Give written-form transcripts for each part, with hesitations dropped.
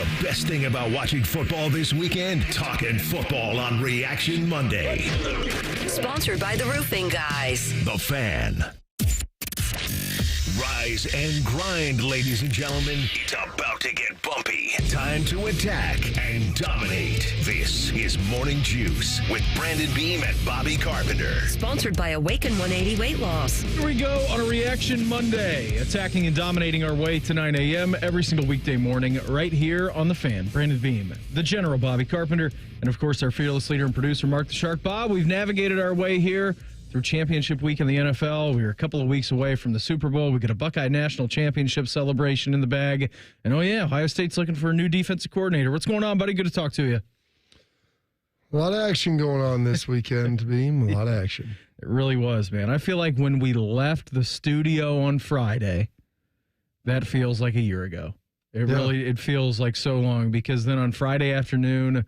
the best thing about watching football this weekend? Talking football on Reaction Monday. Sponsored by the Roofing Guys. The Fan. Rise and grind, ladies and gentlemen. It's about to get bumpy. Time to attack and dominate. This is Morning Juice with Brandon Beam and Bobby Carpenter. Sponsored by Awaken 180 Weight Loss. Here we go on a Reaction Monday. Attacking and dominating our way to 9 a.m. every single weekday morning right here on The Fan. Brandon Beam, the General Bobby Carpenter, and of course our fearless leader and producer Mark the Shark Bob. We've navigated our way here through championship week in the NFL. We were a couple of weeks away from the Super Bowl. We got a Buckeye National Championship celebration in the bag. And oh yeah, Ohio State's looking for a new defensive coordinator. What's going on, buddy? Good to talk to you. A lot of action going on this weekend, Beam. A lot of action. It really was, man. I feel like when we left the studio on Friday, that feels like a year ago. It feels like so long, because then on Friday afternoon,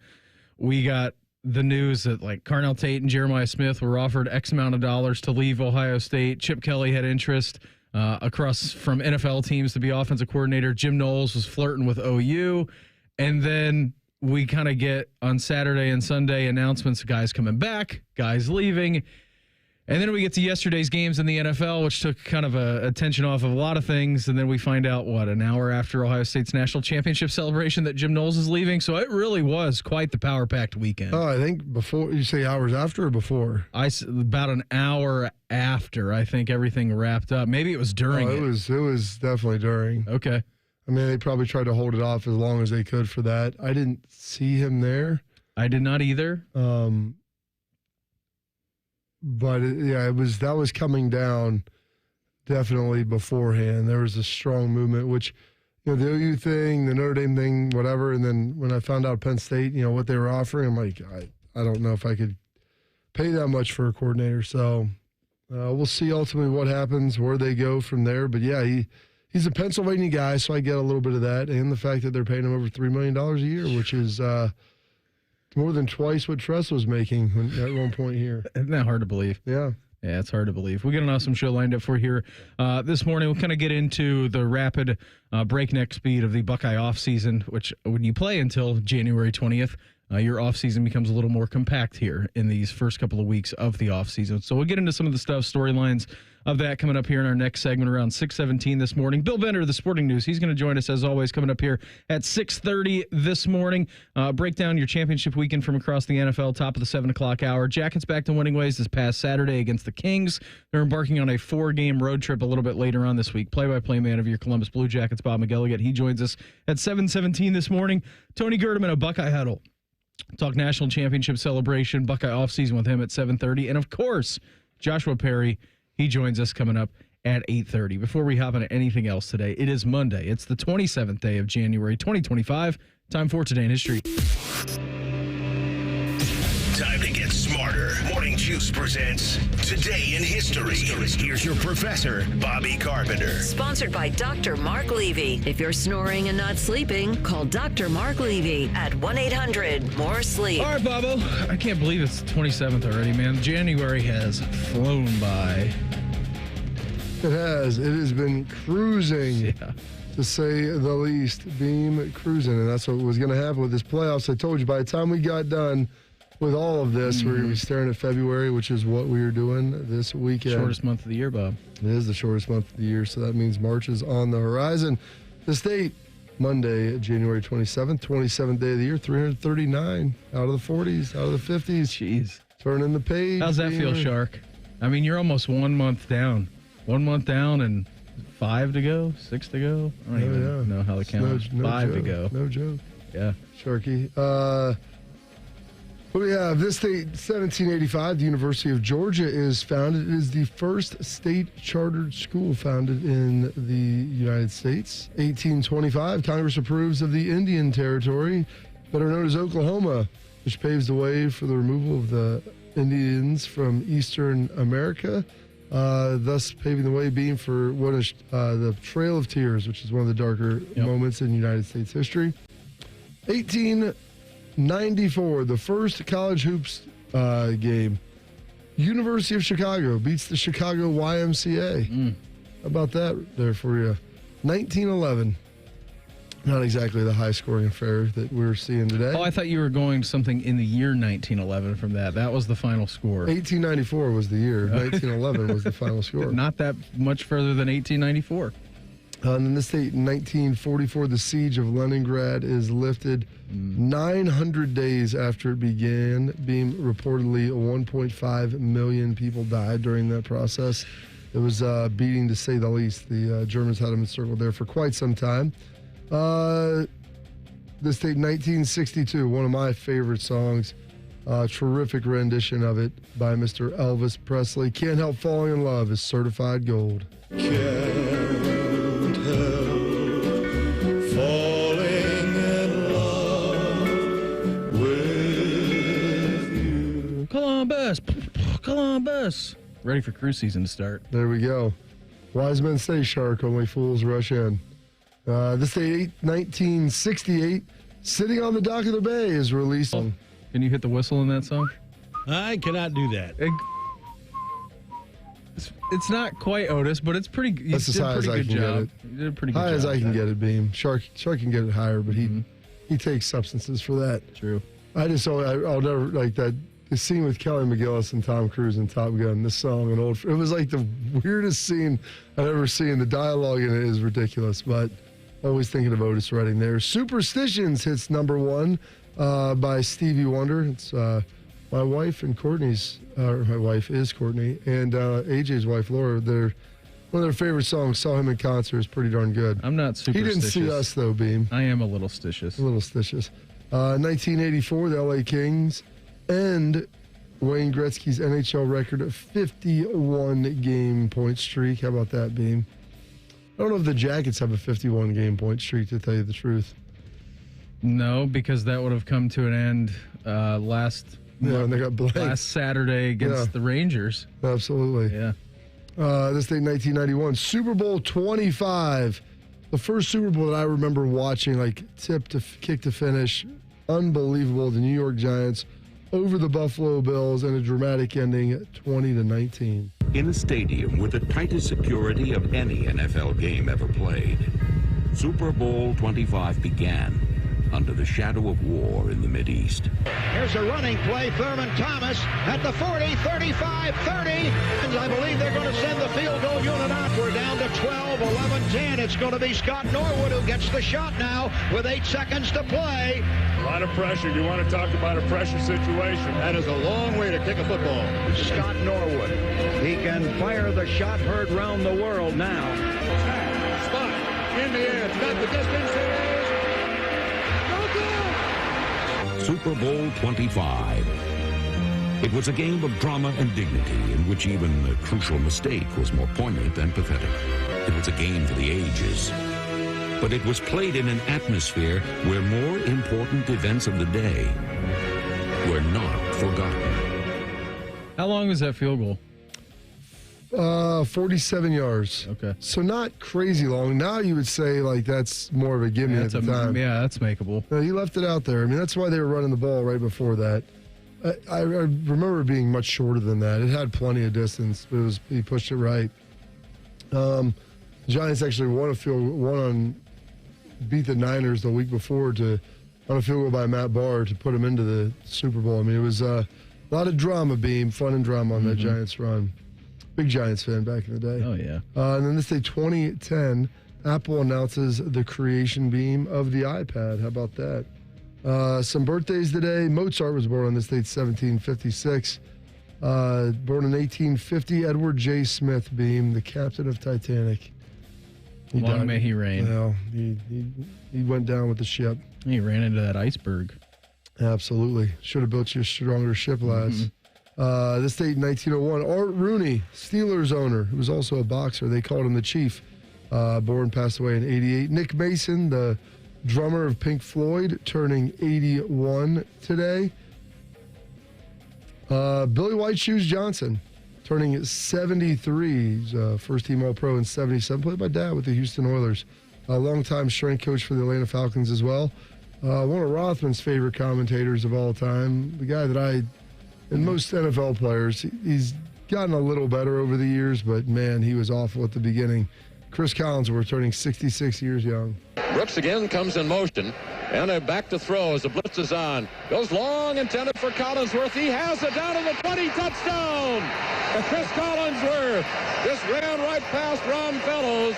we got the news that like Carnell Tate and Jeremiah Smith were offered X amount of dollars to leave Ohio State. Chip Kelly had interest across from NFL teams to be offensive coordinator. Jim Knowles was flirting with OU. And then we kind of get on Saturday and Sunday announcements of guys coming back, guys leaving. And then we get to yesterday's games in the NFL, which took kind of attention off of a lot of things. And then we find out, an hour after Ohio State's national championship celebration, that Jim Knowles is leaving. So it really was quite the power-packed weekend. Oh, I think before, you say hours after or before? About an hour after, I think everything wrapped up. Maybe it was during it was definitely during. Okay. I mean, they probably tried to hold it off as long as they could for that. I didn't see him there. I did not either. But that was coming down definitely beforehand. There was a strong movement, which, the OU thing, the Notre Dame thing, whatever. And then when I found out Penn State, what they were offering, I'm like, I don't know if I could pay that much for a coordinator. So we'll see ultimately what happens, where they go from there. But yeah, he's a Pennsylvania guy, so I get a little bit of that. And the fact that they're paying him over $3 million a year, which is more than twice what Tress was making at one point here. Isn't that hard to believe? Yeah. Yeah, it's hard to believe. We got an awesome show lined up for here this morning. We'll kind of get into the rapid breakneck speed of the Buckeye offseason, which when you play until January 20th, your offseason becomes a little more compact here in these first couple of weeks of the offseason. So we'll get into some of the storylines of that coming up here in our next segment around 6:17 this morning. Bill Bender of the Sporting News, he's going to join us as always coming up here at 6:30 this morning. Break down your championship weekend from across the NFL, top of the 7 o'clock hour. Jackets back to winning ways this past Saturday against the Kings. They're embarking on a 4-game road trip a little bit later on this week. Play-by-play man of your Columbus Blue Jackets, Bob McElligott, he joins us at 7:17 this morning. Tony Gerdeman of Buckeye Huddle. Talk national championship celebration, Buckeye offseason with him at 7:30. And, of course, Joshua Perry, he joins us coming up at 8:30. Before we hop into anything else today, it is Monday. It's the 27th day of January, 2025. Time for Today in History. Time to get smarter. Morning Juice presents Today in History. Here's your professor, Bobby Carpenter. Sponsored by Dr. Mark Levy. If you're snoring and not sleeping, call Dr. Mark Levy at 1-800-MORE-SLEEP. All right, Bobo. I can't believe it's the 27th already, man. January has flown by. It has. It has been cruising, to say the least. Beam cruising, and that's what was going to happen with this playoffs. I told you, by the time we got done with all of this, we're going to be staring at February, which is what we are doing this weekend. Shortest month of the year, Bob. It is the shortest month of the year, so that means March is on the horizon. The state, Monday, January 27th, 27th day of the year, 339 out of the 40s, out of the 50s. Jeez. Turning the page. How's that feel, Shark? I mean, you're almost 1 month down. 1 month down and 5 to go, 6 to go. I don't even know how to count. 5 to go. No joke. Yeah. Sharky. What do we have? This state, 1785, the University of Georgia is founded. It is the first state chartered school founded in the United States. 1825, Congress approves of the Indian Territory, better known as Oklahoma, which paves the way for the removal of the Indians from Eastern America, thus paving the way being for what is the Trail of Tears, which is one of the darker moments in United States history. 1894, the first college hoops game. University of Chicago beats the Chicago YMCA. How about that there for you? 1911. Not exactly the high-scoring affair that we're seeing today. Oh, I thought you were going something in the year 1911 from that. That was the final score. 1894 was the year. 1911 was the final score. Not that much further than 1894. And in this state, in 1944, the siege of Leningrad is lifted 900 days after it began. Being reportedly 1.5 million people died during that process. It was beating, to say the least. The Germans had them encircled there for quite some time. This state, 1962, one of my favorite songs. Terrific rendition of it by Mr. Elvis Presley. Can't Help Falling in Love is certified gold. Can't help falling in love with you. Columbus! Columbus! Ready for cruise season to start. There we go. Wise men say, shark, only fools rush in. This day, 1968, Sitting on the Dock of the Bay is released. Can you hit the whistle in that song? I cannot do that. It's not quite Otis, but it's pretty. That's as high as I can get it. You did a pretty good job. High as I can get it, Beam. Shark can get it higher, but he takes substances for that. True. I'll never like that. The scene with Kelly McGillis and Tom Cruise in Top Gun. This song, it was like the weirdest scene I've ever seen. The dialogue in it is ridiculous, but always thinking of Otis Redding there. Superstitions hits number 1 by Stevie Wonder. It's my wife and Courtney's. My wife is Courtney, and AJ's wife Laura. One of their favorite songs. Saw him in concert. Is pretty darn good. I'm not superstitious. He didn't see us though, Beam. I am a little stitious. 1984, the LA Kings end Wayne Gretzky's NHL record of 51 game point streak. How about that, Beam? I don't know if the Jackets have a 51 game point streak, to tell you the truth. No, because that would have come to an end last and they got blanked. Last Saturday against the Rangers. Absolutely. Yeah. This day, 1991, Super Bowl 25. The first Super Bowl that I remember watching, like tip to kick to finish. Unbelievable. The New York Giants over the Buffalo Bills and a dramatic ending at 20-19. In a stadium with the tightest security of any NFL game ever played, Super Bowl 25 began under the shadow of war in the Mideast. Here's a running play. Thurman Thomas at the 40, 35, 30. And I believe they're going to send the field goal unit out. We're down to 12, 11, 10. It's going to be Scott Norwood who gets the shot now with 8 seconds to play. A lot of pressure. You want to talk about a pressure situation. That is a long way to kick a football. Scott Norwood. He can fire the shot heard round the world now. Spot in the air. It's got the distance. It is. Super Bowl 25. It was a game of drama and dignity in which even a crucial mistake was more poignant than pathetic. It was a game for the ages. But it was played in an atmosphere where more important events of the day were not forgotten. How long was that field goal? 47 yards. Okay. So not crazy long. Now you would say, like, that's more of a gimme at the time. Yeah, that's makeable. No, he left it out there. I mean, that's why they were running the ball right before that. I remember it being much shorter than that. It had plenty of distance, but he pushed it right. Giants actually beat the Niners the week before on a field goal by Matt Barr to put him into the Super Bowl. I mean, it was a lot of drama, fun and drama on that Giants run. Big Giants fan back in the day. Oh, yeah. And then this day, 2010, Apple announces the creation beam of the iPad. How about that? Some birthdays today. Mozart was born on this date, 1756. Born in 1850, Edward J. Smith beam, the captain of Titanic. Long may he reign. Well, he went down with the ship. He ran into that iceberg. Absolutely. Should have built you a stronger ship, lads. This date, 1901, Art Rooney, Steelers owner, who was also a boxer. They called him the Chief. Born, passed away in 88. Nick Mason, the drummer of Pink Floyd, turning 81 today. Billy White Shoes Johnson, turning 73. He's first-team All-Pro in 77. Played by Dad with the Houston Oilers. A longtime strength coach for the Atlanta Falcons as well. One of Rothman's favorite commentators of all time. The guy that and most NFL players, he's gotten a little better over the years, but man, he was awful at the beginning. Chris Collinsworth turning 66 years young. Brooks again comes in motion. And a back to throw as the blitz is on. Goes long, intended for Collinsworth. He has it down to the 20, touchdown! And Chris Collinsworth just ran right past Ron Fellows.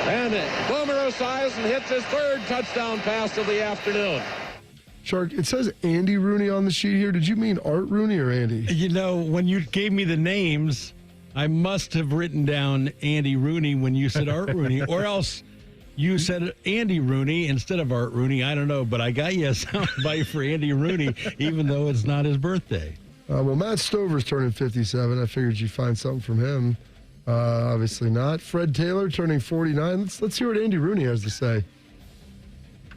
And boomericized and hits his third touchdown pass of the afternoon. Shark, it says Andy Rooney on the sheet here. Did you mean Art Rooney or Andy? You know, when you gave me the names, I must have written down Andy Rooney when you said Art Rooney, or else you said Andy Rooney instead of Art Rooney. I don't know, but I got you a soundbite for Andy Rooney, even though it's not his birthday. Well, Matt Stover's turning 57. I figured you'd find something from him. Obviously not. Fred Taylor turning 49. Let's hear what Andy Rooney has to say.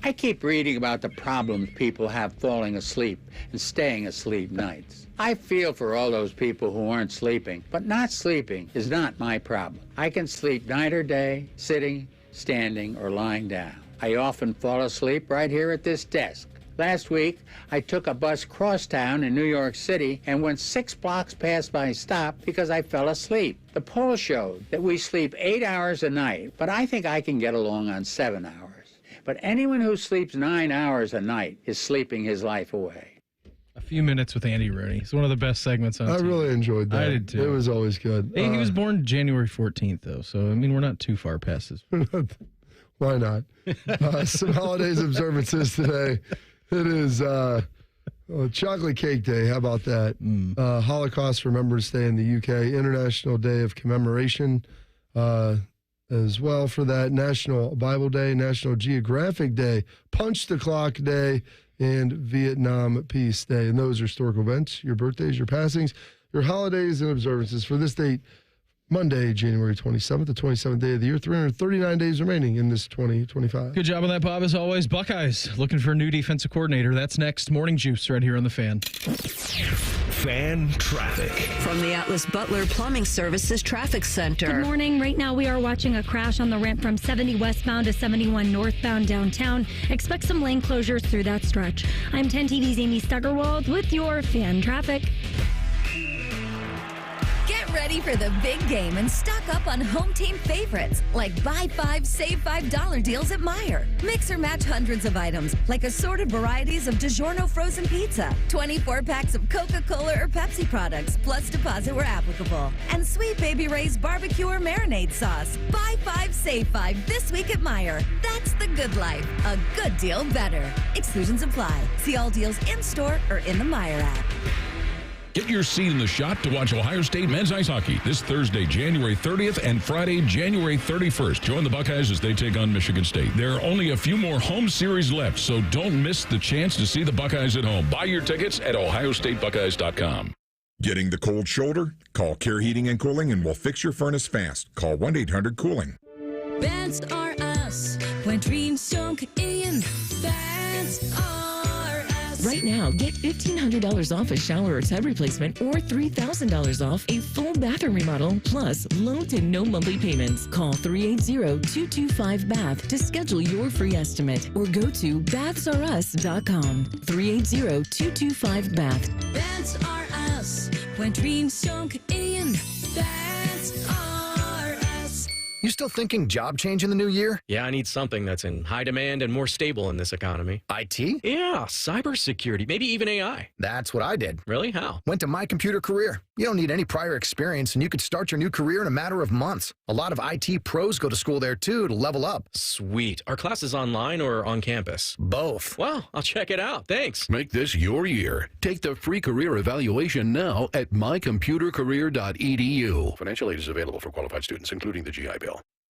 I keep reading about the problems people have falling asleep and staying asleep nights. I feel for all those people who aren't sleeping, but not sleeping is not my problem. I can sleep night or day, sitting, standing, or lying down. I often fall asleep right here at this desk. Last week, I took a bus crosstown in New York City and went 6 blocks past my stop because I fell asleep. The poll showed that we sleep 8 hours a night, but I think I can get along on 7 hours. But anyone who sleeps 9 hours a night is sleeping his life away. A few minutes with Andy Rooney. It's one of the best segments on I TV. really enjoyed that. I did too. It was always good. Hey, he was born January 14th, though, so I mean, we're not too far past his. Why not? Some holidays observances today. It is Chocolate Cake Day. How about that? Holocaust Remembrance Day in the UK. International Day of Commemoration as well for that. National Bible Day. National Geographic Day. Punch the Clock Day. And Vietnam Peace Day. And those are historical events, your birthdays, your passings, your holidays, and observances for this date, Monday, January 27th, the 27th day of the year, 339 days remaining in this 2025. Good job on that, Bob, as always. Buckeyes looking for a new defensive coordinator. That's next. Morning Juice right here on The Fan. Fan traffic. From the Atlas Butler Plumbing Services Traffic Center. Good morning. Right now we are watching a crash on the ramp from 70 westbound to 71 northbound downtown. Expect some lane closures through that stretch. I'm 10 TV's Amy Stuggerwald with your fan traffic. Get ready for the big game and stock up on home team favorites like buy 5, save $5 deals at Meijer. Mix or match hundreds of items like assorted varieties of DiGiorno frozen pizza, 24 packs of Coca-Cola or Pepsi products plus deposit where applicable, and Sweet Baby Ray's barbecue or marinade sauce. Buy 5, save 5 this week at Meijer. That's the good life. A good deal better. Exclusions apply. See all deals in store or in the Meijer app. Get your seat in the shot to watch Ohio State men's ice hockey this Thursday, January 30th and Friday, January 31st. Join the Buckeyes as they take on Michigan State. There are only a few more home series left, so don't miss the chance to see the Buckeyes at home. Buy your tickets at ohiostatebuckeyes.com. Getting the cold shoulder? Call Care Heating and Cooling and we'll fix your furnace fast. Call 1-800-COOLING. Beds are us when dreams sunk in. Beds are us. Right now, get $1,500 off a shower or tub replacement or $3,000 off a full bathroom remodel, plus low to no monthly payments. Call 380-225-BATH to schedule your free estimate or go to bathsareus.com. 380-225-BATH. Beds are us when dreams sunk in. Beds are us. You still thinking job change in the new year? Yeah, I need something that's in high demand and more stable in this economy. IT? Yeah, cybersecurity, maybe even AI. That's what I did. Really? How? Went to My Computer Career. You don't need any prior experience, and you could start your new career in a matter of months. A lot of IT pros go to school there, too, to level up. Sweet. Are classes online or on campus? Both. Well, I'll check it out. Thanks. Make this your year. Take the free career evaluation now at mycomputercareer.edu. Financial aid is available for qualified students, including the GI Bill.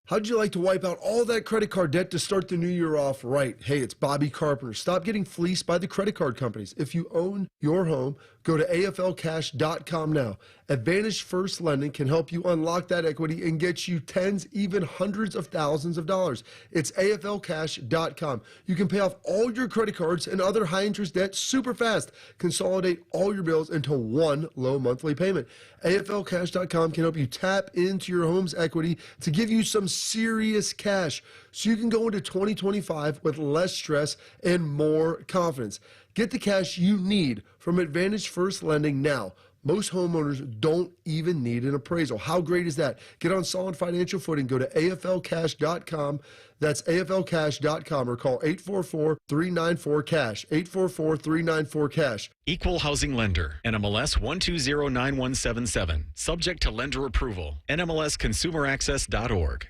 How'd you like to wipe out all that credit card debt to start the new year off right? Hey, it's Bobby Carpenter. Stop getting fleeced by the credit card companies. If you own your home, go to AFLcash.com now. Advantage First Lending can help you unlock that equity and get you tens, even hundreds of thousands of dollars. It's AFLcash.com. You can pay off all your credit cards and other high-interest debt super fast. Consolidate all your bills into one low monthly payment. AFLcash.com can help you tap into your home's equity to give you some serious cash so you can go into 2025 with less stress and more confidence. Get the cash you need from Advantage First Lending now. Most homeowners don't even need an appraisal. How great is that? Get on solid financial footing. Go to AFLcash.com. That's AFLcash.com or call 844-394-CASH. 844-394-CASH. Equal Housing Lender, NMLS 1209177. Subject to lender approval. NMLSconsumeraccess.org.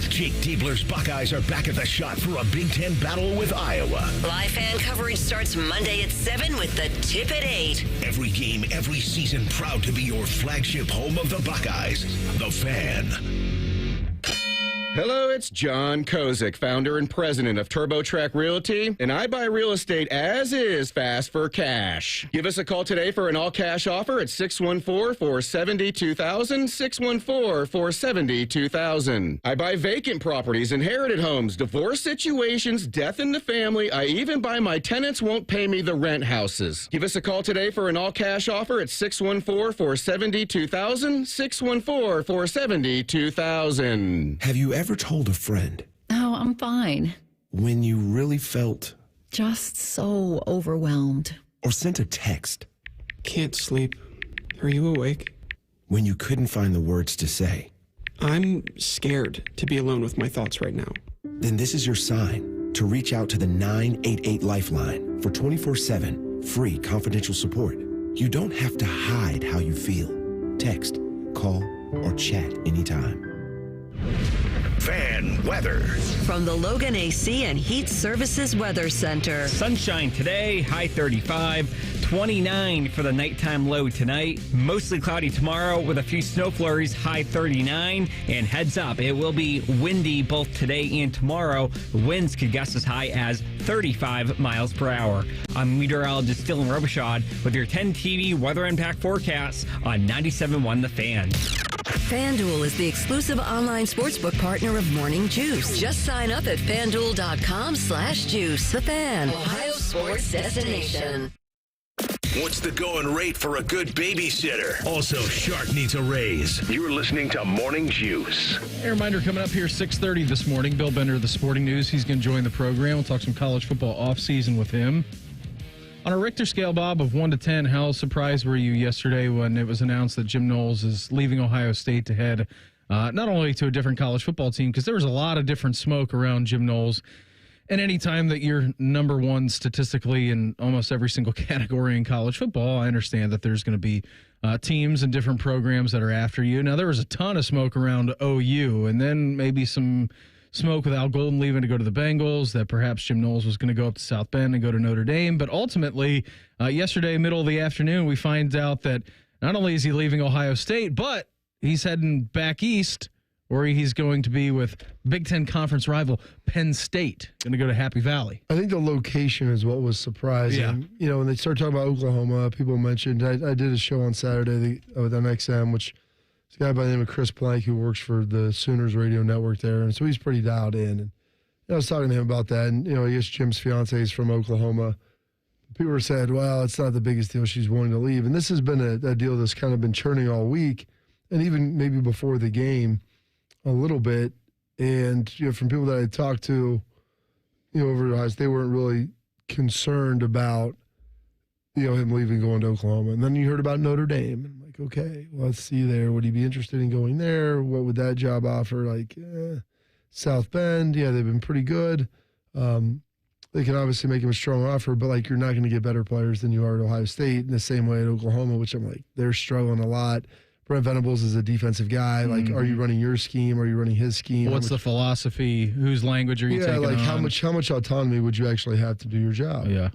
Jake Diebler's Buckeyes are back at the shot for a Big Ten battle with Iowa. Live fan coverage starts Monday at 7 with the tip at 8. Every game, every season, proud to be your flagship home of the Buckeyes. The Fan. Hello, it's John Kozik, founder and president of TurboTrack Realty, and I buy real estate as is, fast for cash. Give us a call today for an all-cash offer at 614-470-2000, 614-470-2000. I buy vacant properties, inherited homes, divorce situations, death in the family. I even buy my tenants won't pay me the rent houses. Give us a call today for an all-cash offer at 614-470-2000, 614-470-2000. Have you ever told a friend? Oh, I'm fine. When you really felt? Just so overwhelmed. Or sent a text? Can't sleep. Are you awake? When you couldn't find the words to say? I'm scared to be alone with my thoughts right now. Then this is your sign to reach out to the 988 Lifeline for 24/7 free confidential support. You don't have to hide how you feel. Text, call, or chat anytime. Fan weather. From the Logan AC and Heat Services Weather Center. Sunshine today, high 35, 29 for the nighttime low tonight. Mostly cloudy tomorrow with a few snow flurries, high 39. And heads up, it will be windy both today and tomorrow. Winds could gust as high as 35 miles per hour. I'm meteorologist Dylan Robichaud with your 10 TV weather impact forecasts on 97.1 The Fan. FanDuel is the exclusive online sportsbook partner of Morning Juice. Just sign up at FanDuel.com/juice. The Fan, Ohio sports destination. What's the going rate for a good babysitter? Also, Shark needs a raise. You're listening to Morning Juice. A reminder coming up here, 6:30 this morning. Bill Bender of the Sporting News. He's going to join the program. We'll talk some college football offseason with him. On a Richter scale, Bob, of 1 to 10, how surprised were you yesterday when it was announced that Jim Knowles is leaving Ohio State to head not only to a different college football team, because there was a lot of different smoke around Jim Knowles. And any time that you're number one statistically in almost every single category in college football, I understand that there's going to be teams and different programs that are after you. Now, there was a ton of smoke around OU, and then maybe some smoke with Al Golden leaving to go to the Bengals, that perhaps Jim Knowles was going to go up to South Bend and go to Notre Dame. But ultimately, yesterday, middle of the afternoon, we find out that not only is he leaving Ohio State, but he's heading back east, where he's going to be with Big Ten Conference rival Penn State, going to go to Happy Valley. I think the location is what was surprising. Yeah. You know, when they started talking about Oklahoma, people mentioned, I did a show on Saturday with MXM, which is a guy by the name of Chris Plank who works for the Sooners radio network there, and so he's pretty dialed in. And I was talking to him about that, and, you know, I guess Jim's fiance is from Oklahoma. People were saying, well, it's not the biggest deal, she's willing to leave. And this has been a deal that's kind of been churning all week, and even maybe before the game a little bit. And, you know, from people that I talked to, you know, over the eyes, they weren't really concerned about, you know, him leaving, going to Oklahoma. And then you heard about Notre Dame. And I'm like, okay, well, let's see there. Would he be interested in going there? What would that job offer? Like, South Bend, yeah, they've been pretty good. They can obviously make him a strong offer, but, like, you're not going to get better players than you are at Ohio State in the same way at Oklahoma, which I'm like, they're struggling a lot. Brent Venables is a defensive guy. Like, are you running your scheme? Are you running his scheme? What's the philosophy? Whose language are you taking like on? how much autonomy would you actually have to do your job? Yeah.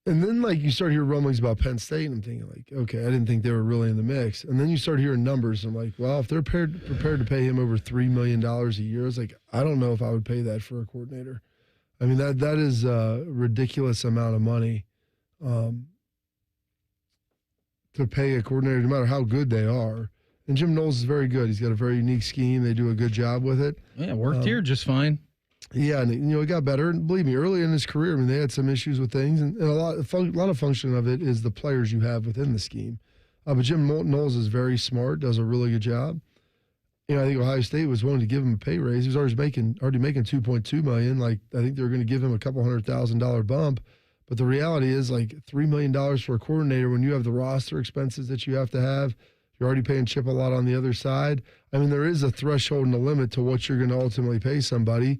And then, like, you start hearing rumblings about Penn State, and I'm thinking, like, okay, I didn't think they were really in the mix. And then you start hearing numbers, and I'm like, well, if they're prepared to pay him over $3 million a year, it's like, I don't know if I would pay that for a coordinator. I mean, that is a ridiculous amount of money to pay a coordinator, no matter how good they are. And Jim Knowles is very good. He's got a very unique scheme. They do a good job with it. Yeah, worked here just fine. Yeah, and, you know, it got better. And believe me, early in his career, I mean, they had some issues with things, and a lot of function of it is the players you have within the scheme. But Jim Knowles is very smart, does a really good job. You know, I think Ohio State was willing to give him a pay raise. He was already making $2.2 million. Like, I think they were going to give him a couple $100,000 bump. But the reality is, like, $3 million for a coordinator when you have the roster expenses that you have to have, you're already paying Chip a lot on the other side. I mean, there is a threshold and a limit to what you're going to ultimately pay somebody.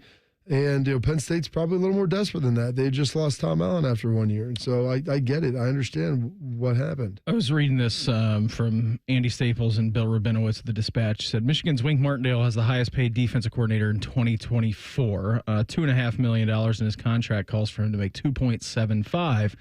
And, Penn State's probably a little more desperate than that. They just lost Tom Allen after 1 year. And so I get it. I understand what happened. I was reading this from Andy Staples and Bill Rabinowitz of the Dispatch. Said Michigan's Wink Martindale has the highest paid defensive coordinator in 2024. $2.5 million, and his contract calls for him to make $2.75.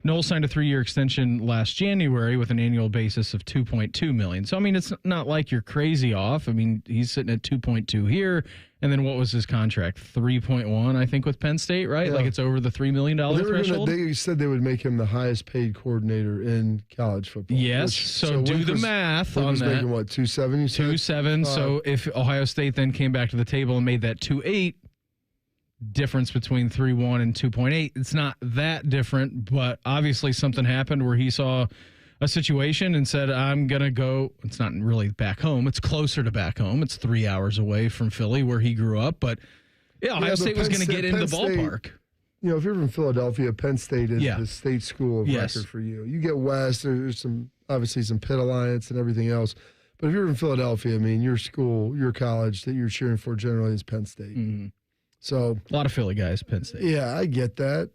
Knowles signed a 3-year extension last January with an annual basis of $2.2 million. So, I mean, it's not like you're crazy off. I mean, he's sitting at 2.2 here. And then what was his contract? 3.1, I think, with Penn State, right? Yeah. Like it's over the $3 million threshold? They said they would make him the highest paid coordinator in college football. Yes. So do the math on was that. Making what, 2.7? 2.7. So if Ohio State then came back to the table and made that 2.8, difference between 3.1 and 2.8, it's not that different, but obviously something happened where he saw a situation and said, I'm going to go. It's not really back home. It's closer to back home. It's 3 hours away from Philly where he grew up. But, Ohio State was going to get in the ballpark. State, if you're from Philadelphia, Penn State is the state school of record for you. You get West, there's obviously some Pitt Alliance and everything else. But if you're in Philadelphia, I mean, your school, your college that you're cheering for generally is Penn State. Mm-hmm. So a lot of Philly guys, Penn State. Yeah, I get that.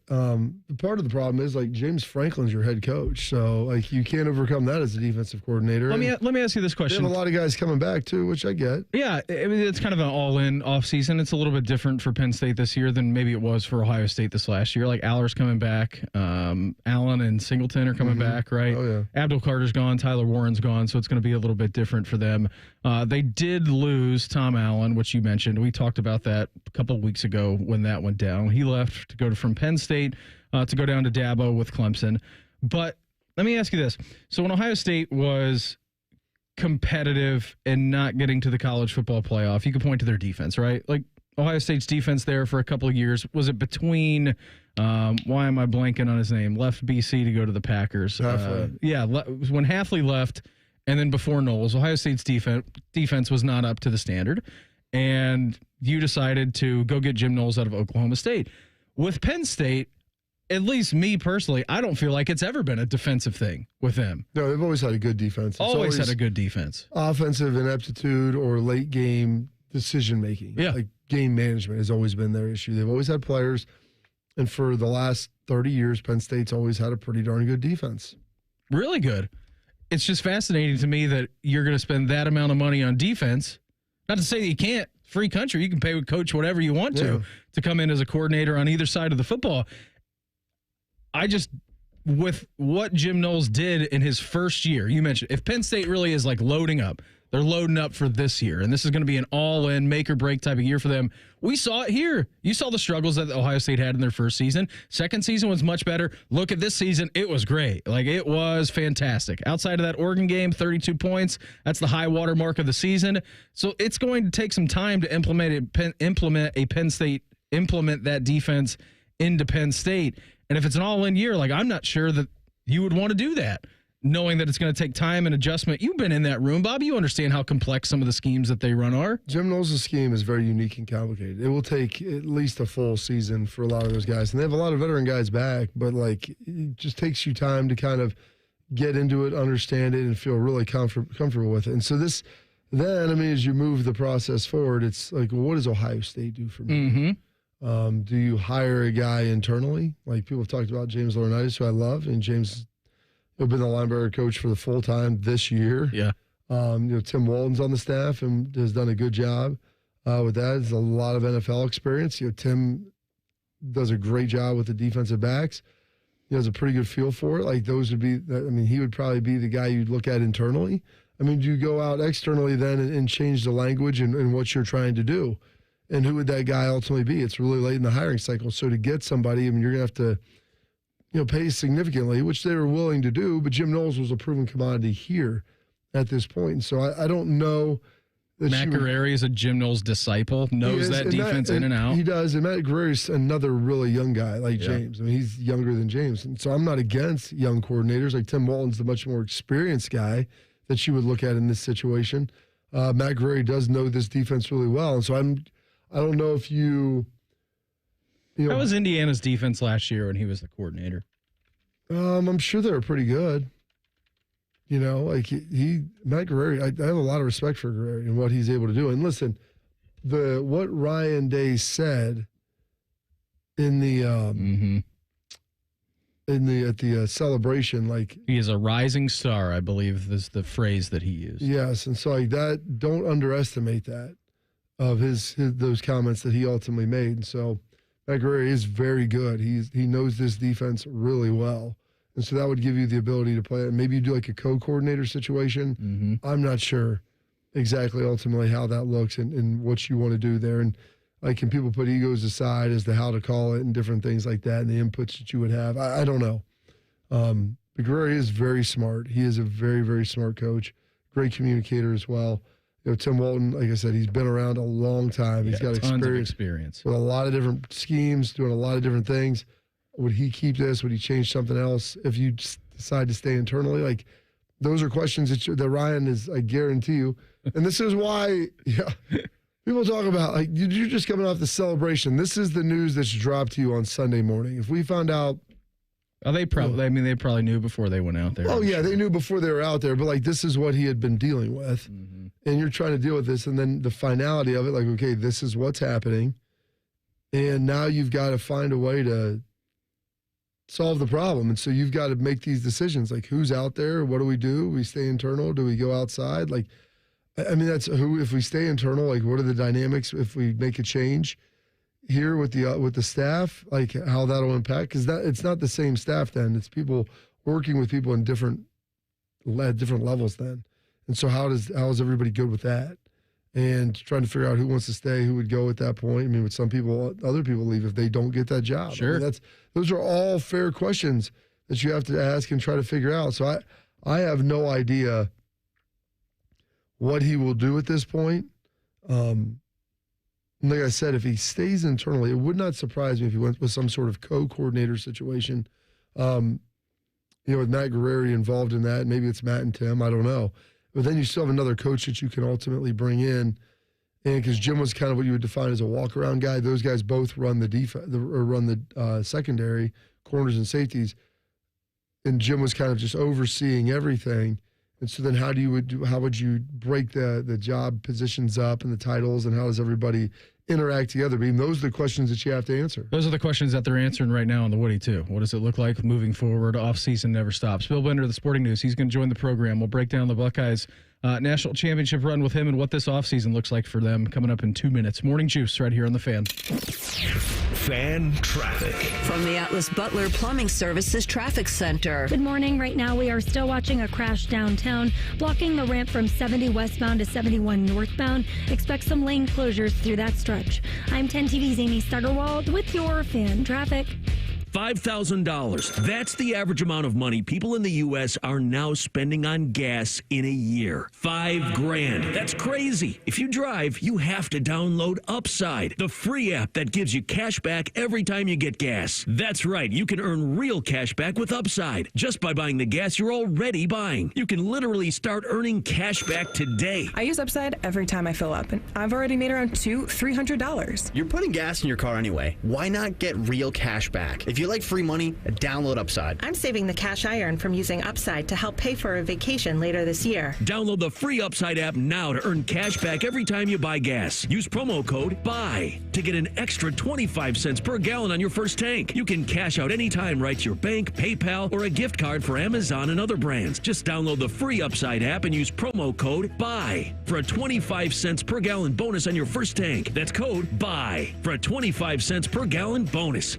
Part of the problem is, like, James Franklin's your head coach, so like you can't overcome that as a defensive coordinator. Let me ask you this question. They have a lot of guys coming back too, which I get. Yeah, I mean, it's kind of an all-in offseason. It's a little bit different for Penn State this year than maybe it was for Ohio State this last year. Like Aller's coming back, Allen and Singleton are coming back, right? Oh yeah. Abdul Carter's gone, Tyler Warren's gone, so it's going to be a little bit different for them. They did lose Tom Allen, which you mentioned. We talked about that a couple of weeks ago when that went down. He left to go from Penn State to go down to Dabo with Clemson. But let me ask you this. So when Ohio State was competitive and not getting to the college football playoff, you could point to their defense, right? Like Ohio State's defense there for a couple of years. Was it between, why am I blanking on his name? Left BC to go to the Packers. When Hafley left and then before Knowles, Ohio State's defense was not up to the standard. And you decided to go get Jim Knowles out of Oklahoma State. With Penn State, at least me personally, I don't feel like it's ever been a defensive thing with them. No, they've always had a good defense. Always had a good defense. Offensive ineptitude or late game decision making. Yeah. Like game management has always been their issue. They've always had players, and for the last 30 years, Penn State's always had a pretty darn good defense. Really good. It's just fascinating to me that you're going to spend that amount of money on defense. Not to say that you can't. Free country. You can pay with coach whatever you want to come in as a coordinator on either side of the football. With what Jim Knowles did in his first year, you mentioned, if Penn State really is like loading up, they're loading up for this year, and this is going to be an all-in, make-or-break type of year for them. We saw it here. You saw the struggles that Ohio State had in their first season. Second season was much better. Look at this season. It was great. Like, it was fantastic. Outside of that Oregon game, 32 points. That's the high water mark of the season. So it's going to take some time to implement that defense into Penn State. And if it's an all-in year, like, I'm not sure that you would want to do that, knowing that it's going to take time and adjustment. You've been in that room, Bob. You understand how complex some of the schemes that they run are. Jim Knowles' scheme is very unique and complicated. It will take at least a full season for a lot of those guys. And they have a lot of veteran guys back, but, like, it just takes you time to kind of get into it, understand it, and feel really comfortable with it. And so as you move the process forward, it's like, well, what does Ohio State do for me? Mm-hmm. Do you hire a guy internally? Like, people have talked about James Laurinaitis, who I love, and James has been the linebacker coach for the full time this year. Yeah. Tim Walton's on the staff and has done a good job with that. There's a lot of NFL experience. Tim does a great job with the defensive backs. He has a pretty good feel for it. Like, those would be, he would probably be the guy you'd look at internally. Do you go out externally then and change the language and what you're trying to do? And who would that guy ultimately be? It's really late in the hiring cycle. So to get somebody, you're going to have to, pay significantly, which they were willing to do. But Jim Knowles was a proven commodity here at this point. And so I don't know. Matt Guerrieri is a Jim Knowles disciple, knows that defense in and out. He does. And Matt Guerrieri's another really young guy like James. He's younger than James. And so I'm not against young coordinators. Like Tim Walton's the much more experienced guy that you would look at in this situation. Matt Guerrieri does know this defense really well. And so I don't know if you How was Indiana's defense last year when he was the coordinator? I'm sure they were pretty good. Like Matt Guerrieri, I have a lot of respect for Guerrieri and what he's able to do. And listen, what Ryan Day said in the at the celebration, like he is a rising star, I believe is the phrase that he used. Yes, and so like that, don't underestimate that of his those comments that he ultimately made. And so Matt Guerrieri is very good. He knows this defense really well. And so that would give you the ability to play it. Maybe you do like a co-coordinator situation. Mm-hmm. I'm not sure exactly ultimately how that looks and what you want to do there. And like, can people put egos aside as to how to call it and different things like that and the inputs that you would have? I don't know. But Guerrieri is very smart. He is a very, very smart coach, great communicator as well. Tim Walton, like I said, he's been around a long time. He's got tons of experience with a lot of different schemes, doing a lot of different things. Would he keep this? Would he change something else if you decide to stay internally? Like, those are questions that Ryan is, I guarantee you. And this is why, people talk about, like, you're just coming off the celebration. This is the news that's dropped to you on Sunday morning. If we found out. They probably knew before they went out there. Oh, yeah, they knew before they were out there. But, like, this is what he had been dealing with. Mm-hmm. And you're trying to deal with this. And then the finality of it, like, okay, this is what's happening. And now you've got to find a way to solve the problem. And so you've got to make these decisions, like, who's out there? What do? We stay internal? Do we go outside? Like, I mean, that's who. If we stay internal, like, what are the dynamics if we make a change here with the staff? Like, how that'll impact? Because it's not the same staff then. It's people working with people in different levels then. And so how is everybody good with that? And trying to figure out who wants to stay, who would go at that point. I mean, with other people leave if they don't get that job. Sure. I mean, those are all fair questions that you have to ask and try to figure out. So I have no idea what he will do at this point. Like I said, if he stays internally, it would not surprise me if he went with some sort of co-coordinator situation. With Matt Guerrieri involved in that. Maybe it's Matt and Tim. I don't know. But then you still have another coach that you can ultimately bring in. And because Jim was kind of what you would define as a walk-around guy, those guys both run the secondary, corners and safeties. And Jim was kind of just overseeing everything. And so then how would you break the job positions up and the titles, and how does everybody interact together? I mean, those are the questions that you have to answer. Those are the questions that they're answering right now on the Woody, too. What does it look like moving forward? Off-season never stops. Bill Bender of the Sporting News, he's going to join the program. We'll break down the Buckeyes' national championship run with him and what this offseason looks like for them coming up in 2 minutes. Morning Juice right here on The Fan. Fan traffic. From the Atlas Butler Plumbing Services Traffic Center. Good morning. Right now, we are still watching a crash downtown, blocking the ramp from 70 westbound to 71 northbound. Expect some lane closures through that stretch. I'm 10 TV's Amy Stuggerwald with your fan traffic. $5,000. That's the average amount of money people in the U.S. are now spending on gas in a year. $5,000. That's crazy. If you drive, you have to download Upside, the free app that gives you cash back every time you get gas. That's right. You can earn real cash back with Upside just by buying the gas you're already buying. You can literally start earning cash back today. I use Upside every time I fill up, and I've already made around $300. You're putting gas in your car anyway. Why not get real cash back? If you like free money, download Upside. I'm saving the cash I earn from using Upside to help pay for a vacation later this year. Download the free Upside app now to earn cash back every time you buy gas. Use promo code BUY to get an extra 25 cents per gallon on your first tank. You can cash out anytime right to your bank, PayPal, or a gift card for Amazon and other brands. Just download the free Upside app and use promo code BUY for a 25 cents per gallon bonus on your first tank. That's code BUY for a 25 cents per gallon bonus.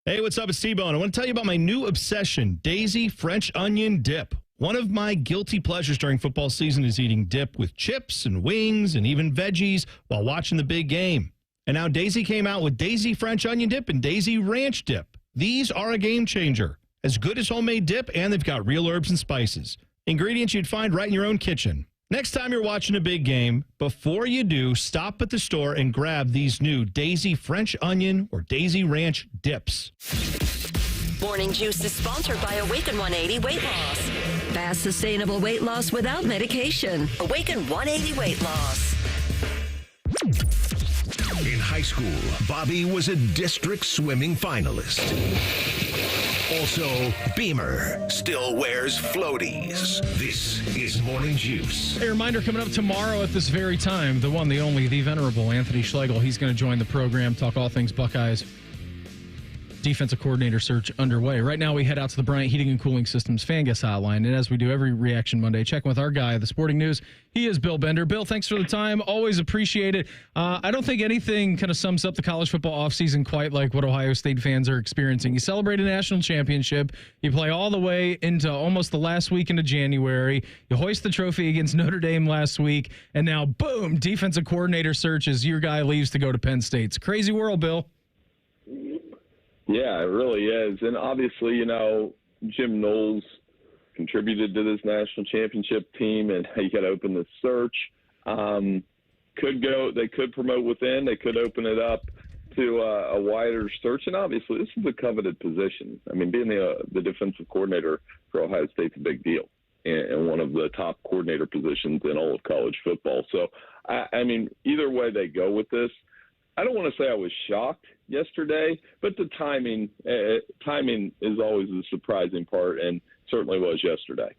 Hey, what's up? It's T-Bone. I want to tell you about my new obsession, Daisy French Onion Dip. One of my guilty pleasures during football season is eating dip with chips and wings and even veggies while watching the big game. And now Daisy came out with Daisy French Onion Dip and Daisy Ranch Dip. These are a game changer. As good as homemade dip, and they've got real herbs and spices. Ingredients you'd find right in your own kitchen. Next time you're watching a big game, before you do, stop at the store and grab these new Daisy French Onion or Daisy Ranch dips. Morning Juice is sponsored by Awaken 180 Weight Loss. Fast, sustainable weight loss without medication. Awaken 180 Weight Loss. In high school, Bobby was a district swimming finalist. Also, Beamer still wears floaties. This is Morning Juice. A reminder coming up tomorrow at this very time, the one, the only, the venerable Anthony Schlegel. He's going to join the program, talk all things Buckeyes. Defensive coordinator search underway. Right now, we head out to the Bryant Heating and Cooling Systems fan guest hotline. And as we do every Reaction Monday, checking with our guy, the Sporting News. He is Bill Bender. Bill, thanks for the time. Always appreciate it. I don't think anything kind of sums up the college football offseason quite like what Ohio State fans are experiencing. You celebrate a national championship. You play all the way into almost the last weekend of January. You hoist the trophy against Notre Dame last week. And now, boom, defensive coordinator search as your guy leaves to go to Penn State. It's a crazy world, Bill. Yeah, it really is. And obviously, Jim Knowles contributed to this national championship team, and you got to open the search. They could promote within. They could open it up to a wider search. And obviously, this is a coveted position. I mean, being the defensive coordinator for Ohio State's a big deal and one of the top coordinator positions in all of college football. So, I mean, either way they go with this, I don't want to say I was shocked yesterday, but the timing is always the surprising part, and certainly was yesterday.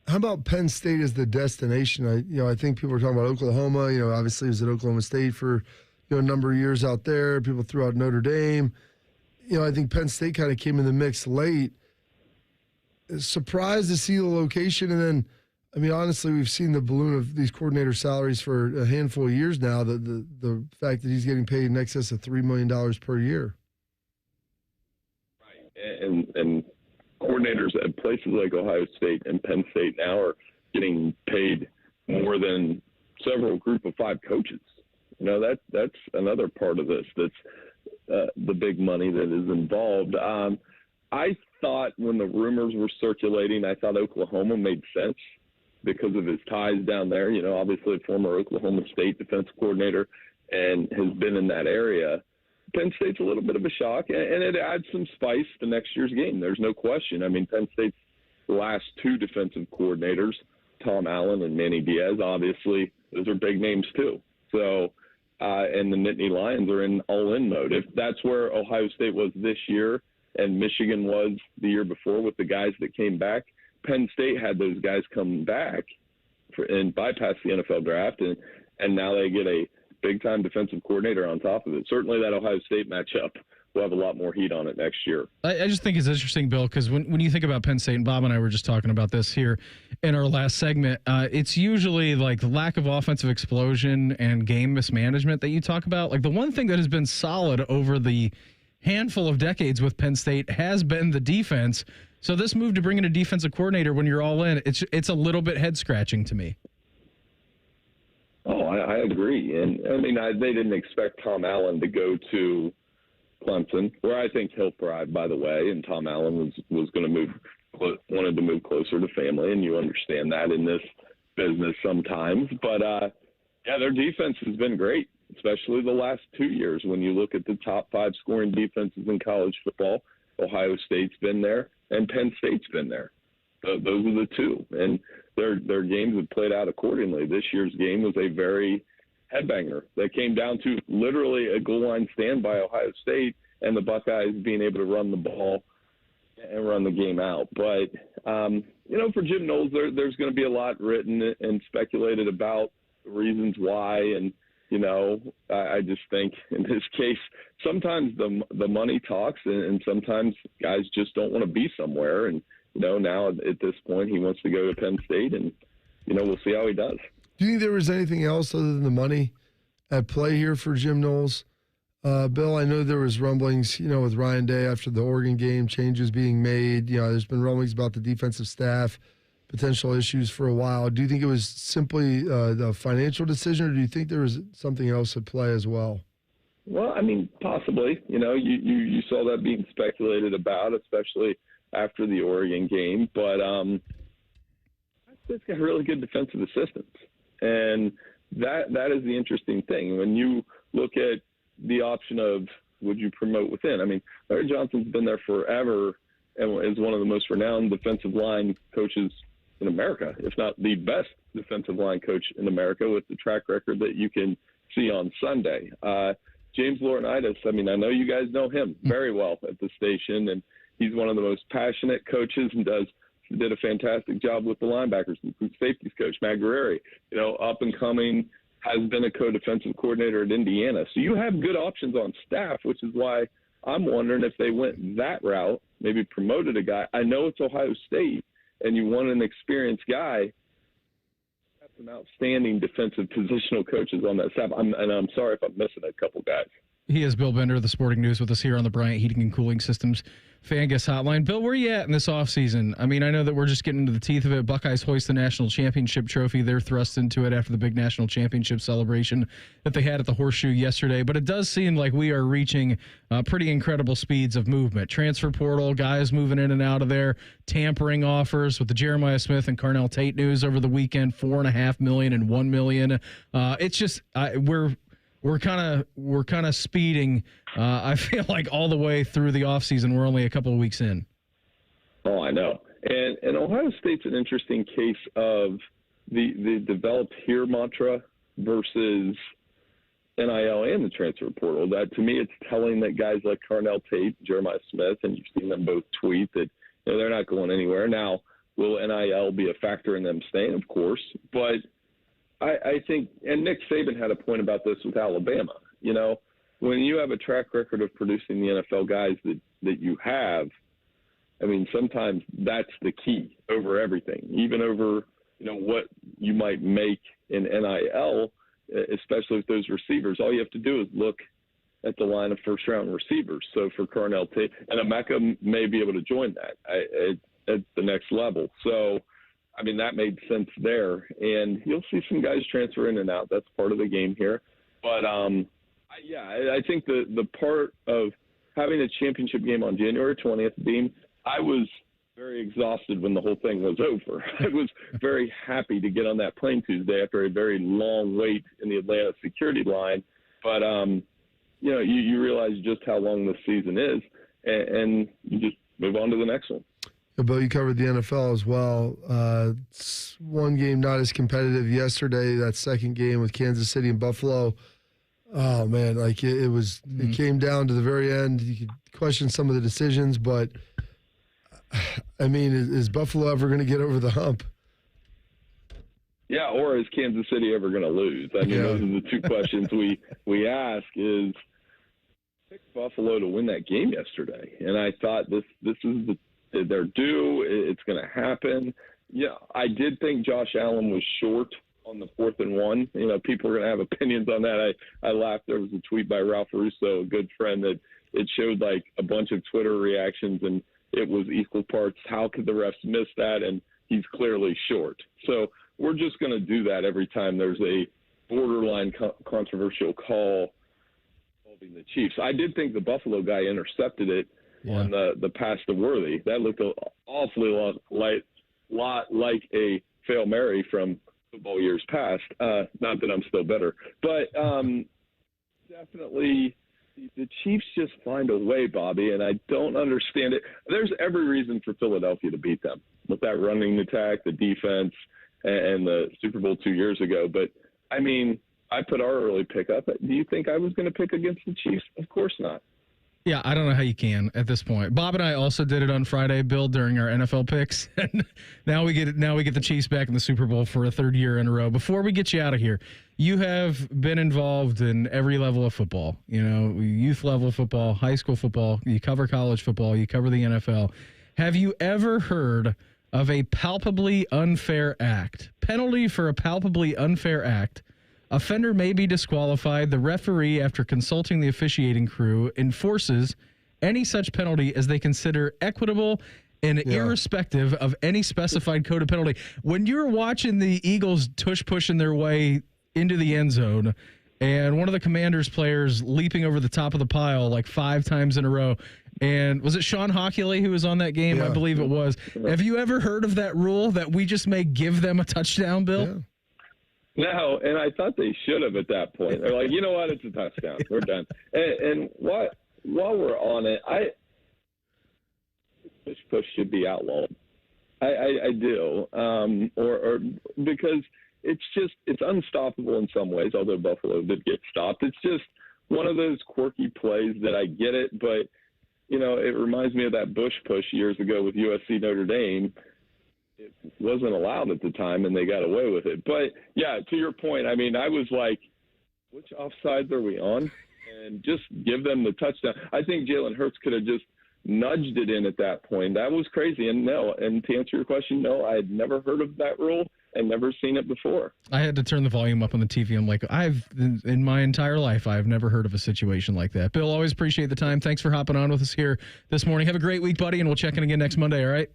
How about Penn State as the destination? I think people are talking about Oklahoma. Obviously, he was at Oklahoma State for a number of years out there. People threw out Notre Dame. I think Penn State kind of came in the mix late. Surprised to see the location, and then, I mean, honestly, we've seen the balloon of these coordinator salaries for a handful of years now. The fact that he's getting paid in excess of $3 million per year. Right, and coordinators at places like Ohio State and Penn State now are getting paid more than several group of 5 coaches. That's another part of this. That's the big money that is involved. I thought when the rumors were circulating, I thought Oklahoma made sense, because of his ties down there. Obviously a former Oklahoma State defensive coordinator and has been in that area. Penn State's a little bit of a shock, and it adds some spice to next year's game. There's no question. I mean, Penn State's last 2 defensive coordinators, Tom Allen and Manny Diaz, obviously, those are big names too. So, and the Nittany Lions are in all-in mode. If that's where Ohio State was this year and Michigan was the year before with the guys that came back, Penn State had those guys come back and bypass the NFL draft, and now they get a big-time defensive coordinator on top of it. Certainly that Ohio State matchup will have a lot more heat on it next year. I just think it's interesting, Bill, because when you think about Penn State, and Bob and I were just talking about this here in our last segment, it's usually like the lack of offensive explosion and game mismanagement that you talk about. Like the one thing that has been solid over the handful of decades with Penn State has been the defense. So this move to bring in a defensive coordinator when you're all in, it's a little bit head-scratching to me. Oh, I agree. And, I mean, they didn't expect Tom Allen to go to Clemson, where I think he'll thrive, by the way, and Tom Allen was going to wanted to move closer to family, and you understand that in this business sometimes. But, yeah, their defense has been great, especially the last 2 years. When you look at the top 5 scoring defenses in college football, Ohio State's been there, and Penn State's been there. Those are the 2, and their games have played out accordingly. This year's game was a very headbanger that came down to literally a goal line stand by Ohio State and the Buckeyes being able to run the ball and run the game out. But, for Jim Knowles, there's going to be a lot written and speculated about the reasons why. And, I just think in this case, sometimes the money talks and sometimes guys just don't want to be somewhere. And, now at this point he wants to go to Penn State and, we'll see how he does. Do you think there was anything else other than the money at play here for Jim Knowles? Bill, I know there was rumblings, with Ryan Day after the Oregon game, changes being made. There's been rumblings about the defensive staff, potential issues for a while. Do you think it was simply the financial decision, or do you think there was something else at play as well? Well, I mean, possibly. You saw that being speculated about, especially after the Oregon game. But it's got really good defensive assistants. And that is the interesting thing. When you look at the option of would you promote within, I mean, Larry Johnson's been there forever and is one of the most renowned defensive line coaches in America, if not the best defensive line coach in America, with the track record that you can see on Sunday. James Laurinaitis, I mean, I know you guys know him very well at the station, and he's one of the most passionate coaches and did a fantastic job with the linebackers, the safeties coach, Matt Guerrieri, up and coming, has been a co-defensive coordinator at Indiana. So you have good options on staff, which is why I'm wondering if they went that route, maybe promoted a guy. I know it's Ohio State, and you want an experienced guy. Have some outstanding defensive positional coaches on that staff. I'm sorry if I'm missing a couple guys. He is Bill Bender of the Sporting News with us here on the Bryant Heating and Cooling Systems Fan Guest Hotline. Bill, where are you at in this offseason? I mean, I know that we're just getting into the teeth of it. Buckeyes hoist the national championship trophy. They're thrust into it after the big national championship celebration that they had at the Horseshoe yesterday. But it does seem like we are reaching pretty incredible speeds of movement. Transfer portal, guys moving in and out of there, tampering offers with the Jeremiah Smith and Carnell Tate news over the weekend, $4.5 million and $1 million. It's just we're kind of speeding. I feel like all the way through the offseason. We're only a couple of weeks in. Oh, I know. And Ohio State's an interesting case of the developed here mantra versus NIL and the transfer portal. That to me, it's telling that guys like Carnell Tate, Jeremiah Smith, and you've seen them both tweet that they're not going anywhere. Now, will NIL be a factor in them staying? Of course, but I think, and Nick Saban had a point about this with Alabama. When you have a track record of producing the NFL guys that you have, I mean, sometimes that's the key over everything, even over, what you might make in NIL, especially with those receivers. All you have to do is look at the line of first-round receivers. So for Carnell Tate, and Emeka may be able to join that at the next level. So, I mean, that made sense there. And you'll see some guys transfer in and out. That's part of the game here. But, I think the part of having a championship game on January 20th, Dean, I was very exhausted when the whole thing was over. I was very happy to get on that plane Tuesday after a very long wait in the Atlanta security line. But, you realize just how long this season is, and you just move on to the next one. Bill, you covered the NFL as well. It's one game not as competitive yesterday. That second game with Kansas City and Buffalo. Oh man, it came down to the very end. You could question some of the decisions, but I mean, is Buffalo ever going to get over the hump? Yeah, or is Kansas City ever going to lose? I mean, those are the two questions we ask. Is pick Buffalo to win that game yesterday, and I thought this is they're due. It's going to happen. Yeah, I did think Josh Allen was short on the 4th and 1. People are going to have opinions on that. I laughed. There was a tweet by Ralph Russo, a good friend, that it showed like a bunch of Twitter reactions, and it was equal parts. How could the refs miss that? And he's clearly short. So we're just going to do that every time there's a borderline controversial call involving the Chiefs. I did think the Buffalo guy intercepted it on the pass to Worthy. That looked an awfully lot like a Fail Mary from football years past. Not that I'm still better. But definitely the Chiefs just find a way, Bobby, and I don't understand it. There's every reason for Philadelphia to beat them with that running attack, the defense, and the Super Bowl 2 years ago. But, I mean, I put our early pick up. Do you think I was going to pick against the Chiefs? Of course not. Yeah, I don't know how you can at this point. Bob and I also did it on Friday, Bill, during our NFL picks. And now we get the Chiefs back in the Super Bowl for a third year in a row. Before we get you out of here, you have been involved in every level of football. Youth level football, high school football. You cover college football. You cover the NFL. Have you ever heard of a palpably unfair act? Penalty for a palpably unfair act. Offender may be disqualified. The referee, after consulting the officiating crew, enforces any such penalty as they consider equitable and irrespective of any specified code of penalty. When you're watching the Eagles pushing their way into the end zone and one of the Commanders players leaping over the top of the pile like 5 times in a row, and was it Sean Hockley who was on that game? Yeah. I believe it was. Have you ever heard of that rule that we just may give them a touchdown, Bill? Yeah. No, and I thought they should have at that point. They're like, you know what, it's a touchdown. We're done. And while we're on it, push should be outlawed. I do, or because it's unstoppable in some ways. Although Buffalo did get stopped, it's just one of those quirky plays that I get it, but, you know, it reminds me of that Bush push years ago with USC Notre Dame. It wasn't allowed at the time, and they got away with it. But, yeah, to your point, I mean, I was like, which offsides are we on? And just give them the touchdown. I think Jalen Hurts could have just nudged it in at that point. That was crazy. And to answer your question, no, I had never heard of that rule and never seen it before. I had to turn the volume up on the TV. I'm like, in my entire life, I've never heard of a situation like that. Bill, always appreciate the time. Thanks for hopping on with us here this morning. Have a great week, buddy, and we'll check in again next Monday, all right?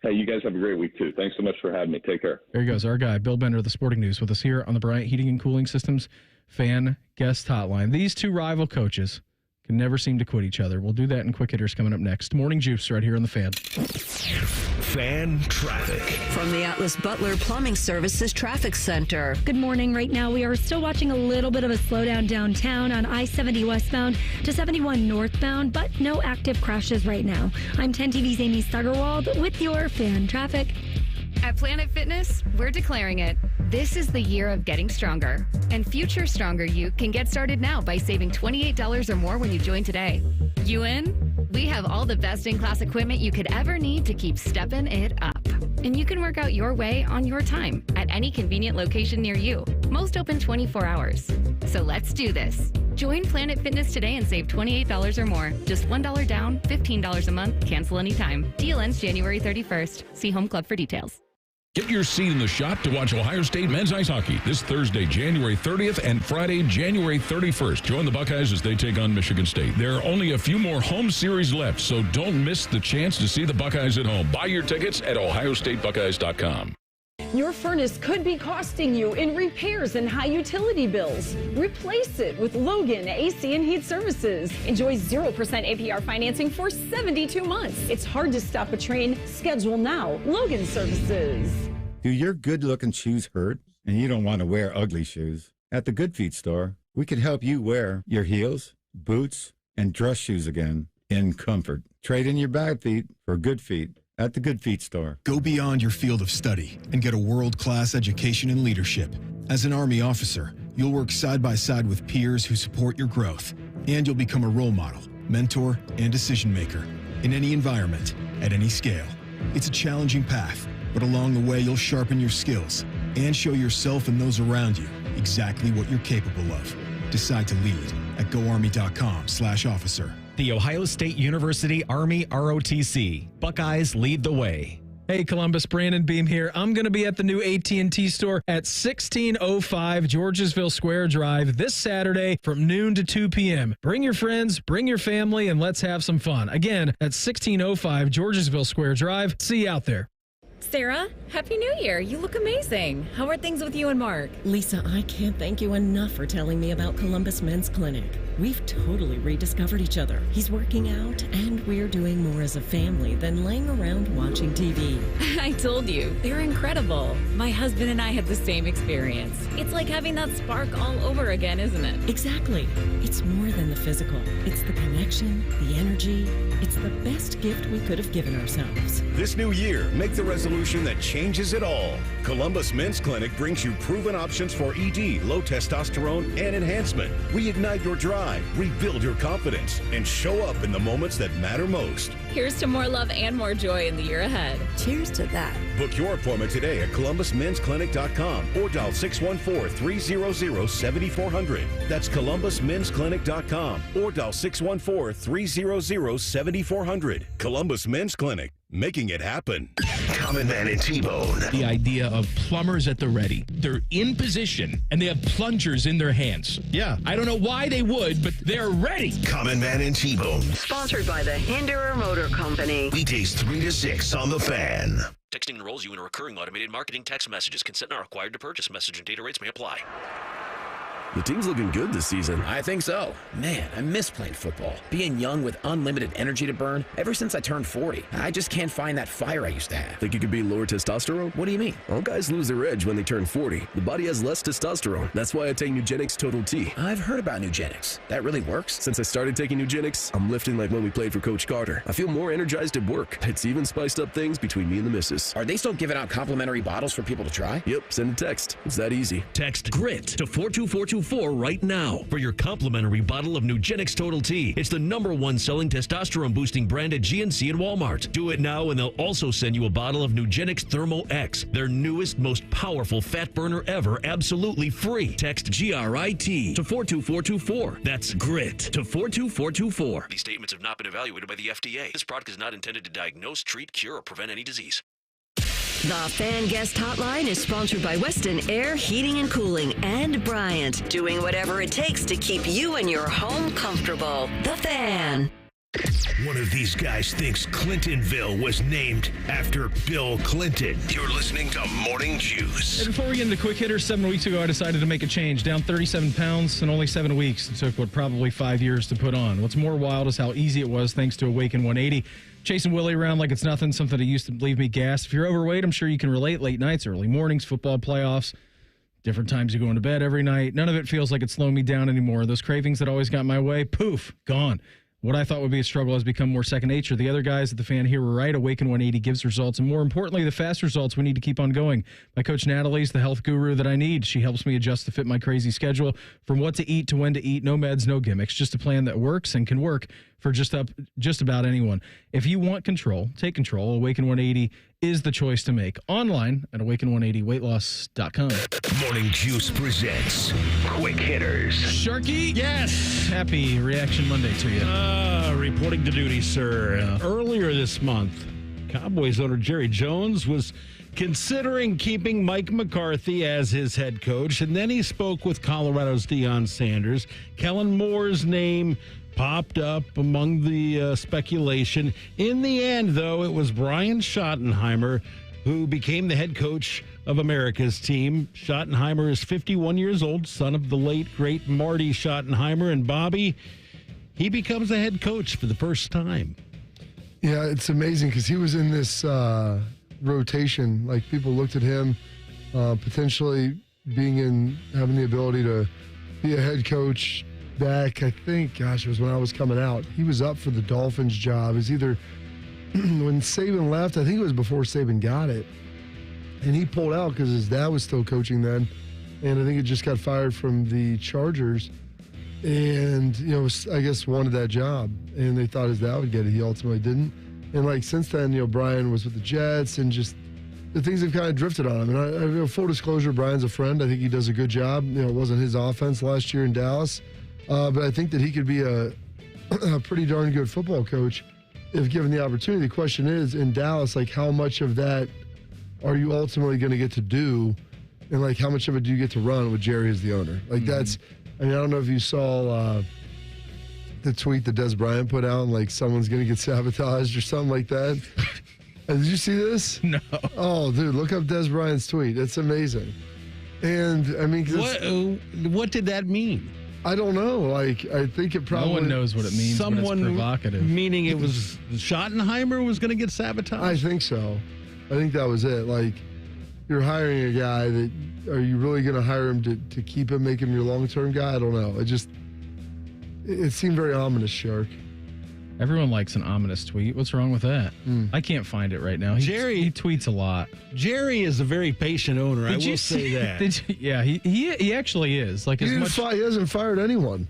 Hey, you guys have a great week, too. Thanks so much for having me. Take care. There he goes, our guy, Bill Bender of the Sporting News, with us here on the Bryant Heating and Cooling Systems Fan Guest Hotline. These two rival coaches can never seem to quit each other. We'll do that in Quick Hitters coming up next. Morning Juice right here on the Fan. Fan traffic. From the Atlas Butler Plumbing Services Traffic Center. Good morning. Right now, we are still watching a little bit of a slowdown downtown on I-70 westbound to 71 northbound, but no active crashes right now. I'm 10 TV's Amy Stuggerwald with your fan traffic. At Planet Fitness, we're declaring it. This is the year of getting stronger. And future stronger you can get started now by saving $28 or more when you join today. You in? We have all the best-in-class equipment you could ever need to keep stepping it up. And you can work out your way on your time at any convenient location near you. Most open 24 hours. So let's do this. Join Planet Fitness today and save $28 or more. Just $1 down, $15 a month, cancel anytime. Deal ends January 31st. See Home Club for details. Get your seat in the shop to watch Ohio State men's ice hockey this Thursday, January 30th and Friday, January 31st. Join the Buckeyes as they take on Michigan State. There are only a few more home series left, so don't miss the chance to see the Buckeyes at home. Buy your tickets at ohiostatebuckeyes.com. Your furnace could be costing you in repairs and high utility bills. Replace it with Logan AC and Heat Services. Enjoy 0% APR financing for 72 months. It's hard to stop a train. Schedule now. Logan Services. Do your good-looking shoes hurt and you don't want to wear ugly shoes? At the Good Feet store, we can help you wear your heels, boots, and dress shoes again in comfort. Trade in your bad feet for good feet. At the Good Feet store. Go beyond your field of study and get a world-class education in leadership. As an Army officer, you'll work side by side with peers who support your growth, and you'll become a role model, mentor, and decision maker in any environment, at any scale. It's a challenging path, but along the way, you'll sharpen your skills and show yourself and those around you exactly what you're capable of. Decide to lead at goarmy.com/officer. The Ohio State University Army ROTC. Buckeyes lead the way. Hey, Columbus, Brandon Beam here. I'm going to be at the new AT&T store at 1605 Georgesville Square Drive this Saturday from noon to 2 p.m. Bring your friends, bring your family, and let's have some fun. Again, at 1605 Georgesville Square Drive. See you out there. Sarah, Happy New Year. You look amazing. How are things with you and Mark? Lisa, I can't thank you enough for telling me about Columbus Men's Clinic. We've totally rediscovered each other. He's working out, and we're doing more as a family than laying around watching TV. I told you, they're incredible. My husband and I had the same experience. It's like having that spark all over again, isn't it? Exactly. It's more than the physical. It's the connection, the energy. It's the best gift we could have given ourselves. This new year, make the resolution that changes it all. Columbus Men's Clinic brings you proven options for ED, low testosterone, and enhancement. Reignite your drive, rebuild your confidence, and show up in the moments that matter most. Here's to more love and more joy in the year ahead. Cheers to that. Book your appointment today at columbusmensclinic.com or dial 614-300-7400. That's columbusmensclinic.com or dial 614-300-7400. Columbus Men's Clinic, making it happen. Common Man and T-Bone. The idea of plumbers at the ready. They're in position, and they have plungers in their hands. Yeah, I don't know why they would, but they're ready. Common Man and T-Bone. Sponsored by the Hinderer Motor Company. Weekdays 3 to 6 on The Fan. Texting enrolls you in a recurring automated marketing text messages. Consent not required to purchase. Message and data rates may apply. The team's looking good this season. I think so. Man, I miss playing football. Being young with unlimited energy to burn. Ever since I turned 40, I just can't find that fire I used to have. Think you could be lower testosterone? What do you mean? All guys lose their edge when they turn 40. The body has less testosterone. That's why I take Nugenix Total T. I've heard about Nugenix. That really works? Since I started taking Nugenix, I'm lifting like when we played for Coach Carter. I feel more energized at work. It's even spiced up things between me and the missus. Are they still giving out complimentary bottles for people to try? Yep, send a text. It's that easy. Text GRIT to 42424 24 right now for your complimentary bottle of Nugenix Total T. It's the #1 selling testosterone boosting brand at GNC and Walmart. Do it now and they'll also send you a bottle of Nugenix Thermo X, their newest, most powerful fat burner ever, absolutely free. Text GRIT to 42424. That's GRIT to 42424. These statements have not been evaluated by the FDA. This product is not intended to diagnose, treat, cure, or prevent any disease. The Fan Guest Hotline is sponsored by Weston Air Heating and Cooling and Bryant, doing whatever it takes to keep you and your home comfortable. The Fan. One of these guys thinks Clintonville was named after Bill Clinton. You're listening to Morning Juice. And before we get into quick hitters, 7 weeks ago I decided to make a change. Down 37 pounds in only 7 weeks. It took, probably 5 years to put on. What's more wild is how easy it was thanks to Awaken 180. Chasing Willie around like it's nothing, something that used to leave me gassed. If you're overweight, I'm sure you can relate. Late nights, early mornings, football playoffs, different times you go into bed every night. None of it feels like it's slowing me down anymore. Those cravings that always got my way, poof, gone. What I thought would be a struggle has become more second nature. The other guys at the Fan here were right. Awaken 180 gives results, and more importantly, the fast results we need to keep on going. My coach Natalie's the health guru that I need. She helps me adjust to fit my crazy schedule, from what to eat to when to eat. No meds, no gimmicks, just a plan that works and can work for just about anyone. If you want control, take control. Awaken 180 is the choice to make. Online at awaken180weightloss.com. Morning Juice presents Quick Hitters. Sharky? Yes. Happy Reaction Monday to you. Reporting to duty, sir. Yeah. Earlier this month, Cowboys owner Jerry Jones was considering keeping Mike McCarthy as his head coach, and then he spoke with Colorado's Deion Sanders. Kellen Moore's name popped up among the speculation. In the end, though, it was Brian Schottenheimer who became the head coach of America's team. Schottenheimer is 51 years old, son of the late, great Marty Schottenheimer. And Bobby, he becomes the head coach for the first time. Yeah, it's amazing because he was in this rotation. Like, people looked at him potentially having the ability to be a head coach back, I think, it was when I was coming out. He was up for the Dolphins job. It's either when Saban left, I think it was before Saban got it. And he pulled out because his dad was still coaching then. And I think he just got fired from the Chargers. And, I guess wanted that job. And they thought his dad would get it. He ultimately didn't. And, since then, Brian was with the Jets, and just the things have kind of drifted on him. And I full disclosure, Brian's a friend. I think he does a good job. It wasn't his offense last year in Dallas. But I think that he could be a pretty darn good football coach if given the opportunity. The question is, in Dallas, how much of that are you ultimately going to get to do? And, how much of it do you get to run with Jerry as the owner? That's, I don't know if you saw the tweet that Des Bryant put out, and, someone's going to get sabotaged or something like that. Did you see this? No. Oh, dude, look up Des Bryant's tweet. It's amazing. And, what did that mean? I don't know. I think it probably... No one knows what it means, but it's provocative. Meaning it was Schottenheimer was going to get sabotaged? I think so. I think that was it. You're hiring a guy that... Are you really going to hire him to keep him, make him your long-term guy? I don't know. It seemed very ominous, Shark. Everyone likes an ominous tweet. What's wrong with that? I can't find it right now. He tweets a lot. Jerry is a very patient owner. I will say that. He actually is. He hasn't fired anyone.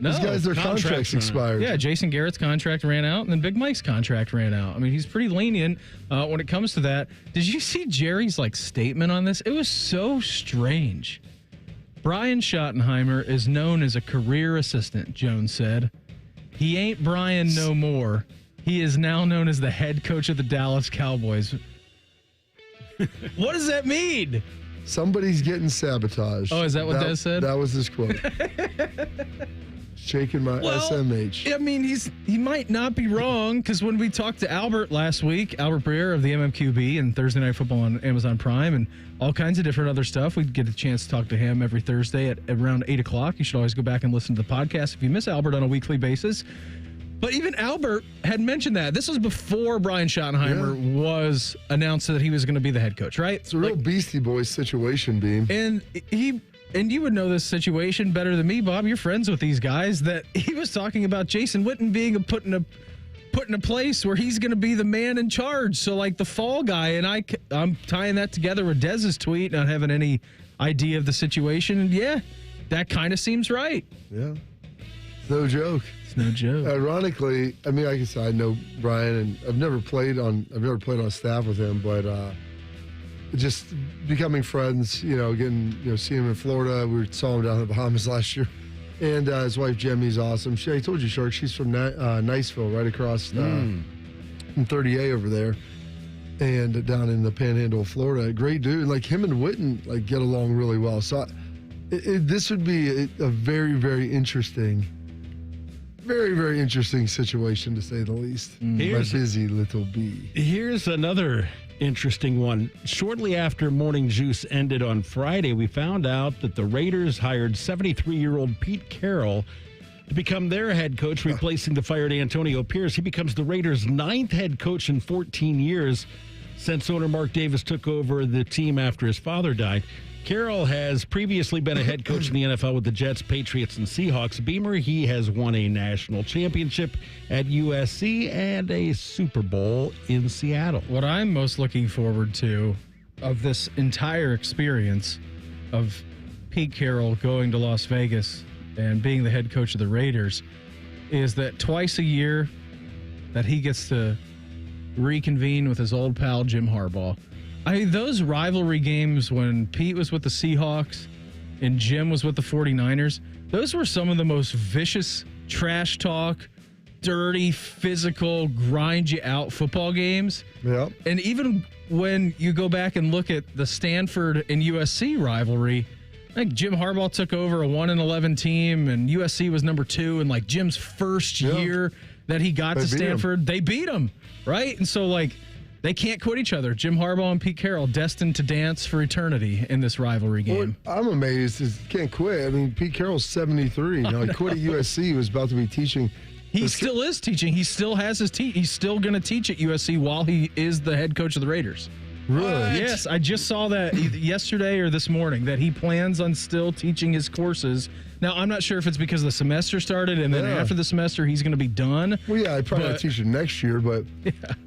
No, these guys, their contracts expired. Yeah, Jason Garrett's contract ran out, and then Big Mike's contract ran out. He's pretty lenient when it comes to that. Did you see Jerry's statement on this? It was so strange. Brian Schottenheimer is known as a career assistant, Jones said. He ain't Brian no more. He is now known as the head coach of the Dallas Cowboys. What does that mean? Somebody's getting sabotaged. Oh, is that what Des said? That was his quote. Shaking my SMH. He might not be wrong, because when we talked to Albert last week, Albert Breer of the MMQB and Thursday Night Football on Amazon Prime and all kinds of different other stuff, we get a chance to talk to him every Thursday at around 8 o'clock. You should always go back and listen to the podcast if you miss Albert on a weekly basis. But even Albert had mentioned that. This was before Brian Schottenheimer was announced that he was going to be the head coach, right? It's a real Beastie Boys situation, Beam. And you would know this situation better than me, Bob. You're friends with these guys. That he was talking about Jason Witten being put in a place where he's going to be the man in charge. So the fall guy, and I'm tying that together with Dez's tweet, not having any idea of the situation. And that kind of seems right. Yeah. It's no joke. It's no joke. Ironically, I mean, like I said, I know Brian, and I've never played on staff with him, but just becoming friends, seeing him in Florida. We saw him down in the Bahamas last year. And his wife, Jemmy's awesome. I told you, Shark, she's from Niceville, right across from 30A over there. And down in the Panhandle of Florida. Great dude. Like him and Witten get along really well. So this would be a very, very interesting situation, to say the least. My busy little bee. Here's another interesting one. Shortly after Morning Juice ended on Friday, we found out that the Raiders hired 73-year-old Pete Carroll to become their head coach, replacing the fired Antonio Pierce. He becomes the Raiders' 9th head coach in 14 years since owner Mark Davis took over the team after his father died. Carroll has previously been a head coach in the NFL with the Jets, Patriots, and Seahawks. Beamer, he has won a national championship at USC and a Super Bowl in Seattle. What I'm most looking forward to of this entire experience of Pete Carroll going to Las Vegas and being the head coach of the Raiders is that twice a year that he gets to reconvene with his old pal Jim Harbaugh. Those rivalry games when Pete was with the Seahawks and Jim was with the 49ers, those were some of the most vicious trash talk, dirty, physical, grind you out football games. Yep. And even when you go back and look at the Stanford and USC rivalry, I think Jim Harbaugh took over a 1-11 team, and USC was number 2. And Jim's first year that he got to Stanford, they beat him, right? And so they can't quit each other. Jim Harbaugh and Pete Carroll destined to dance for eternity in this rivalry game. Well, I'm amazed. He can't quit. I mean, Pete Carroll's 73. He quit at USC. He was about to be teaching. He still is teaching. He still has his he's still going to teach at USC while he is the head coach of the Raiders. Really? Yes, I just saw that yesterday or this morning that he plans on still teaching his courses. Now, I'm not sure if it's because the semester started and then after the semester he's going to be done. Well, yeah, I'd probably not teach it next year, but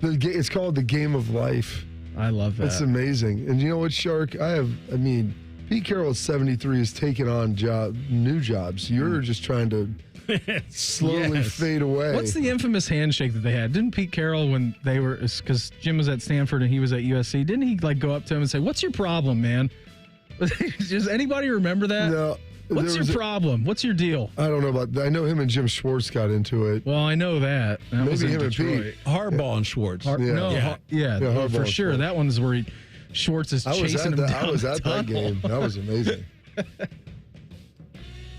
it's called the game of life. I love that. It's amazing. And you know what, Shark? Pete Carroll at 73 is taking on new jobs. You're just trying to slowly fade away. What's the infamous handshake that they had? Didn't Pete Carroll, when they were, because Jim was at Stanford and he was at USC, didn't he go up to him and say, "What's your problem, man"? Does anybody remember that? No. What's your problem? What's your deal? I don't know about that. I know him and Jim Schwartz got into it. Well, I know that. Maybe him and Pete. Harbaugh and Schwartz. Harbaugh for sure. That one's where Schwartz is chasing him down. I was at that game. That was amazing.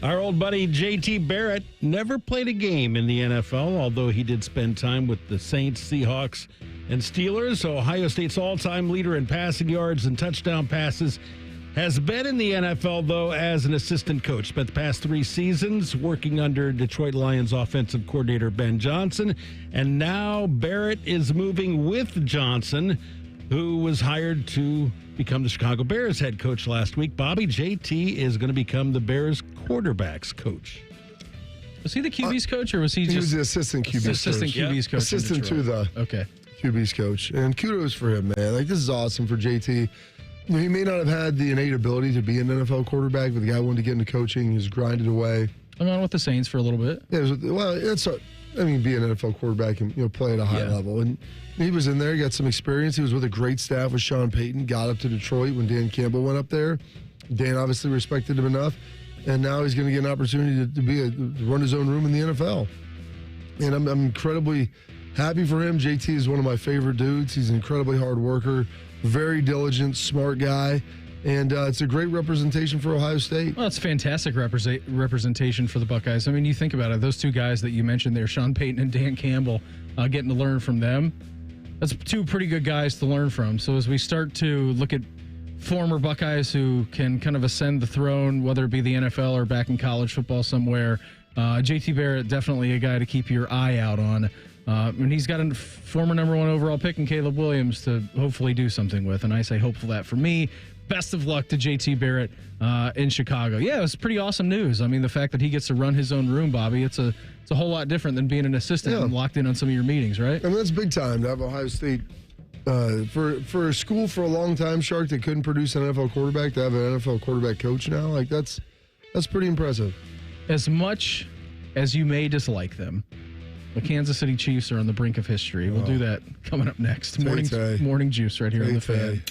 Our old buddy JT Barrett never played a game in the NFL, although he did spend time with the Saints, Seahawks, and Steelers. Ohio State's all-time leader in passing yards and touchdown passes has been in the NFL, though, as an assistant coach. Spent the past 3 seasons working under Detroit Lions offensive coordinator Ben Johnson. And now Barrett is moving with Johnson, who was hired to become the Chicago Bears head coach last week. Bobby, JT is going to become the Bears quarterbacks coach. Was he the QB's coach, or was he just... He was the assistant QB's coach. Assistant QB's coach. Assistant to the QB's coach. And kudos for him, man. This is awesome for JT. He may not have had the innate ability to be an NFL quarterback, but the guy wanted to get into coaching. He's grinded away. Hung on with the Saints for a little bit. Yeah, be an NFL quarterback and play at a high level. And he was in there, got some experience. He was with a great staff with Sean Payton, got up to Detroit when Dan Campbell went up there. Dan obviously respected him enough, and now he's going to get an opportunity to run his own room in the NFL. And I'm incredibly happy for him. JT is one of my favorite dudes. He's an incredibly hard worker, very diligent, smart guy. And it's a great representation for Ohio State. Well, it's fantastic representation for the Buckeyes. I mean, you think about it. Those 2 guys that you mentioned there, Sean Payton and Dan Campbell, getting to learn from them. That's 2 pretty good guys to learn from. So as we start to look at former Buckeyes who can kind of ascend the throne, whether it be the NFL or back in college football somewhere, JT Barrett, definitely a guy to keep your eye out on. And he's got a former number 1 overall pick in Caleb Williams to hopefully do something with. And I say hopeful that for me. Best of luck to JT Barrett in Chicago. Yeah, it was pretty awesome news. I mean, the fact that he gets to run his own room, Bobby, it's a whole lot different than being an assistant and locked in on some of your meetings, right? I mean, that's big time to have Ohio State for a school for a long time, Shark, that couldn't produce an NFL quarterback, to have an NFL quarterback coach now. That's That's pretty impressive. As much as you may dislike them, the Kansas City Chiefs are on the brink of history. We'll do that coming up next. Morning Juice right here on the Fan.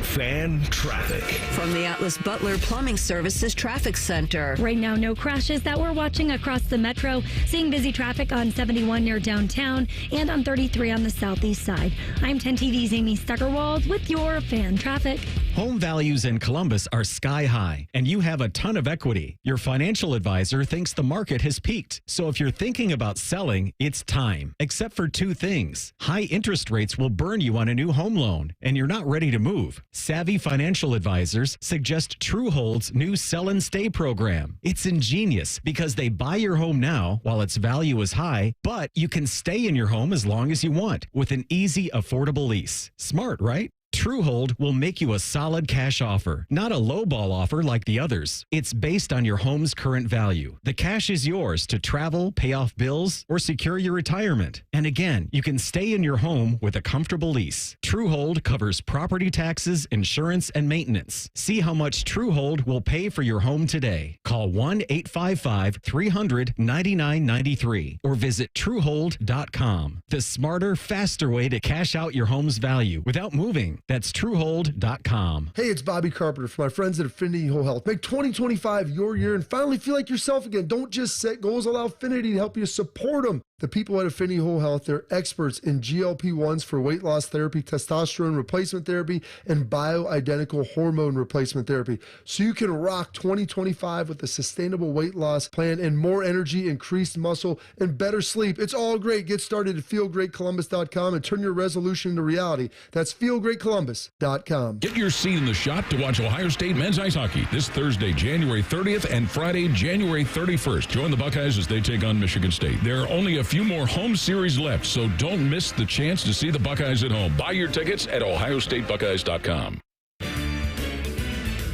Fan traffic. From the Atlas Butler Plumbing Services Traffic Center. Right now, no crashes that we're watching across the metro. Seeing busy traffic on 71 near downtown and on 33 on the southeast side. I'm 10 TV's Amy Steckerwald with your Fan traffic. Home values in Columbus are sky high, and you have a ton of equity. Your financial advisor thinks the market has peaked. So if you're thinking about selling, it's time. Except for two things. High interest rates will burn you on a new home loan, and you're not ready to move. Savvy financial advisors suggest Truehold's new Sell and Stay program. It's ingenious because they buy your home now while its value is high, but you can stay in your home as long as you want with an easy, affordable lease. Smart, right? Truehold will make you a solid cash offer, not a lowball offer like the others. It's based on your home's current value. The cash is yours to travel, pay off bills, or secure your retirement. And again, you can stay in your home with a comfortable lease. Truehold covers property taxes, insurance, and maintenance. See how much Truehold will pay for your home today. Call 1-855-300-9993 or visit Truehold.com. The smarter, faster way to cash out your home's value without moving. That's Truehold.com. Hey, it's Bobby Carpenter from my friends at Affinity Whole Health. Make 2025 your year and finally feel like yourself again. Don't just set goals, allow Affinity to help you support them. The people at Affinity Whole Health, they're experts in GLP-1s for weight loss therapy, testosterone replacement therapy, and bioidentical hormone replacement therapy. So you can rock 2025 with a sustainable weight loss plan and more energy, increased muscle, and better sleep. It's all great. Get started at feelgreatcolumbus.com and turn your resolution into reality. That's feelgreatcolumbus.com. Get your seat in the shop to watch Ohio State men's ice hockey this Thursday, January 30th, and Friday, January 31st. Join the Buckeyes as they take on Michigan State. There are only a few more home series left, so don't miss the chance to see the Buckeyes at home. Buy your tickets at ohiostatebuckeyes.com.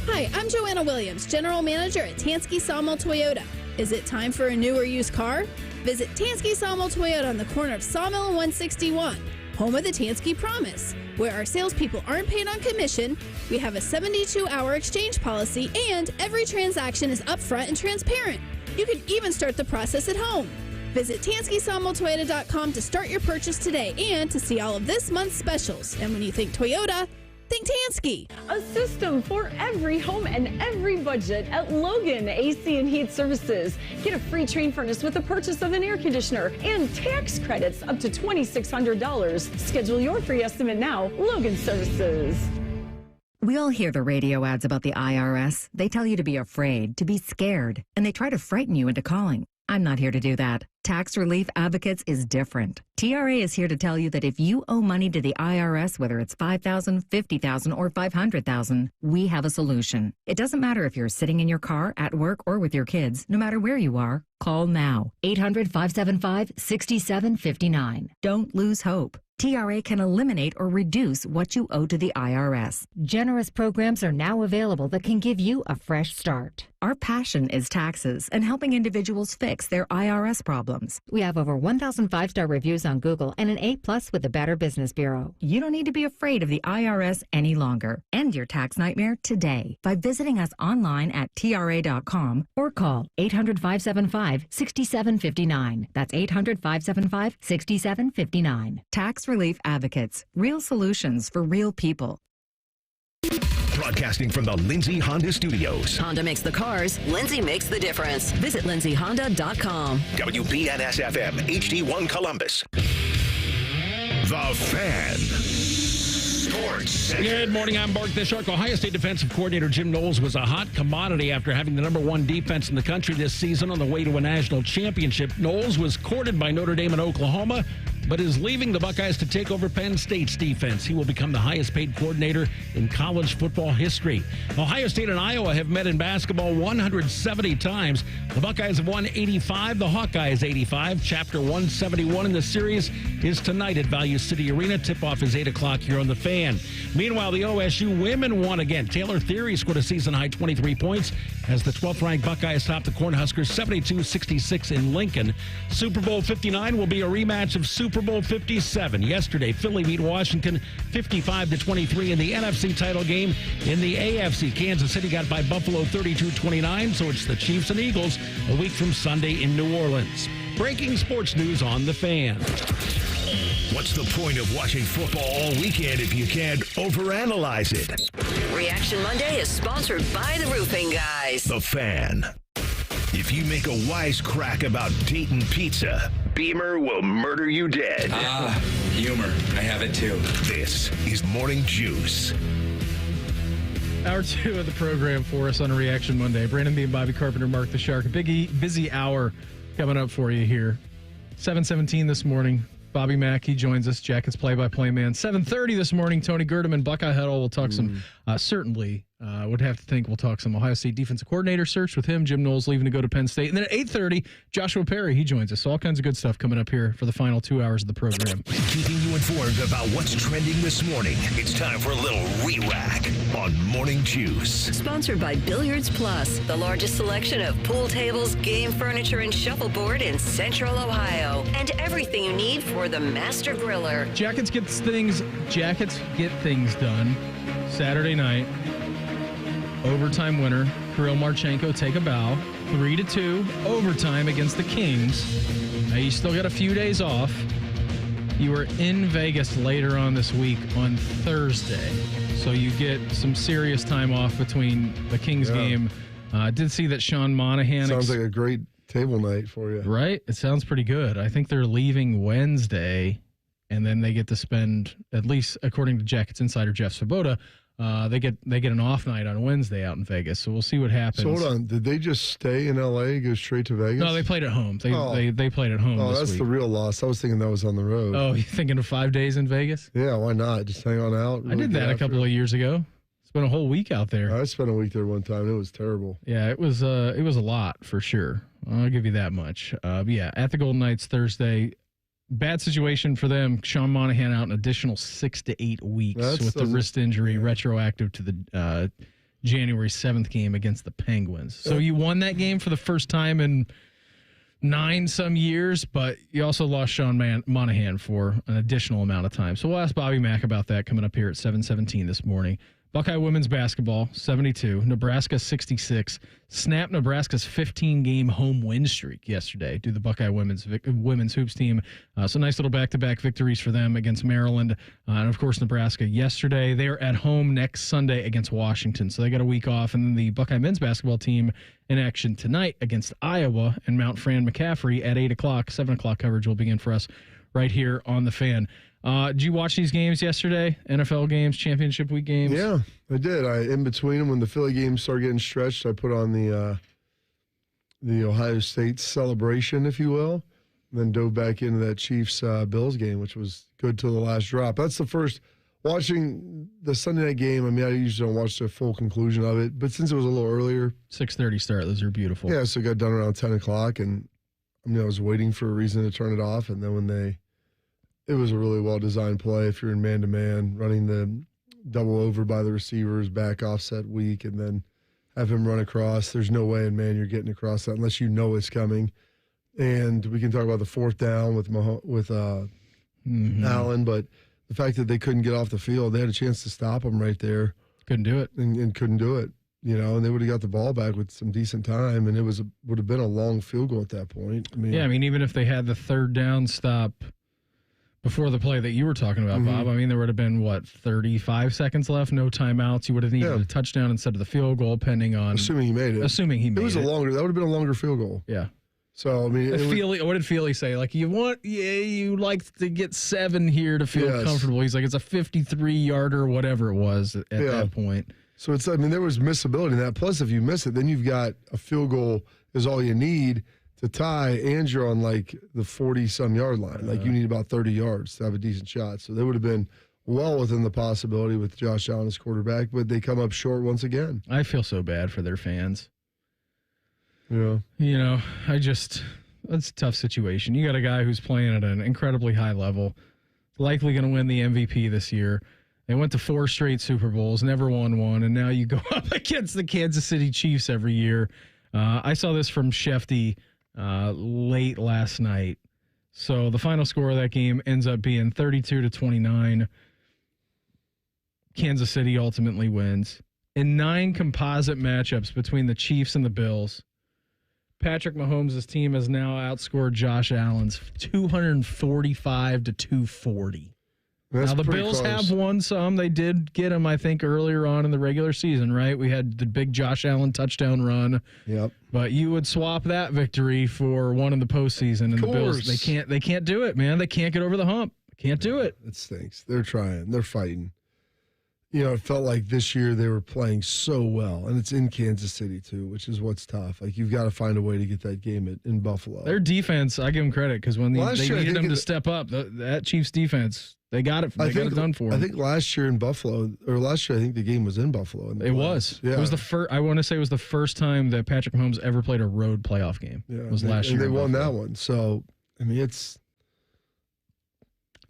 Hi, I'm Joanna Williams, General Manager at Tansky Sawmill Toyota. Is it time for a new or used car? Visit Tansky Sawmill Toyota on the corner of Sawmill and 161, home of the Tansky Promise, where our salespeople aren't paid on commission. We have a 72-hour exchange policy, and every transaction is upfront and transparent. You can even start the process at home. Visit TanskySawmillToyota.com to start your purchase today and to see all of this month's specials. And when you think Toyota, think Tansky. A system for every home and every budget at Logan AC and Heat Services. Get a free Trane furnace with the purchase of an air conditioner and tax credits up to $2,600. Schedule your free estimate now. Logan Services. We all hear the radio ads about the IRS. They tell you to be afraid, to be scared, and they try to frighten you into calling. I'm not here to do that. Tax Relief Advocates is different. TRA is here to tell you that if you owe money to the IRS, whether it's $5,000, $50,000, or $500,000, we have a solution. It doesn't matter if you're sitting in your car, at work, or with your kids. No matter where you are, call now. 800-575-6759. Don't lose hope. TRA can eliminate or reduce what you owe to the IRS. Generous programs are now available that can give you a fresh start. Our passion is taxes and helping individuals fix their IRS problems. We have over 1,000 5-star reviews on Google and an A+ with the Better Business Bureau. You don't need to be afraid of the IRS any longer. End your tax nightmare today by visiting us online at TRA.com or call 800-575-6759. That's 800-575-6759. Tax Relief Advocates. Real solutions for real people. Broadcasting from the Lindsay Honda Studios. Honda makes the cars. Lindsay makes the difference. Visit lindsayhonda.com. WBNS-FM, HD1 Columbus. The Fan. Sports Center. Good morning. I'm Mark the Shark. Ohio State defensive coordinator Jim Knowles was a hot commodity after having the #1 defense in the country this season on the way to a national championship. Knowles was courted by Notre Dame and Oklahoma, but is leaving the Buckeyes to take over Penn State's defense. He will become the highest-paid coordinator in college football history. Ohio State and Iowa have met in basketball 170 times. The Buckeyes have won 85, the Hawkeyes 85. Chapter 171 in the series is tonight at Value City Arena. Tip-off is 8 o'clock here on The Fan. Meanwhile, the OSU women won again. Taylor Theory scored a season-high 23 points as the 12th-ranked Buckeyes topped the Cornhuskers 72-66 in Lincoln. Super Bowl 59 will be a rematch of Super Super Bowl 57. Yesterday, Philly beat Washington 55-23 in the NFC title game. In the AFC, Kansas City got by Buffalo 32-29, so it's the Chiefs and Eagles a week from Sunday in New Orleans. Breaking sports news on The Fan. What's the point of watching football all weekend if you can't overanalyze it? Reaction Monday is sponsored by the Roofing Guys. The Fan. If you make a wisecrack about Dayton pizza, Beamer will murder you dead. Humor. I have it too. This is Morning Juice. Hour 2 of the program for us on a Reaction Monday. Brandon B and Bobby Carpenter, Mark the Shark. A busy hour coming up for you here. 7:17 this morning. Bobby Mack, he joins us. Jackets play-by-play man. 7:30 this morning. Tony Gerdeman, Buckeye Huddle. We'll talk some, certainly, would have to think we'll talk some Ohio State defensive coordinator search with him. Jim Knowles leaving to go to Penn State. And then at 8:30, Joshua Perry, he joins us. So all kinds of good stuff coming up here for the final 2 hours of the program. Keeping you informed about what's trending this morning. It's time for a little re-rack on Morning Juice. Sponsored by Billiards Plus, the largest selection of pool tables, game furniture, and shuffleboard in Central Ohio. And everything you need for the master griller. Jackets get things done Saturday night. Overtime winner, Kirill Marchenko take a bow. 3-2 overtime against the Kings. Now you still got a few days off. You were in Vegas later on this week on Thursday. So you get some serious time off between the Kings game. I did see that Sean Monahan. Sounds like a great table night for you. Right? It sounds pretty good. I think they're leaving Wednesday, and then they get to spend, at least according to Jackets insider Jeff Svoboda, they get an off night on Wednesday out in Vegas. So we'll see what happens. So hold on, did they just stay in LA, go straight to Vegas? No, they played at home. They played at home. Oh, this that's week. the real loss. I was thinking that was on the road. Oh, you thinking of 5 days in Vegas? Yeah, why not? Just hang on out. I did that a couple of years ago. Spent a whole week out there. I spent a week there one time. It was terrible. Yeah, it was a lot for sure. I'll give you that much. But yeah, at the Golden Knights Thursday. Bad situation for them. Sean Monahan out an additional 6 to 8 weeks with the wrist injury, retroactive to the January 7th game against the Penguins. So you won that game for the first time in 9 some years, but you also lost Sean Monahan for an additional amount of time. So we'll ask Bobby Mack about that coming up here at 7:17 this morning. Buckeye women's basketball, 72. Nebraska, 66. Snapped Nebraska's 15-game home win streak yesterday due to the Buckeye women's hoops team. So nice little back-to-back victories for them against Maryland. And, of course, Nebraska yesterday. They're at home next Sunday against Washington. So they got a week off. And then the Buckeye men's basketball team in action tonight against Iowa and Mount Fran McCaffrey at 8 o'clock. 7 o'clock coverage will begin for us right here on The Fan. Did you watch these games yesterday? NFL games, championship week games? Yeah, I did. In between them, when the Philly games started getting stretched, I put on the Ohio State celebration, if you will, and then dove back into that Chiefs-Bills game, which was good till the last drop. That's the first. Watching the Sunday night game, I mean, I usually don't watch the full conclusion of it, but since it was a little earlier. 6:30 start. Those are beautiful. Yeah, so it got done around 10 o'clock, and I was waiting for a reason to turn it off, and then it was a really well-designed play if you're in man-to-man, running the double over by the receivers, back offset weak, and then have him run across. There's no way in man you're getting across that unless you know it's coming. And we can talk about the fourth down with Allen, but the fact that they couldn't get off the field, they had a chance to stop him right there. Couldn't do it. And couldn't do it. And they would have got the ball back with some decent time, and it would have been a long field goal at that point. I mean, even if they had the third down stop before the play that you were talking about, Bob, there would have been, 35 seconds left, no timeouts. You would have needed a touchdown instead of the field goal, pending on... Assuming he made it. That would have been a longer field goal. Yeah. So, I mean... what did Feely say? Like, you like to get 7 here to feel comfortable. He's like, it's a 53-yarder, whatever it was at that point. So, there was missability in that. Plus, if you miss it, then you've got a field goal is all you need to tie, and you're on, the 40-some yard line. You need about 30 yards to have a decent shot. So, they would have been well within the possibility with Josh Allen as quarterback, but they come up short once again. I feel so bad for their fans. Yeah. That's a tough situation. You got a guy who's playing at an incredibly high level, likely going to win the MVP this year. They went to 4 straight Super Bowls, never won one, and now you go up against the Kansas City Chiefs every year. I saw this from Shefty late last night. So the final score of that game ends up being 32-29. Kansas City ultimately wins. In 9 composite matchups between the Chiefs and the Bills, Patrick Mahomes' team has now outscored Josh Allen's 245-240. That's now, the Bills close. have won some. They did get him, I think, earlier on in the regular season, right? We had the big Josh Allen touchdown run. Yep. But you would swap that victory for one in the postseason, and the Bills, they can't do it, man. They can't get over the hump. Can't do it. It stinks. They're trying. They're fighting. It felt like this year they were playing so well, and it's in Kansas City too, which is what's tough. Like, you've got to find a way to get that game in Buffalo. Their defense, I give them credit, because when they needed them to step up, that Chiefs defense, they got it. They got it done for them. I think last year in Buffalo, or last year, I think the game was in Buffalo. It was. Yeah. It was the first. I want to say it was the first time that Patrick Mahomes ever played a road playoff game. Yeah, it was last year. And they won Buffalo. that one. So, I mean, it's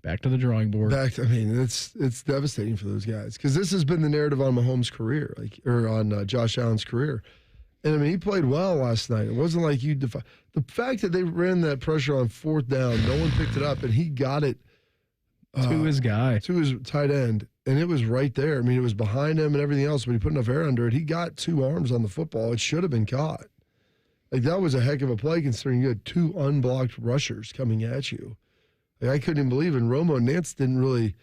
back to the drawing board. It's devastating for those guys, because this has been the narrative on Mahomes' career, or on Josh Allen's career. And I mean, he played well last night. It wasn't like the fact that they ran that pressure on 4th down, no one picked it up, and he got it to his guy, to his tight end, and it was right there. I mean, it was behind him and everything else, but he put enough air under it. He got 2 arms on the football. It should have been caught. Like, that was a heck of a play, considering you had 2 unblocked rushers coming at you. I couldn't even believe it. And Romo and Nance didn't really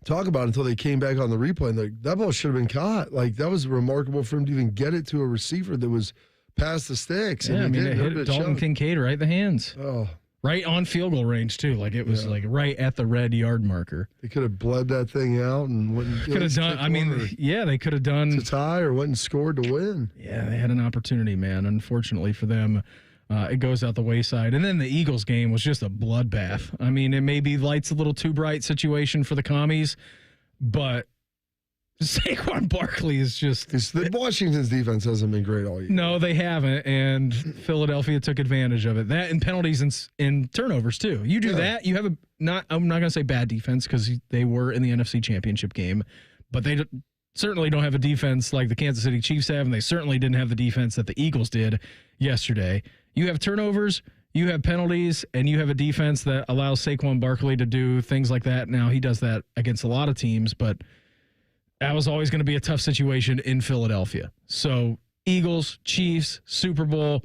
talk about it until they came back on the replay. And that ball should have been caught. Like, that was remarkable for him to even get it to a receiver that was past the sticks. Yeah, and it hit Dalton Kincaid right in the hands. Oh. Right on field goal range, too. Like, it was like right at the red yard marker. They could have bled that thing out and went and could have done. I mean, yeah, they could have done to tie or went and scored to win. Yeah, they had an opportunity, man. Unfortunately for them, it goes out the wayside. And then the Eagles game was just a bloodbath. I mean, it may be lights a little too bright situation for the commies, but Saquon Barkley is just... Washington's defense hasn't been great all year. No, they haven't, and Philadelphia took advantage of it. That and penalties and turnovers, too. You do that, you have I'm not going to say bad defense, because they were in the NFC Championship game, but they certainly don't have a defense like the Kansas City Chiefs have, and they certainly didn't have the defense that the Eagles did yesterday. You have turnovers, you have penalties, and you have a defense that allows Saquon Barkley to do things like that. Now, he does that against a lot of teams, but that was always going to be a tough situation in Philadelphia. So, Eagles, Chiefs, Super Bowl,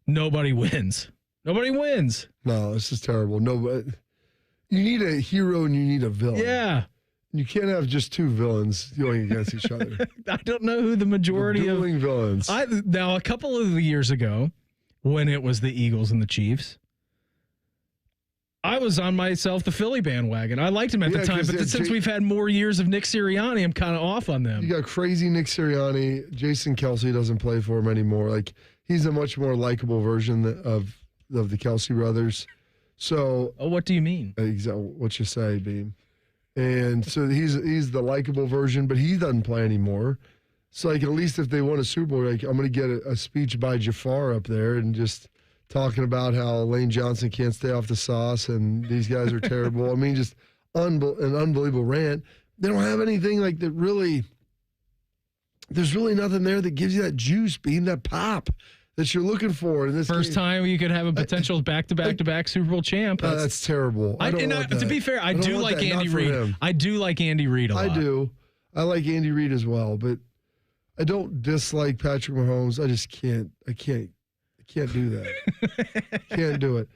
nobody wins. Nobody wins. No, this is terrible. You need a hero and you need a villain. Yeah. You can't have just 2 villains going against each other. I don't know who the majority of villains. Now, a couple of years ago, when it was the Eagles and the Chiefs, I was on myself the Philly bandwagon. I liked him at the time, but since we've had more years of Nick Sirianni, I'm kind of off on them. You got crazy Nick Sirianni. Jason Kelsey doesn't play for him anymore. Like, he's a much more likable version of the Kelsey brothers. So, what do you mean? Exactly what you say, Beam. And so he's the likable version, but he doesn't play anymore. So, like, at least if they won a Super Bowl, like, I'm going to get a speech by Jafar up there and just talking about how Lane Johnson can't stay off the sauce and these guys are terrible. I mean, just an unbelievable rant. They don't have anything like that really. There's really nothing there that gives you that juice, Beam, that pop that you're looking for in this first time you could have a potential back-to-back Super Bowl champ. That's terrible. I don't want that. To be fair, I do like Andy Reid. I do like Andy Reid a lot. I do. I like Andy Reid as well, but I don't dislike Patrick Mahomes. I just can't. I can't do that. Can't do it.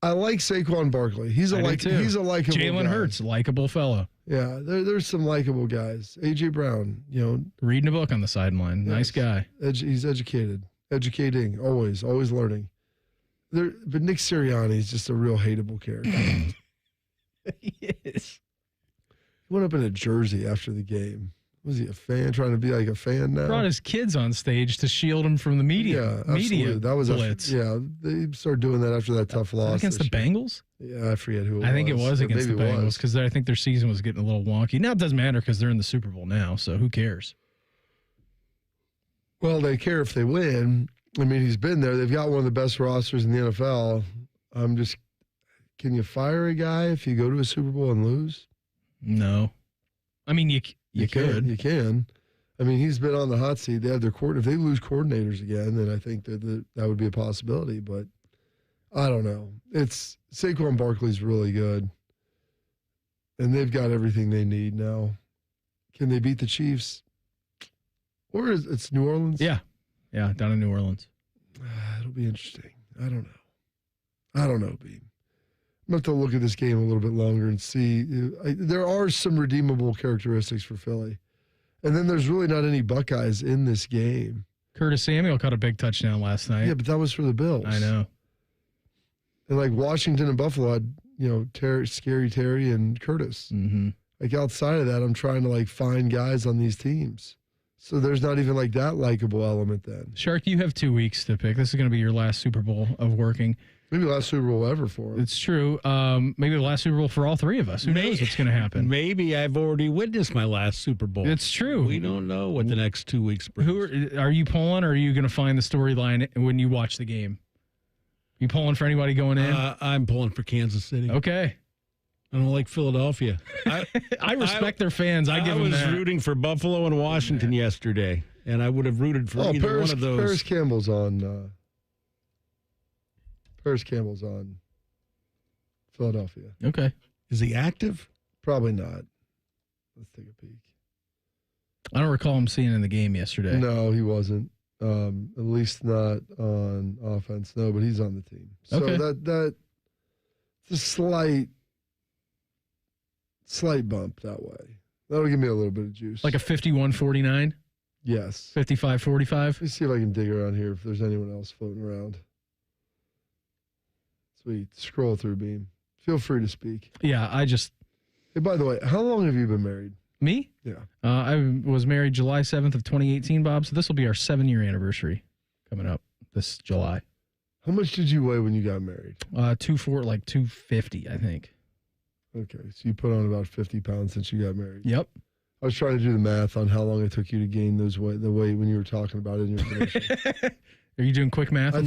I like Saquon Barkley. He's a likable Jalen guy. Hurts, likable fellow. Yeah, there's some likable guys. A.J. Brown, reading a book on the sideline. Yes. Nice guy. He's educating, always learning. But Nick Sirianni is just a real hateable character. He is. He went up in a jersey after the game. Was he a fan, trying to be like a fan now? Brought his kids on stage to shield him from the media. Yeah, media that was blitz. They started doing that after that tough loss. Against the Bengals? Yeah, I forget who it was. I think it was against the Bengals because I think their season was getting a little wonky. Now it doesn't matter because they're in the Super Bowl now, so who cares? Well, they care if they win. I mean, he's been there. They've got one of the best rosters in the NFL. Can you fire a guy if you go to a Super Bowl and lose? No. I mean, you could. You can. I mean, he's been on the hot seat. They have their if they lose coordinators again, then I think that would be a possibility. But I don't know. It's Saquon Barkley's really good, and they've got everything they need now. Can they beat the Chiefs? Or it's New Orleans? Yeah, down in New Orleans. It'll be interesting. I don't know, Beam. I'm going to have to look at this game a little bit longer and see. There are some redeemable characteristics for Philly. And then there's really not any Buckeyes in this game. Curtis Samuel caught a big touchdown last night. Yeah, but that was for the Bills. I know. And like Washington and Buffalo had, Scary Terry and Curtis. Mm-hmm. Like outside of that, I'm trying to like find guys on these teams. So there's not even like that likable element then. Shark, you have 2 weeks to pick. This is going to be your last Super Bowl of working. Maybe the last Super Bowl ever for him. It's true. Maybe the last Super Bowl for all three of us. Who knows what's going to happen? Maybe I've already witnessed my last Super Bowl. It's true. We don't know what the next 2 weeks brings. Who are you pulling, or are you going to find the storyline when you watch the game? You pulling for anybody going in? I'm pulling for Kansas City. Okay. I don't like Philadelphia. I respect their fans. I give them that. I was rooting for Buffalo and Washington yesterday, and I would have rooted for either one of those. Paris Campbell's on. Paris Campbell's on Philadelphia. Okay. Is he active? Probably not. Let's take a peek. I don't recall him seeing in the game yesterday. No, he wasn't. At least not on offense. No, but he's on the team. So Okay. that it's a slight bump that way. That'll give me a little bit of juice. Like a 51-49? Yes. 55-45? Let me see if I can dig around here if there's anyone else floating around. Sweet. Scroll through, Beam. Feel free to speak. Yeah, Hey, by the way, how long have you been married? Me? Yeah. I was married July 7th of 2018, Bob, so this will be our 7-year anniversary coming up this July. How much did you weigh when you got married? 250, I think. Okay, so you put on about 50 pounds since you got married. Yep. I was trying to do the math on how long it took you to gain the weight when you were talking about it in your commercial. Are you doing quick math? I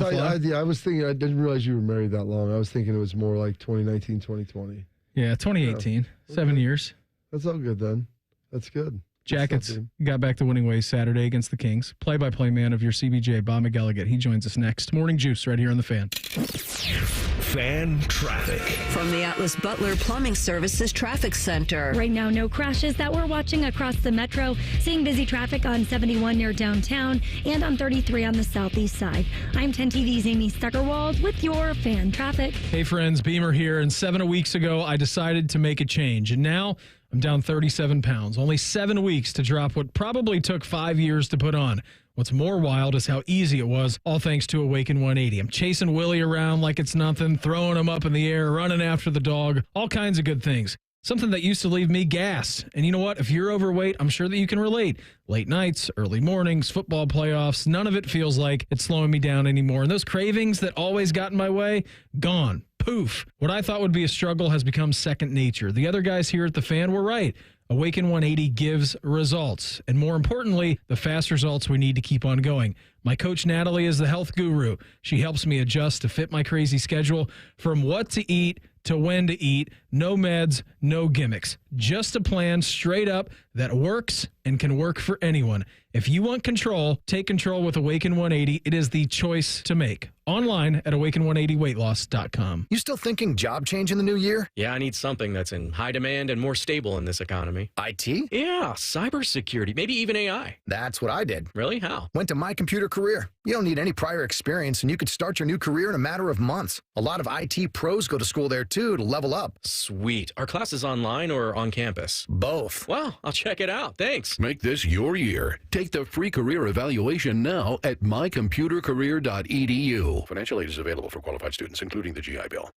was thinking, I didn't realize you were married that long. I was thinking it was more like 2019, 2020. Yeah, 2018. Yeah. 7 years. That's all good then. That's good. Jackets got back to winning ways Saturday against the Kings. Play-by-play man of your CBJ, Bob McElligott. He joins us next. Morning Juice right here on The Fan. Fan traffic. From the Atlas Butler Plumbing Services Traffic Center. Right now, no crashes that we're watching across the metro. Seeing busy traffic on 71 near downtown and on 33 on the southeast side. I'm 10 TV's Amy Steckerwald with your fan traffic. Hey friends, Beamer here. And 7 weeks ago, I decided to make a change. And now I'm down 37 pounds. Only 7 weeks to drop what probably took 5 years to put on. What's more wild is how easy it was, all thanks to Awaken 180. I'm chasing Willie around like it's nothing, throwing him up in the air, running after the dog, all kinds of good things. Something that used to leave me gassed. And you know what? If you're overweight, I'm sure that you can relate. Late nights, early mornings, football playoffs, none of it feels like it's slowing me down anymore. And those cravings that always got in my way, gone. Poof. What I thought would be a struggle has become second nature. The other guys here at The Fan were right. Awaken 180 gives results. And more importantly, the fast results we need to keep on going. My coach, Natalie, is the health guru. She helps me adjust to fit my crazy schedule from what to eat to when to eat. No meds, no gimmicks. Just a plan straight up that works and can work for anyone. If you want control, take control with Awaken 180. It is the choice to make. Online at awaken180weightloss.com. You still thinking job change in the new year? Yeah, I need something that's in high demand and more stable in this economy. IT? Yeah, cybersecurity, maybe even AI. That's what I did. Really? How? Went to My Computer Career. You don't need any prior experience, and you could start your new career in a matter of months. A lot of IT pros go to school there, too, to level up. Sweet. Are classes online or on campus? Both. Well, I'll check it out. Thanks. Make this your year. Take the free career evaluation now at mycomputercareer.edu. Financial aid is available for qualified students, including the GI Bill.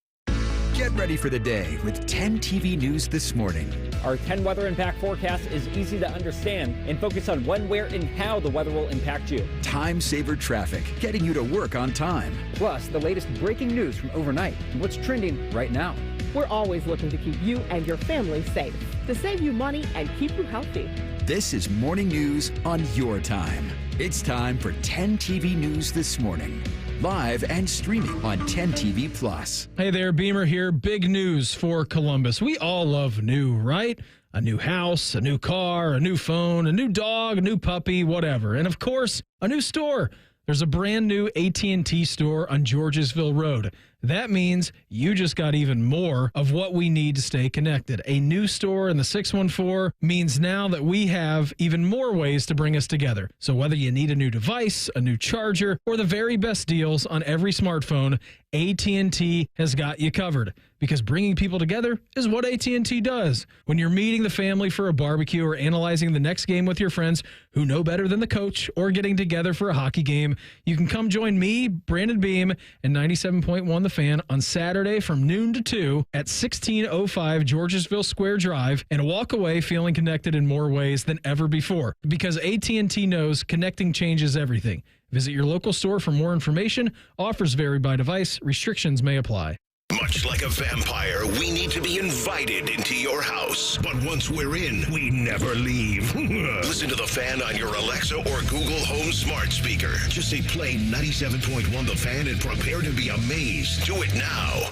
Get ready for the day with 10 TV News this morning. Our 10 weather impact forecast is easy to understand and focus on when, where, and how the weather will impact you. Time saver traffic, getting you to work on time. Plus, the latest breaking news from overnight and what's trending right now. We're always looking to keep you and your family safe, to save you money and keep you healthy. This is Morning News on your time. It's time for 10 TV News this morning. Live and streaming on 10 TV Plus. Hey there, Beamer here. Big news for Columbus. We all love new, right? A new house, a new car, a new phone, a new dog, a new puppy, whatever. And of course, a new store. There's a brand new AT&T store on Georgesville Road. that means you just got even more of what we need to stay connected. A new store in the 614 means now that we have even more ways to bring us together. So whether you need a new device, a new charger, or the very best deals on every smartphone, AT&T has got you covered, because bringing people together is what AT&T does. When you're meeting the family for a barbecue or analyzing the next game with your friends who know better than the coach, or getting together for a hockey game, you can come join me, Brandon Beam, and 97.1 The Fan on Saturday from noon to 2 at 1605 Georgesville Square Drive, and walk away feeling connected in more ways than ever before, because AT&T knows connecting changes everything. Visit your local store for more information. Offers vary by device. Restrictions may apply. Much like a vampire, we need to be invited into your house. But once we're in, we never leave. Listen to The Fan on your Alexa or Google Home smart speaker. Just say play 97.1 The Fan and prepare to be amazed. Do it now.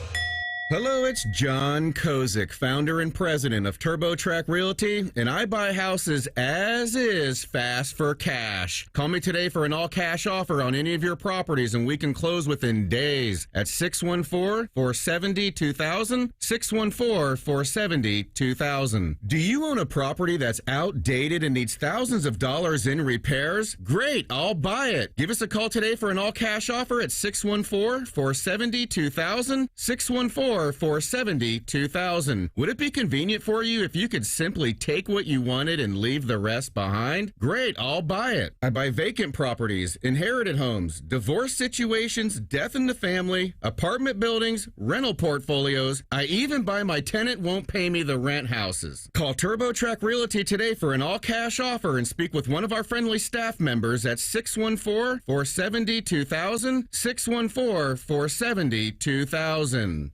Hello, it's John Kozik, founder and president of TurboTrack Realty, and I buy houses as is, fast for cash. Call me today for an all-cash offer on any of your properties, and we can close within days at 614-470-2000, 614-470-2000. Do you own a property that's outdated and needs thousands of dollars in repairs? Great, I'll buy it. Give us a call today for an all-cash offer at 614-470-2000, 614-470-2000. Would it be convenient for you if you could simply take what you wanted and leave the rest behind? Great, I'll buy it. I buy vacant properties, inherited homes, divorce situations, death in the family, apartment buildings, rental portfolios. I even buy my tenant won't pay me the rent houses. Call TurboTrack Realty today for an all-cash offer and speak with one of our friendly staff members at 614-470-2000, 614-470-2000.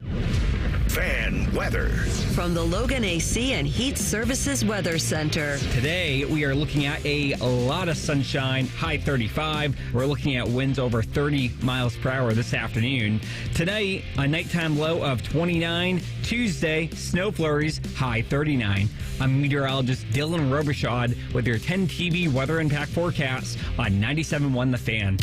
Fan weather. From the Logan AC and Heat Services Weather Center. Today, we are looking at a lot of sunshine, high 35. We're looking at winds over 30 miles per hour this afternoon. Tonight, a nighttime low of 29. Tuesday, snow flurries, high 39. I'm meteorologist Dylan Robichaud with your 10 TV weather impact forecast on 97.1 The Fan.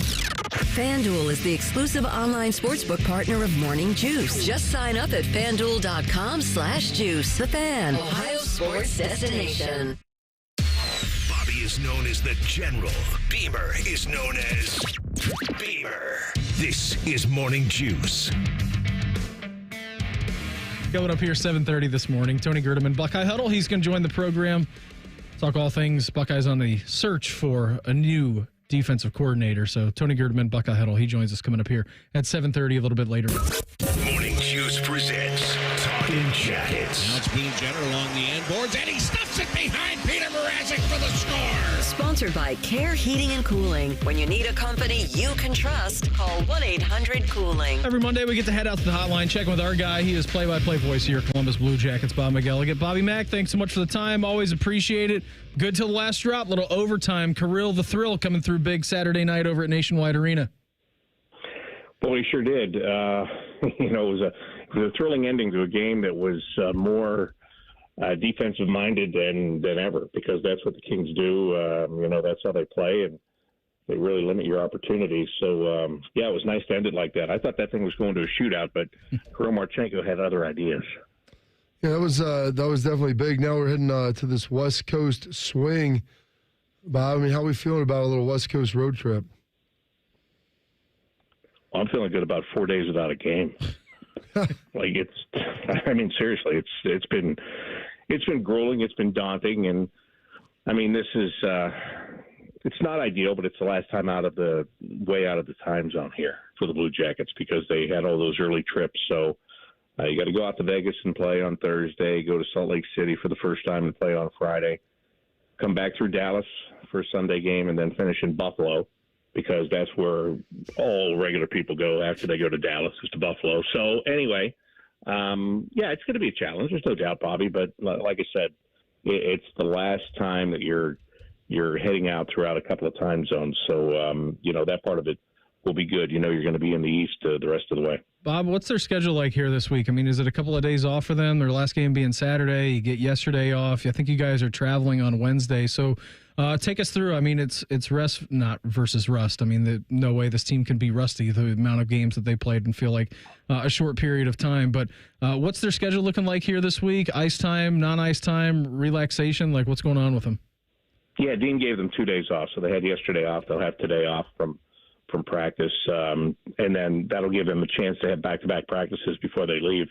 FanDuel is the exclusive online sportsbook partner of Morning Juice. Just sign up at FanDuel.com/juice. The Fan, Ohio sports destination. Bobby is known as the General. Beamer is known as Beamer. This is Morning Juice. Going up here 7:30 this morning, Tony Gerdeman, Buckeye Huddle. He's going to join the program. Talk all things Buckeyes on the search for a new defensive coordinator. So Tony Gerdeman, Buckeye Huddle, he joins us coming up here at 7:30 a little bit later. Morning Juice presents Talking Jackets. Now it's Boone Jenner along the end boards, and he stuffs it behind Peter Mrazek for the score. Sponsored by Care Heating and Cooling. When you need a company you can trust, call 1-800-COOLING. Every Monday we get to head out to the hotline, checking with our guy. He is play-by-play voice here, Columbus Blue Jackets, Bob McElligott. Bobby Mack, thanks so much for the time. Always appreciate it. Good till the last drop. Little overtime. Kirill the Thrill coming through big Saturday night over at Nationwide Arena. Well, he sure did. It was a thrilling ending to a game that was more defensive minded than ever, because that's what the Kings do. That's how they play, and they really limit your opportunities. So, it was nice to end it like that. I thought that thing was going to a shootout, but Kirill Marchenko had other ideas. Yeah, that was definitely big. Now we're heading to this West Coast swing. Bob, how are we feeling about a little West Coast road trip? Well, I'm feeling good about 4 days without a game. Seriously, it's been grueling. It's been daunting. And this is, it's not ideal, but it's the last time out of the time zone here for the Blue Jackets, because they had all those early trips. So you got to go out to Vegas and play on Thursday, go to Salt Lake City for the first time and play on Friday, come back through Dallas for a Sunday game, and then finish in Buffalo, because that's where all regular people go after they go to Dallas, is to Buffalo. So anyway, it's going to be a challenge. There's no doubt, Bobby. But like I said, it's the last time that you're heading out throughout a couple of time zones. So, that part of it will be good. You know you're going to be in the East the rest of the way. Bob, what's their schedule like here this week? I mean, is it a couple of days off for them? Their last game being Saturday, you get yesterday off. I think you guys are traveling on Wednesday. So take us through. I mean, it's rest, not versus rust. I mean, no way this team can be rusty, the amount of games that they played and feel like a short period of time. But what's their schedule looking like here this week? Ice time, non-ice time, relaxation? Like, what's going on with them? Yeah, Dean gave them 2 days off. So they had yesterday off. They'll have today off from practice, and then that'll give them a chance to have back-to-back practices before they leave,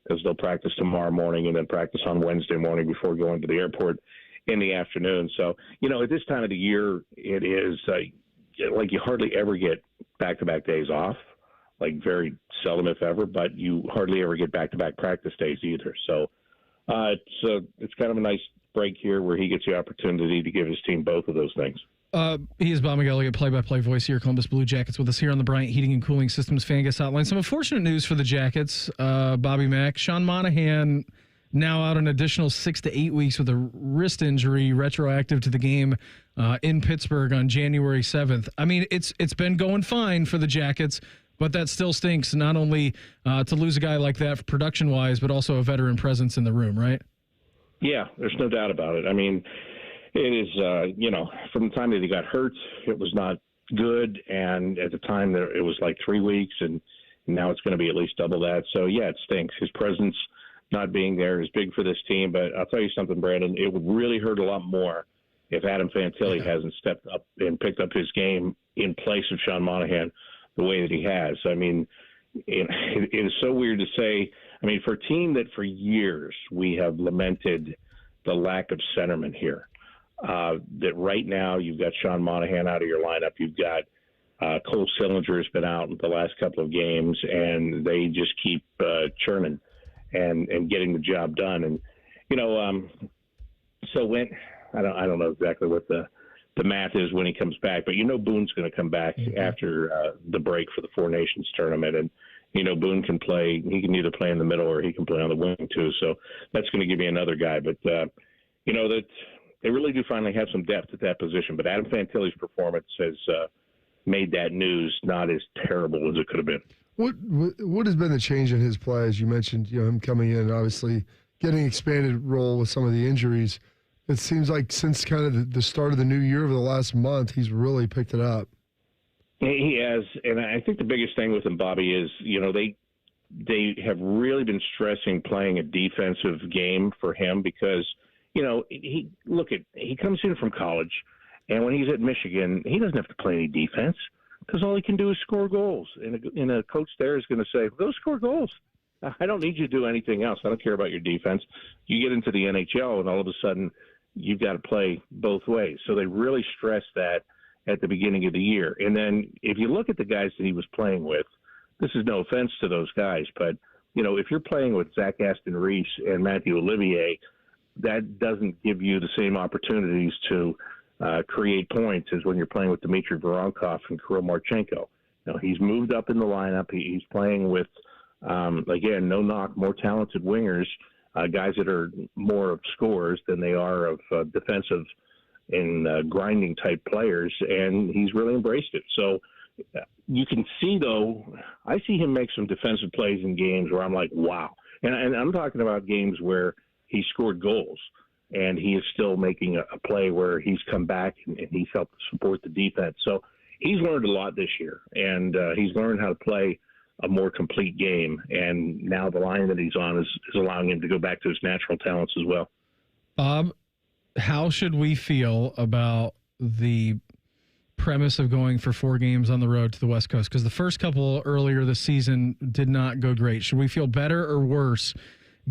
because they'll practice tomorrow morning and then practice on Wednesday morning before going to the airport in the afternoon. So, at this time of the year, it is like you hardly ever get back-to-back days off, like very seldom, if ever, but you hardly ever get back-to-back practice days either. So it's kind of a nice break here where he gets the opportunity to give his team both of those things. He is Bob McElligott, play-by-play voice here, Columbus Blue Jackets, with us here on the Bryant Heating and Cooling Systems Fan Guest Hotline. Some unfortunate news for the Jackets, Bobby Mack. Sean Monahan now out an additional 6 to 8 weeks with a wrist injury retroactive to the game in Pittsburgh on January 7th. I mean, it's been going fine for the Jackets, but that still stinks, not only to lose a guy like that production-wise, but also a veteran presence in the room, right? Yeah, there's no doubt about it. I mean, it is, from the time that he got hurt, it was not good. And at the time, it was like 3 weeks, and now it's going to be at least double that. So, yeah, it stinks. His presence not being there is big for this team. But I'll tell you something, Brandon, it would really hurt a lot more if Adam Fantilli hasn't stepped up and picked up his game in place of Sean Monahan the way that he has. I mean, it is so weird to say. I mean, for a team that for years we have lamented the lack of centermen here, that right now you've got Sean Monahan out of your lineup. You've got Cole Sillinger has been out in the last couple of games, and they just keep churning and getting the job done. And, so when I don't know exactly what the math is when he comes back, but Boone's going to come back after the break for the Four Nations tournament. And, Boone can play. He can either play in the middle or he can play on the wing too. So that's going to give me another guy. But, that they really do finally have some depth at that position. But Adam Fantilli's performance has made that news not as terrible as it could have been. What has been the change in his play? As you mentioned, him coming in, obviously getting expanded role with some of the injuries. It seems like since kind of the start of the new year over the last month, he's really picked it up. He has, and I think the biggest thing with him, Bobby, is they have really been stressing playing a defensive game for him because he comes in from college, and when he's at Michigan, he doesn't have to play any defense because all he can do is score goals. And a coach there is going to say, "Go score goals. I don't need you to do anything else. I don't care about your defense." You get into the NHL, and all of a sudden, you've got to play both ways. So they really stress that at the beginning of the year. And then if you look at the guys that he was playing with, this is no offense to those guys, but, if you're playing with Zach Aston-Reese and Matthew Olivier, that doesn't give you the same opportunities to create points as when you're playing with Dmitry Voronkov and Kirill Marchenko. He's moved up in the lineup. He's playing with, again, no knock, more talented wingers, guys that are more of scorers than they are of defensive and grinding type players, and he's really embraced it. So you can see, though, I see him make some defensive plays in games where I'm like, wow. And I'm talking about games where he scored goals, and he is still making a play where he's come back and he's helped support the defense. So he's learned a lot this year, and he's learned how to play a more complete game. And now the line that he's on is allowing him to go back to his natural talents as well. Bob, how should we feel about the premise of going for 4 games on the road to the West Coast? Because the first couple earlier this season did not go great. Should we feel better or worse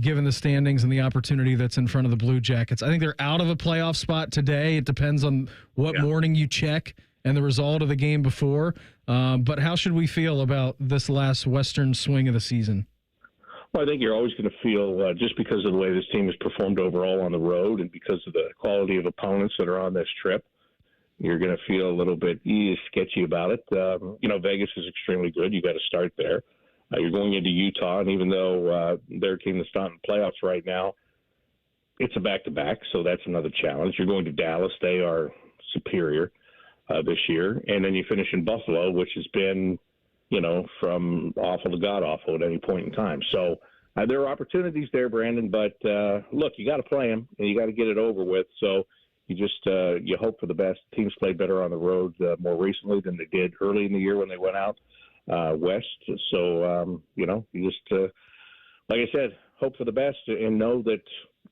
given the standings and the opportunity that's in front of the Blue Jackets? I think they're out of a playoff spot today. It depends on what morning you check and the result of the game before. But how should we feel about this last Western swing of the season? Well, I think you're always going to feel, just because of the way this team has performed overall on the road and because of the quality of opponents that are on this trip, you're going to feel a little bit sketchy about it. Vegas is extremely good. You got to start there. You're going into Utah, and even though they're a team that's not in playoffs right now, it's a back-to-back, so that's another challenge. You're going to Dallas. They are superior. this year. And then you finish in Buffalo, which has been, from awful to god-awful at any point in time. So there are opportunities there, Brandon. But, look, you got to play them, and you got to get it over with. So you just you hope for the best. Teams played better on the road more recently than they did early in the year when they went out west. So, you just, like I said, hope for the best and know that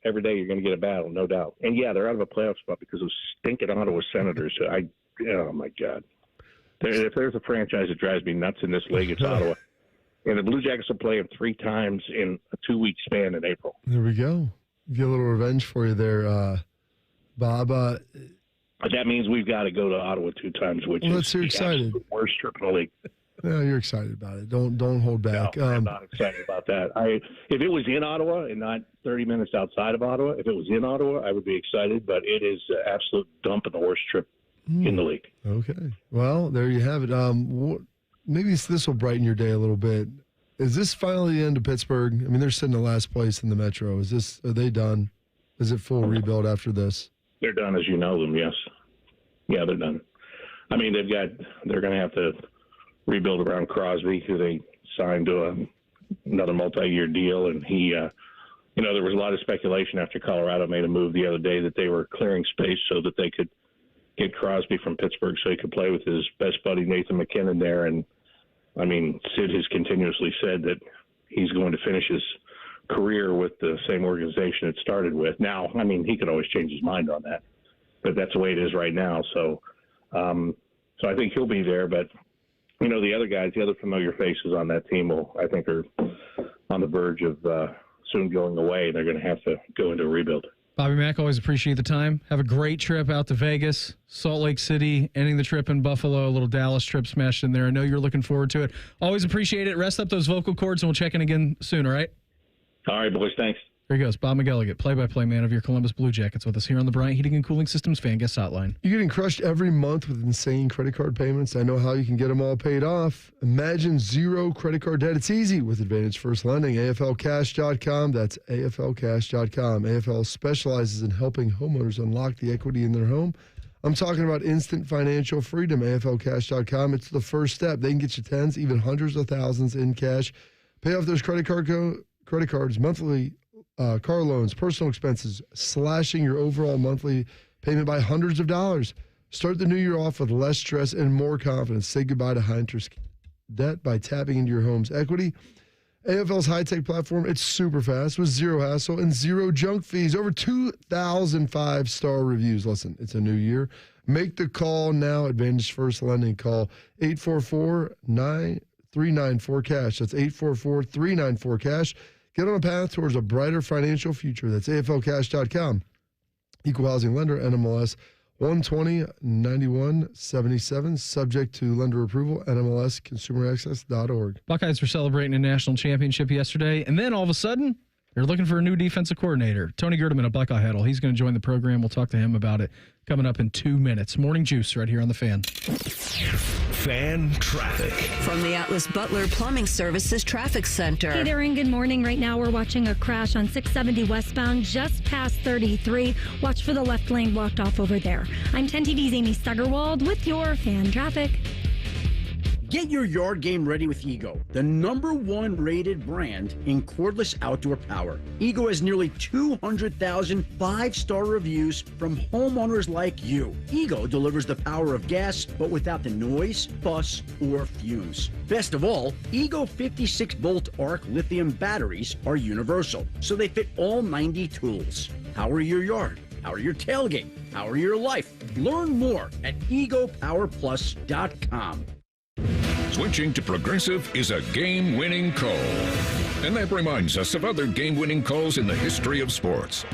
every day you're going to get a battle, no doubt. And, yeah, they're out of a playoff spot because of stinking Ottawa Senators. Oh, my God. If there's a franchise that drives me nuts in this league, it's Ottawa. And the Blue Jackets will play them 3 times in a 2-week span in April. There we go. Get a little revenge for you there, Bob. But that means we've got to go to Ottawa 2 times, which is you're excited. The worst trip in the league. No, you're excited about it. Don't hold back. No, I'm not excited about that. If it was in Ottawa and not 30 minutes outside of Ottawa, if it was in Ottawa, I would be excited. But it is an absolute dump and the worst trip in the league. Okay. Well, there you have it. Maybe this will brighten your day a little bit. Is this finally the end of Pittsburgh? I mean, they're sitting in last place in the Metro. Are they done? Is it full rebuild after this? They're done as you know them, yes. Yeah, they're done. I mean, they're going to have to rebuild around Crosby, who they signed to another multi-year deal. And he, there was a lot of speculation after Colorado made a move the other day that they were clearing space so that they could get Crosby from Pittsburgh so he could play with his best buddy, Nathan McKinnon, there. And, I mean, Sid has continuously said that he's going to finish his career with the same organization it started with. Now, I mean, he could always change his mind on that, but that's the way it is right now. So I think he'll be there. But, the other guys, the other familiar faces on that team I think are on the verge of soon going away. They're going to have to go into a rebuild. Bobby Mack, always appreciate the time. Have a great trip out to Vegas, Salt Lake City, ending the trip in Buffalo, a little Dallas trip smashed in there. I know you're looking forward to it. Always appreciate it. Rest up those vocal cords, and we'll check in again soon, all right? All right, boys. Thanks. There he goes. Bob McElligott, play-by-play man of your Columbus Blue Jackets, with us here on the Bryant Heating and Cooling Systems Fan Guest Hotline. You're getting crushed every month with insane credit card payments. I know how you can get them all paid off. Imagine zero credit card debt. It's easy with Advantage First Lending. AFLcash.com. That's AFLcash.com. AFL specializes in helping homeowners unlock the equity in their home. I'm talking about instant financial freedom. AFLcash.com. It's the first step. They can get you tens, even hundreds of thousands in cash. Pay off those credit cards monthly. Car loans, personal expenses, slashing your overall monthly payment by hundreds of dollars. Start the new year off with less stress and more confidence. Say goodbye to high-interest debt by tapping into your home's equity. AFL's high-tech platform, it's super fast with zero hassle and zero junk fees. Over 2,000 five-star reviews. Listen, it's a new year. Make the call now. Advantage First Lending. Call 844-394-CASH. That's 844-394-CASH. Get on a path towards a brighter financial future. That's AFLcash.com. Equal housing lender, NMLS 120-91-77. Subject to lender approval, NMLSconsumeraccess.org. Buckeyes were celebrating a national championship yesterday, and then all of a sudden, they're looking for a new defensive coordinator. Tony Gerdeman of Buckeye Huddle. He's going to join the program. We'll talk to him about it coming up in 2 minutes. Morning Juice right here on The Fan. Fan traffic. From the Atlas Butler Plumbing Services Traffic Center. Hey there, and good morning. Right now, we're watching a crash on 670 westbound just past 33. Watch for the left lane blocked off over there. I'm 10 TV's Amy Stuggerwald with your fan traffic. Get your yard game ready with Ego, the #1 rated brand in cordless outdoor power. Ego has nearly 200,000 five-star reviews from homeowners like you. Ego delivers the power of gas, but without the noise, fuss, or fumes. Best of all, Ego 56-volt arc lithium batteries are universal, so they fit all 90 tools. Power your yard, power your tailgate, power your life. Learn more at egopowerplus.com. Switching to Progressive is a game-winning call. And that reminds us of other game-winning calls in the history of sports.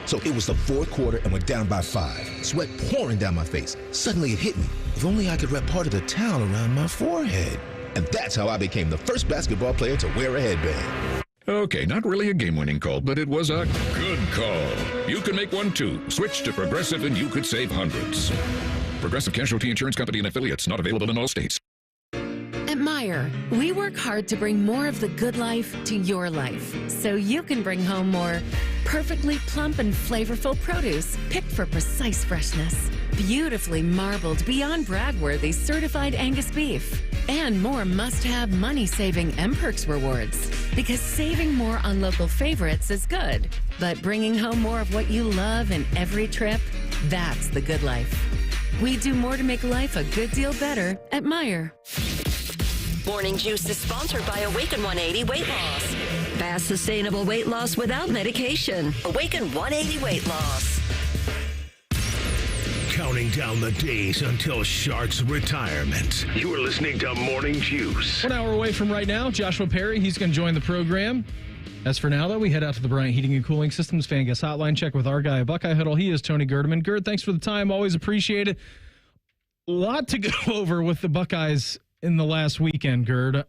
So it was the fourth quarter and we're down by 5. Sweat pouring down my face. Suddenly it hit me. If only I could wrap part of the towel around my forehead. And that's how I became the first basketball player to wear a headband. Okay, not really a game-winning call, but it was a good call. You can make one too. Switch to Progressive and you could save hundreds. Progressive Casualty Insurance Company and affiliates, not available in all states. At Meijer, we work hard to bring more of the good life to your life so you can bring home more Perfectly plump and flavorful produce picked for precise freshness. Beautifully marbled, beyond brag-worthy certified Angus beef. And more must-have money-saving M-Perks rewards. Because saving more on local favorites is good. But bringing home more of what you love in every trip, that's the good life. We do more to make life a good deal better at Meijer. Morning Juice is sponsored by Awaken 180 Weight Loss. Fast, sustainable weight loss without medication. Awaken 180 Weight Loss. Counting down the days until Shark's retirement. You are listening to Morning Juice. 1 hour away from right now, Joshua Perry, he's going to join the program. As for now, though, we head out to the Bryant Heating and Cooling Systems Fan Guest Hotline. Check with our guy at Buckeye Huddle. He is Tony Gerdeman. Gerd, thanks for the time. Always appreciate it. A lot to go over with the Buckeyes in the last weekend, Gerd.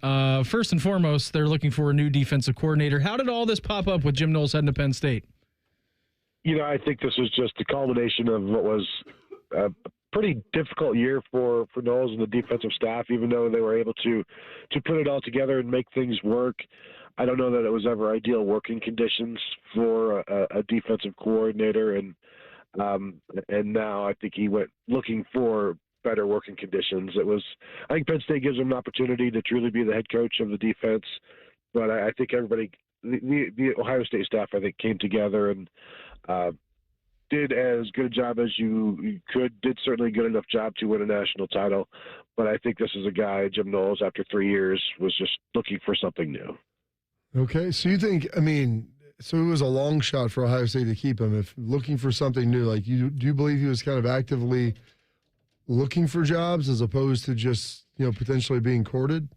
First and foremost, they're looking for a new defensive coordinator. How did all this pop up with Jim Knowles heading to Penn State? I think this was just a culmination of what was a pretty difficult year for Knowles and the defensive staff, even though they were able to put it all together and make things work. I don't know that it was ever ideal working conditions for a defensive coordinator, and now I think he went looking for better working conditions. I think Penn State gives him an opportunity to truly be the head coach of the defense, but I think everybody, the Ohio State staff, I think came together and did as good a job as you could, did certainly a good enough job to win a national title. But I think this is a guy, Jim Knowles, after 3 years, was just looking for something new. Okay, so you think, so it was a long shot for Ohio State to keep him. If looking for something new, do you believe he was kind of actively looking for jobs as opposed to just, potentially being courted?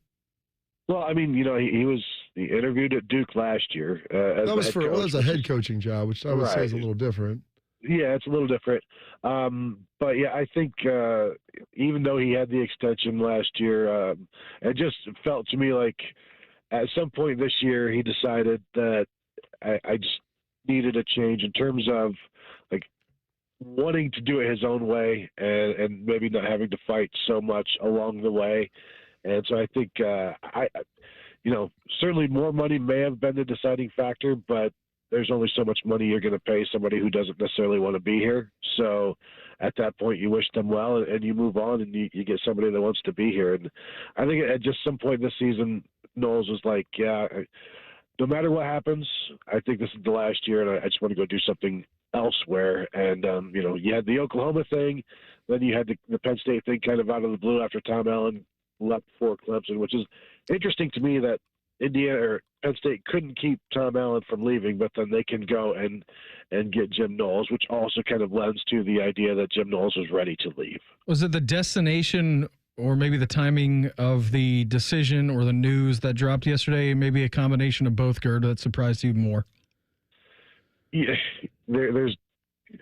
Well, he interviewed at Duke last year. That was a head coaching job, which I would say is a little different. Yeah, it's a little different. But yeah, I think even though he had the extension last year, it just felt to me like at some point this year he decided that I just needed a change in terms of wanting to do it his own way and maybe not having to fight so much along the way. And so I think, certainly more money may have been the deciding factor, but there's only so much money you're going to pay somebody who doesn't necessarily want to be here. So at that point, you wish them well and you move on and you get somebody that wants to be here. And I think at just some point this season, Knowles was like, no matter what happens, I think this is the last year and I just want to go do something elsewhere. And, you had the Oklahoma thing, then you had the Penn State thing kind of out of the blue after Tom Allen left for Clemson, which is interesting to me that Indiana or Penn State couldn't keep Tom Allen from leaving, but then they can go and get Jim Knowles, which also kind of lends to the idea that Jim Knowles was ready to leave. Was it the destination or maybe the timing of the decision or the news that dropped yesterday, maybe a combination of both, Gerd, that surprised you more? Yeah,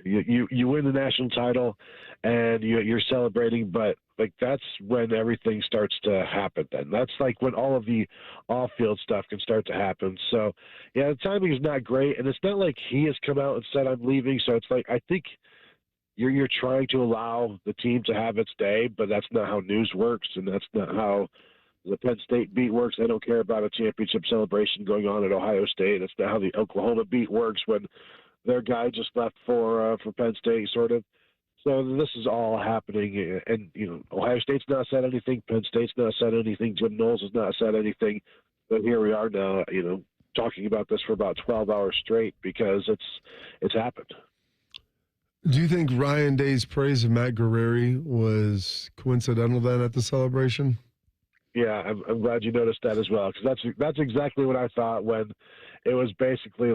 you win the national title and you're celebrating, but that's when everything starts to happen. Then that's when all of the off-field stuff can start to happen. So yeah, the timing is not great, and it's not like he has come out and said I'm leaving. So it's I think you're trying to allow the team to have its day, but that's not how news works, and that's not how the Penn State beat works. They don't care about a championship celebration going on at Ohio State. That's not how the Oklahoma beat works when their guy just left for Penn State, sort of. So this is all happening, and Ohio State's not said anything. Penn State's not said anything. Jim Knowles has not said anything. But here we are now, talking about this for about 12 hours straight because it's happened. Do you think Ryan Day's praise of Matt Guerrieri was coincidental then at the celebration? Yeah, I'm glad you noticed that as well, because that's exactly what I thought when it was basically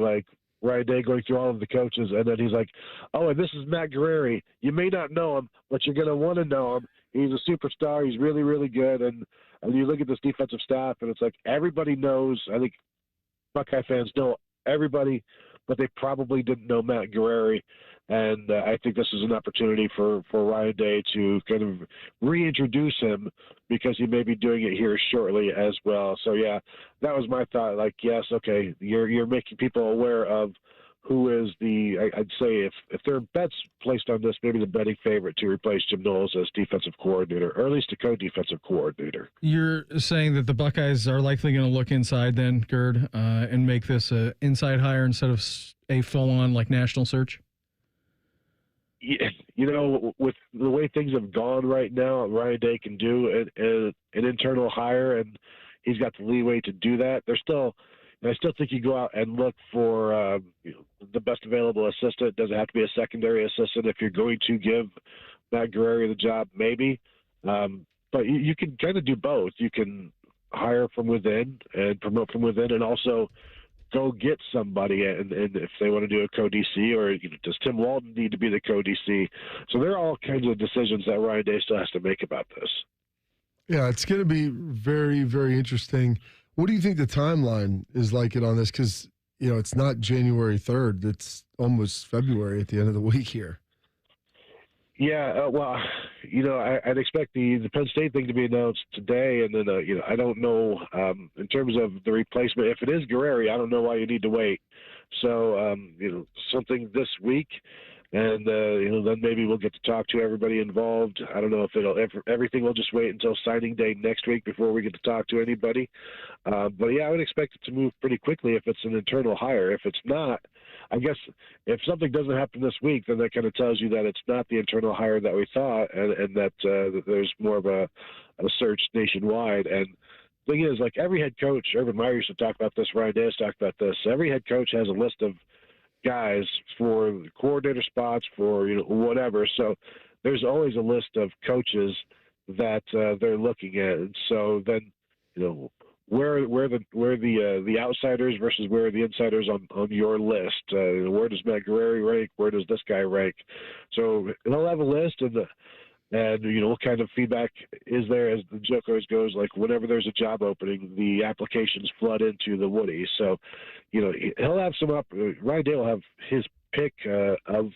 Ryan Day going through all of the coaches, and then he's like, oh, and this is Matt Guerrieri. You may not know him, but you're going to want to know him. He's a superstar. He's really, really good. And you look at this defensive staff, and it's everybody knows. I think Buckeye fans know everybody, but they probably didn't know Matt Guerrieri. And I think this is an opportunity for Ryan Day to kind of reintroduce him because he may be doing it here shortly as well. So, yeah, that was my thought. Yes, okay, you're making people aware of who is I'd say if there are bets placed on this, maybe the betting favorite to replace Jim Knowles as defensive coordinator, or at least a co-defensive coordinator. You're saying that the Buckeyes are likely going to look inside then, Gerd, and make this an inside hire instead of a full-on national search? Yeah, with the way things have gone right now, Ryan Day can do an internal hire, and he's got the leeway to do that. I still think you go out and look for the best available assistant. It doesn't have to be a secondary assistant if you're going to give Matt Guerrieri the job, maybe. But you can kind of do both. You can hire from within and promote from within, and also go get somebody, and if they want to do a co-DC, or does Tim Walton need to be the co-DC? So there are all kinds of decisions that Ryan Day still has to make about this. Yeah, it's going to be very, very interesting. What do you think the timeline is like on this? Because, it's not January 3rd. It's almost February at the end of the week here. Yeah, I'd expect the Penn State thing to be announced today, and then I don't know in terms of the replacement. If it is Guerrieri, I don't know why you need to wait. So something this week, and then maybe we'll get to talk to everybody involved. I don't know if everything will just wait until signing day next week before we get to talk to anybody. But yeah, I would expect it to move pretty quickly if it's an internal hire. If it's not, I guess if something doesn't happen this week, then that kind of tells you that it's not the internal hire that we thought, and that there's more of a search nationwide. And the thing is, every head coach, Urban Meyer used to talk about this, Ryan Day has talked about this, every head coach has a list of guys for coordinator spots, for whatever. So there's always a list of coaches that they're looking at. And so then, where the outsiders versus where are the insiders on your list? Where does Matt Guerrieri rank? Where does this guy rank? So they'll have a list, and what kind of feedback is there? As the joke always goes, whenever there's a job opening, the applications flood into the Woody. So, he'll have Ryan Day will have his pick of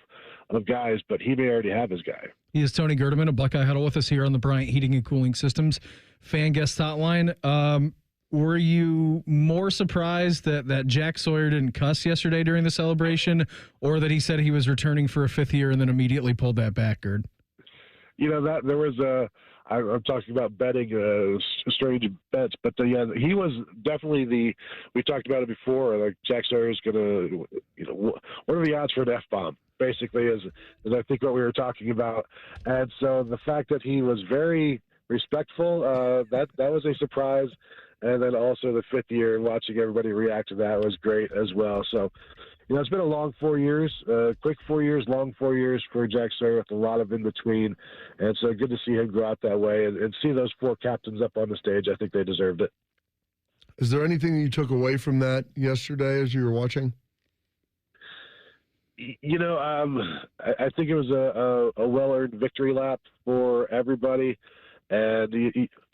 guys, but he may already have his guy. He is Tony Gerdeman of Buckeye Huddle with us here on the Bryant Heating and Cooling Systems fan guest hotline. Were you more surprised that Jack Sawyer didn't cuss yesterday during the celebration, or that he said he was returning for a fifth year and then immediately pulled that back, Gerd? That there was I'm talking about betting strange bets, but he was definitely we talked about it before. Jack Sawyer's gonna, what are the odds for an F-bomb? Basically, is I think what we were talking about, and so the fact that he was very respectful, that was a surprise. And then also the fifth year, and watching everybody react to that was great as well. So, it's been a long 4 years, quick 4 years, long 4 years for Jack Sawyer with a lot of in between. And so good to see him go out that way and see those four captains up on the stage. I think they deserved it. Is there anything you took away from that yesterday as you were watching? I think it was a well-earned victory lap for everybody. And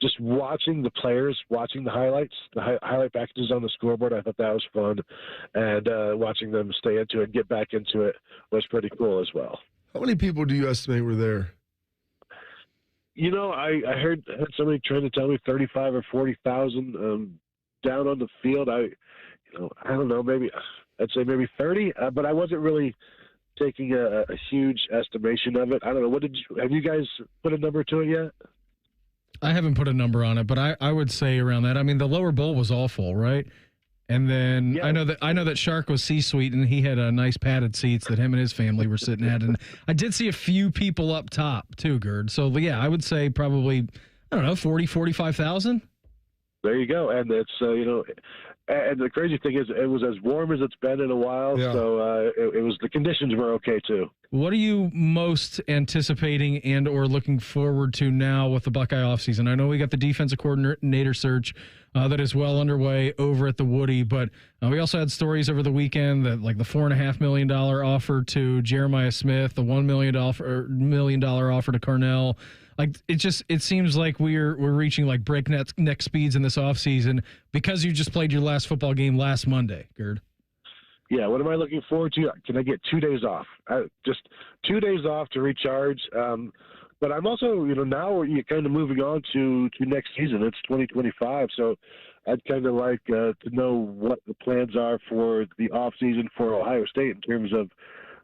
just watching the players, watching the highlights, the highlight packages on the scoreboard, I thought that was fun. And watching them stay into it and get back into it was pretty cool as well. How many people do you estimate were there? I heard somebody trying to tell me 35 or 40,000 down on the field. I don't know, I'd say maybe 30, but I wasn't really taking a huge estimation of it. I don't know. Have you guys put a number to it yet? I haven't put a number on it, but I would say around that. I mean, the lower bowl was all full, right? And then I know that Shark was C-suite, and he had nice padded seats that him and his family were sitting at. And I did see a few people up top too, Gerd. So yeah, I would say probably 40, 45,000. There you go, and it's and the crazy thing is it was as warm as it's been in a while, so it was, the conditions were okay too. What are you most anticipating and or looking forward to now with the Buckeye offseason? I know we got the defensive coordinator search that is well underway over at the Woody, but we also had stories over the weekend that the $4.5 million offer to Jeremiah Smith, the $1 million offer to Carnell. It seems like we're reaching breakneck speeds in this offseason because you just played your last football game last Monday, Gerd. Yeah, what am I looking forward to? Can I get 2 days off? Just 2 days off to recharge. But I'm also, now you're kind of moving on to next season. It's 2025, so I'd kind of like to know what the plans are for the off season for Ohio State in terms of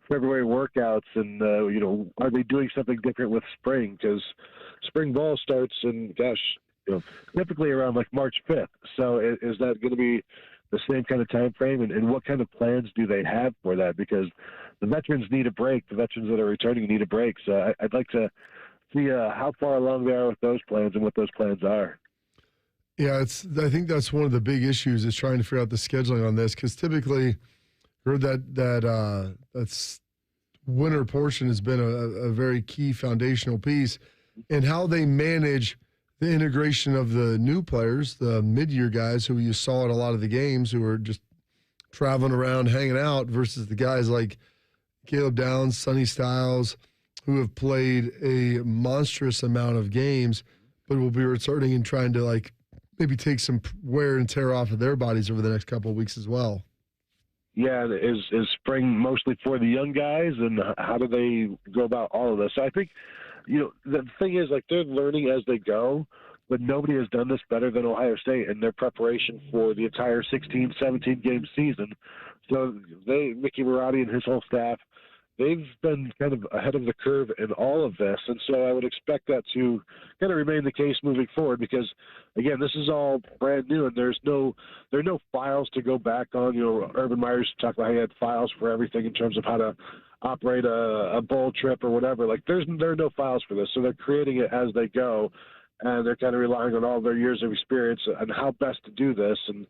February workouts, and are they doing something different with spring? Because spring ball starts in typically around March 5th. So is that going to be the same kind of time frame, and what kind of plans do they have for that? Because the veterans need a break. The veterans that are returning need a break. So I'd like to see how far along they are with those plans and what those plans are. Yeah, I think that's one of the big issues is trying to figure out the scheduling on this, because typically heard that's winter portion has been a very key foundational piece, and how they manage the integration of the new players, the mid-year guys who you saw at a lot of the games who are just traveling around, hanging out, versus the guys like Caleb Downs, Sonny Styles, who have played a monstrous amount of games, but will be returning and trying to like maybe take some wear and tear off of their bodies over the next couple of weeks as well. Yeah, is spring mostly for the young guys, and how do they go about all of this? So I think, the thing is, like, they're learning as they go, but nobody has done this better than Ohio State in their preparation for the entire 16, 17-game season. So Mickey Marotti and his whole staff, they've been kind of ahead of the curve in all of this, and so I would expect that to kind of remain the case moving forward because, again, this is all brand new, and there are no files to go back on. Urban Meyer's talked about how he had files for everything in terms of how to operate a bowl trip or whatever. Like, there are no files for this, so they're creating it as they go, and they're kind of relying on all their years of experience and how best to do this. And,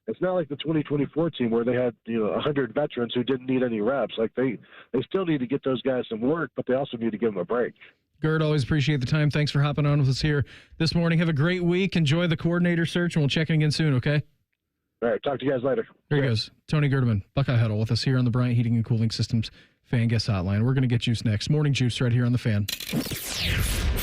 it's not like the 2024 team where they had 100 veterans who didn't need any reps. Like they still need to get those guys some work, but they also need to give them a break. Gerd, always appreciate the time. Thanks for hopping on with us here this morning. Have a great week. Enjoy the coordinator search, and we'll check in again soon. Okay. All right. Talk to you guys later. There he goes, Tony Gerdeman, Buckeye Huddle, with us here on the Bryant Heating and Cooling Systems Fan Guest Hotline. We're going to get Juice next. Morning Juice right here on the Fan.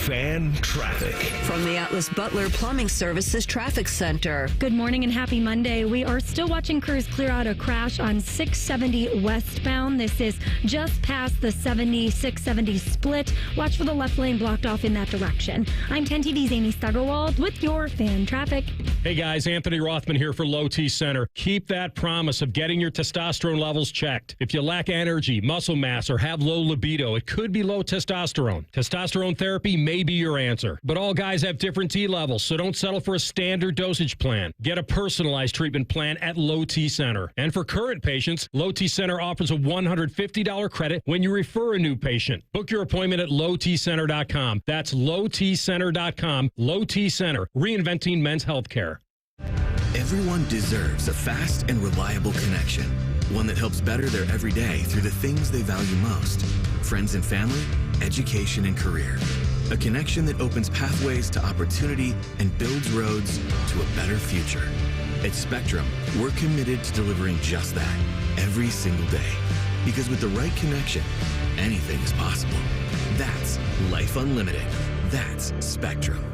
Fan traffic. From the Atlas Butler Plumbing Services Traffic Center. Good morning and happy Monday. We are still watching crews clear out a crash on 670 westbound. This is just past the 670 split. Watch for the left lane blocked off in that direction. I'm 10 TV's Amy Stuggerwald with your fan traffic. Hey guys, Anthony Rothman here for Low T Center. Keep that promise of getting your testosterone levels checked. If you lack energy, muscle mass, or have low libido, it could be low testosterone. Testosterone therapy may be your answer. But all guys have different T levels, so don't settle for a standard dosage plan. Get a personalized treatment plan at Low T Center. And for current patients, Low T Center offers a $150 credit when you refer a new patient. Book your appointment at lowtcenter.com. That's lowtcenter.com. Low T Center, reinventing men's healthcare. Everyone deserves a fast and reliable connection. One that helps better their everyday through the things they value most. Friends and family, education and career. A connection that opens pathways to opportunity and builds roads to a better future. At Spectrum, we're committed to delivering just that every single day. Because with the right connection, anything is possible. That's Life Unlimited. That's Spectrum.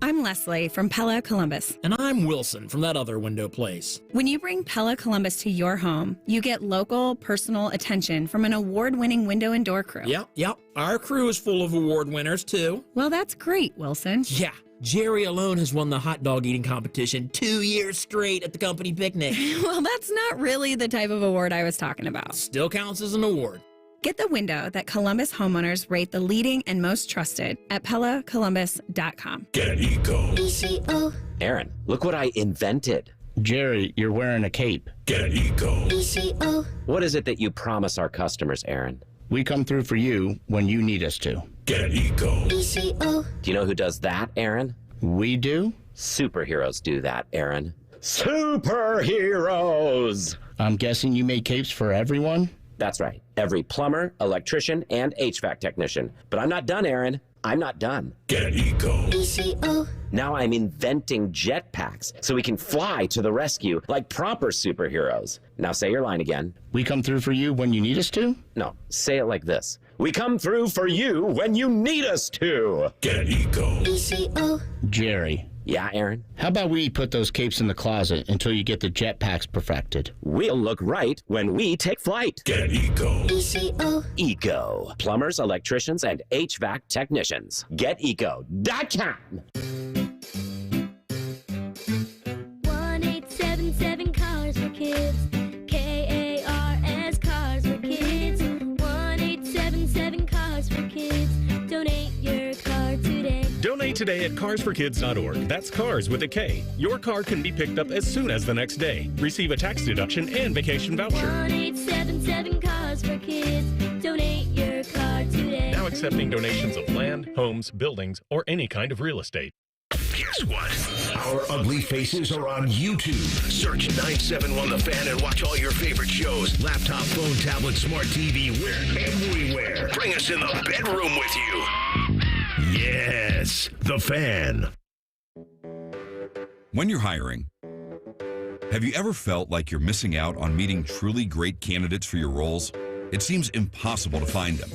I'm Leslie from Pella Columbus. And I'm Wilson from that other window place. When you bring Pella Columbus to your home, you get local, personal attention from an award-winning window and door crew. Yep. Our crew is full of award winners, too. Well, that's great, Wilson. Yeah. Jerry alone has won the hot dog eating competition 2 years straight at the company picnic. Well, that's not really the type of award I was talking about. Still counts as an award. Get the window that Columbus homeowners rate the leading and most trusted at PellaColumbus.com. Get Eco. ECO. Aaron, look what I invented. Jerry, you're wearing a cape. Get Eco. ECO. What is it that you promise our customers, Aaron? We come through for you when you need us to. Get Eco. ECO. Do you know who does that, Aaron? We do? Superheroes do that, Aaron. Superheroes! I'm guessing you make capes for everyone? That's right. Every plumber, electrician, and HVAC technician. But I'm not done, Aaron. I'm not done. Get Eco. ECO. Now I'm inventing jetpacks so we can fly to the rescue like proper superheroes. Now say your line again. We come through for you when you need us to? No, say it like this. We come through for you when you need us to. Get Eco. ECO. Jerry. Yeah, Aaron? How about we put those capes in the closet until you get the jetpacks perfected? We'll look right when we take flight. Get Eco. ECO. Eco. Plumbers, electricians, and HVAC technicians. GetEco.com. 1877 Cars for Kids. KARS Cars for Kids. 1877 Cars for Kids. Donate your car today. Donate Pay today at carsforkids.org. That's cars with a K. Your car can be picked up as soon as the next day. Receive a tax deduction and vacation voucher. 1-877-CARS-FOR-KIDS. Donate your car today. Now accepting donations of land, homes, buildings, or any kind of real estate. Guess what? Our ugly faces are on YouTube. Search 971 The Fan and watch all your favorite shows. Laptop, phone, tablet, smart TV, we're everywhere. Bring us in the bedroom with you. Yes, The Fan. When you're hiring, have you ever felt like you're missing out on meeting truly great candidates for your roles? It seems impossible to find them,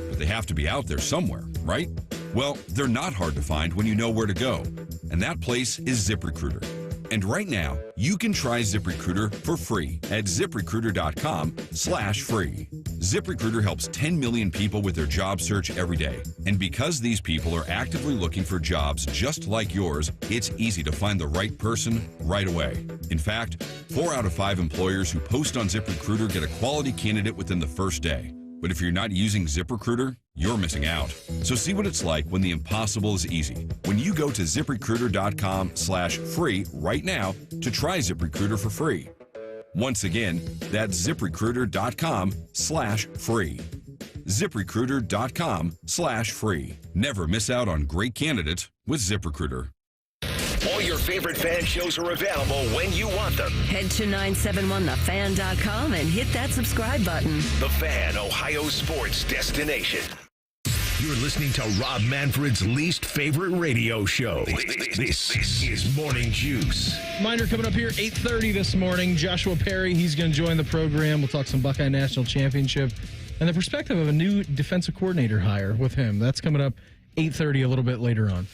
but they have to be out there somewhere, right? Well, they're not hard to find when you know where to go, and that place is ZipRecruiter. And right now, you can try ZipRecruiter for free at ZipRecruiter.com/free. ZipRecruiter helps 10 million people with their job search every day. And because these people are actively looking for jobs just like yours, it's easy to find the right person right away. In fact, 4 out of 5 employers who post on ZipRecruiter get a quality candidate within the first day. But if you're not using ZipRecruiter, you're missing out. So see what it's like when the impossible is easy. When you go to ZipRecruiter.com/free right now to try ZipRecruiter for free. Once again, that's ZipRecruiter.com/free. ZipRecruiter.com/free. Never miss out on great candidates with ZipRecruiter. All your favorite fan shows are available when you want them. Head to 971thefan.com and hit that subscribe button. The Fan, Ohio sports destination. You're listening to Rob Manfred's least favorite radio show. This is Morning Juice. Reminder coming up here, 8:30 this morning. Joshua Perry, he's going to join the program. We'll talk some Buckeye National Championship and the perspective of a new defensive coordinator hire with him. That's coming up 8:30 a little bit later on.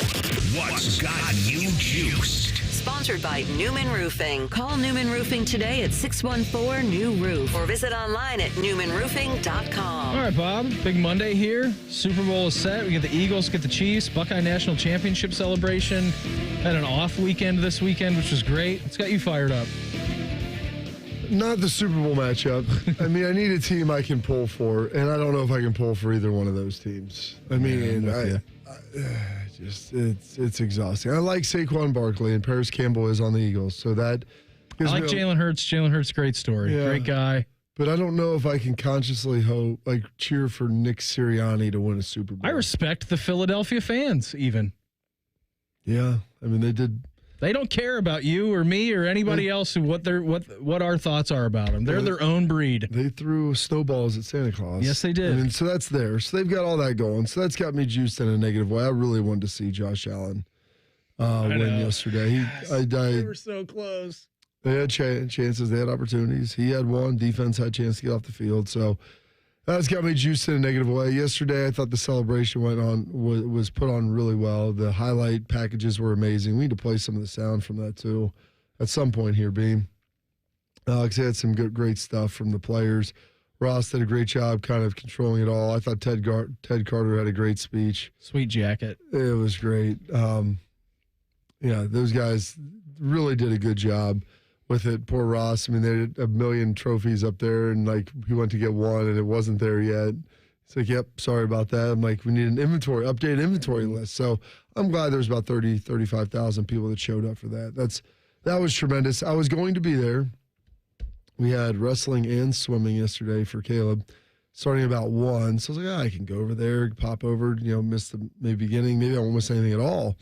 What's got you juiced? Sponsored by Newman Roofing. Call Newman Roofing today at 614-NEW-ROOF or visit online at newmanroofing.com. All right, Bob. Big Monday here. Super Bowl is set. We get the Eagles, get the Chiefs. Buckeye National Championship celebration. Had an off weekend this weekend, which was great. It's got you fired up. Not the Super Bowl matchup. I mean, I need a team I can pull for, and I don't know if I can pull for either one of those teams. I mean, it's exhausting. I like Saquon Barkley, and Paris Campbell is on the Eagles, so that I like Jalen Hurts. Jalen Hurts, great story, great guy. But I don't know if I can consciously cheer for Nick Sirianni to win a Super Bowl. I respect the Philadelphia fans, even. Yeah, I mean, they did. They don't care about you or me or anybody else what our thoughts are about them. They're their own breed. They threw snowballs at Santa Claus. Yes, they did. I mean, so that's there. So they've got all that going. So that's got me juiced in a negative way. I really wanted to see Josh Allen win yesterday. They were so close. They had chances. They had opportunities. He had one. Defense had a chance to get off the field. So that's got me juiced in a negative way. Yesterday, I thought the celebration was put on really well. The highlight packages were amazing. We need to play some of the sound from that, too, at some point here, Beam. Because they had some great stuff from the players. Ross did a great job kind of controlling it all. I thought Ted Carter had a great speech. Sweet jacket. It was great. Those guys really did a good job with it. Poor Ross. I mean, they had a million trophies up there, and he went to get one, and it wasn't there yet. It's like, yep, sorry about that. I'm like, we need an updated inventory list. So I'm glad there's about 35,000 people that showed up for that. That was tremendous. I was going to be there. We had wrestling and swimming yesterday for Caleb, starting about 1. So I was like, I can go over there, pop over, miss the beginning. Maybe I won't miss anything at all.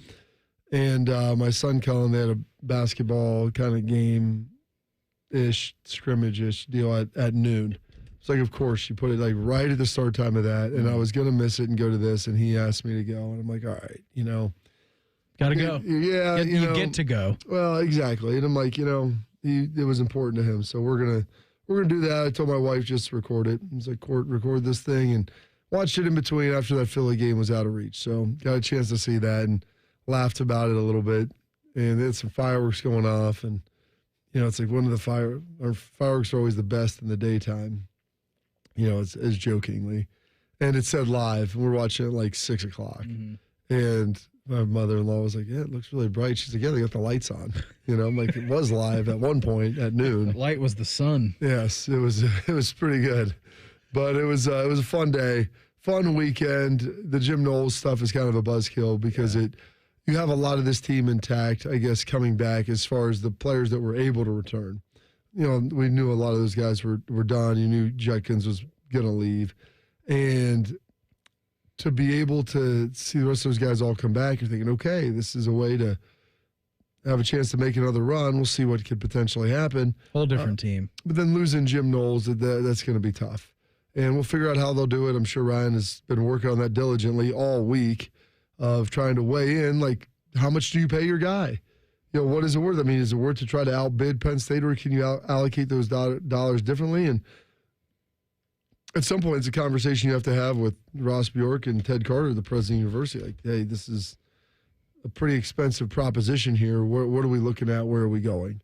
And my son, Cullen, they had a basketball kind of game-ish, scrimmage-ish deal at noon. It's like, of course, you put it right at the start time of that. And I was going to miss it and go to this, and he asked me to go. And I'm like, all right, got to go. Yeah. You get to go. Well, exactly. And I'm like, it was important to him. So we're gonna do that. I told my wife just to record it. I was like, record this thing, and watched it in between after that Philly game was out of reach. So got a chance to see that and laughed about it a little bit. And then some fireworks going off, and it's like one of the fireworks are always the best in the daytime. It's as jokingly, and it said live, and we're watching it like 6 o'clock, and my mother-in-law was like, "Yeah, it looks really bright." She's like, "Yeah, they got the lights on." I'm like, it was live at one point at noon. The light was the sun. Yes, it was. It was pretty good, but it was a fun day, fun weekend. The Jim Knowles stuff is kind of a buzzkill because it you have a lot of this team intact, I guess, coming back as far as the players that were able to return. You know, we knew a lot of those guys were done. You knew Judkins was going to leave. And to be able to see the rest of those guys all come back, you're thinking, okay, this is a way to have a chance to make another run. We'll see what could potentially happen. Whole different team. But then losing Jim Knowles, that's going to be tough. And we'll figure out how they'll do it. I'm sure Ryan has been working on that diligently all week of trying to weigh in, like, how much do you pay your guy? You know, what is it worth? I mean, is it worth to try to outbid Penn State, or can you allocate those dollars differently? And at some point, it's a conversation you have to have with Ross Bjork and Ted Carter, the president of the university. Like, hey, this is a pretty expensive proposition here. What are we looking at? Where are we going?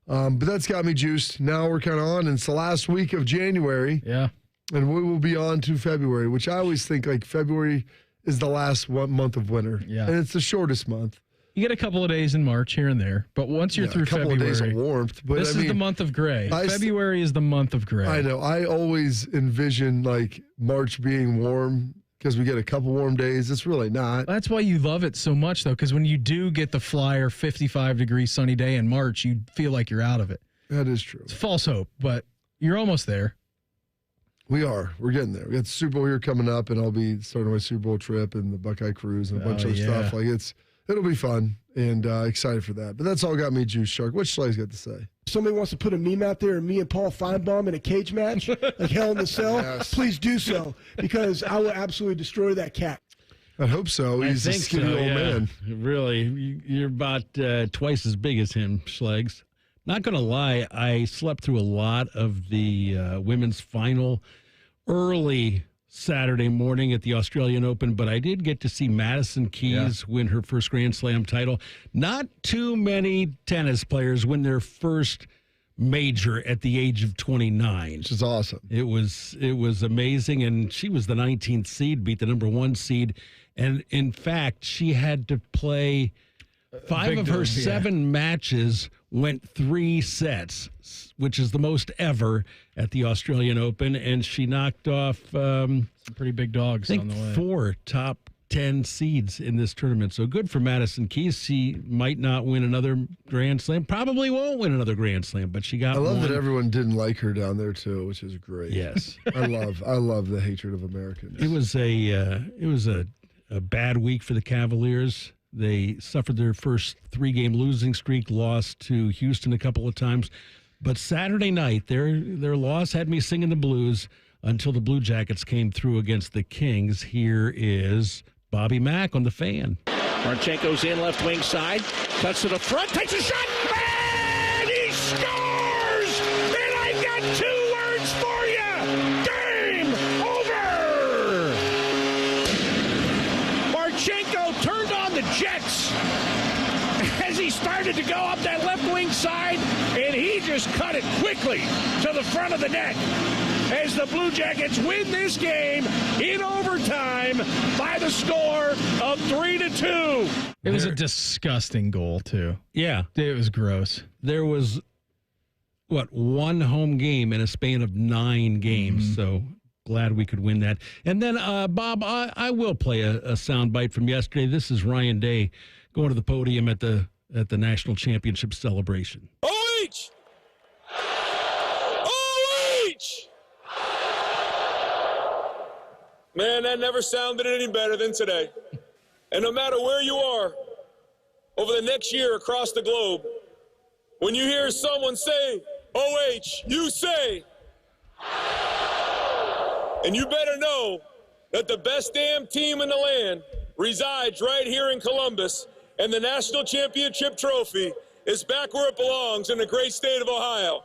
But that's got me juiced. Now we're kind of on. And it's the last week of January. Yeah. And we will be on to February, which I always think, like, February is the last month of winter. Yeah. And it's the shortest month. You get a couple of days in March here and there, but once you're through February, a couple of days of warmth. But this is the month of gray. February is the month of gray. I know. I always envision, like, March being warm because we get a couple warm days. It's really not. That's why you love it so much, though, because when you do get the flyer 55-degree sunny day in March, you feel like you're out of it. That is true. It's false hope, but you're almost there. We are. We're getting there. We got the Super Bowl here coming up, and I'll be starting my Super Bowl trip and the Buckeye cruise and a bunch of stuff. Like, it'll be fun, and excited for that. But that's all got me juiced, Shark. What Schlegel's got to say? Somebody wants to put a meme out there of me and Paul Feinbaum in a cage match, like Hell in the Cell. Yes. Please do so, because I will absolutely destroy that cat. I hope so. He's a skinny old man. Really, you're about twice as big as him, Schlegs. Not going to lie, I slept through a lot of the women's final early Saturday morning at the Australian Open, but I did get to see Madison Keys win her first Grand Slam title. Not too many tennis players win their first major at the age of 29. Which is awesome. It was amazing, and she was the 19th seed, beat the number 1 seed, and in fact, she had to play 5 of her 7 matches went 3 sets, which is the most ever at the Australian Open, and she knocked off some pretty big dogs on the way. 4 top 10 seeds in this tournament. So good for Madison Keys. She might not win another Grand Slam, probably won't win another Grand Slam, but she got I love one. that everyone didn't like her down there too, which is great. Yes. I love the hatred of Americans. It was a bad week for the Cavaliers. They suffered their first 3-game losing streak, lost to Houston a couple of times. But Saturday night, their loss had me singing the blues until the Blue Jackets came through against the Kings. Here is Bobby Mack on the Fan. Marchenko's in left wing side, cuts to the front, takes a shot, and he scores! And I've got 2 words for you! Game over! Marchenko turned on the Jets as he started to go up that left wing side, and he just cut it quickly to the front of the net as the Blue Jackets win this game in overtime by the score of 3-2. It was a disgusting goal, too. Yeah. It was gross. There was, 1 home game in a span of 9 games, so glad we could win that. And then, Bob, I will play a soundbite from yesterday. This is Ryan Day going to the podium at the national championship celebration. OH! OH! Man, that never sounded any better than today. And no matter where you are, over the next year across the globe, when you hear someone say, OH, you say, and you better know that the best damn team in the land resides right here in Columbus, and the national championship trophy is back where it belongs in the great state of Ohio.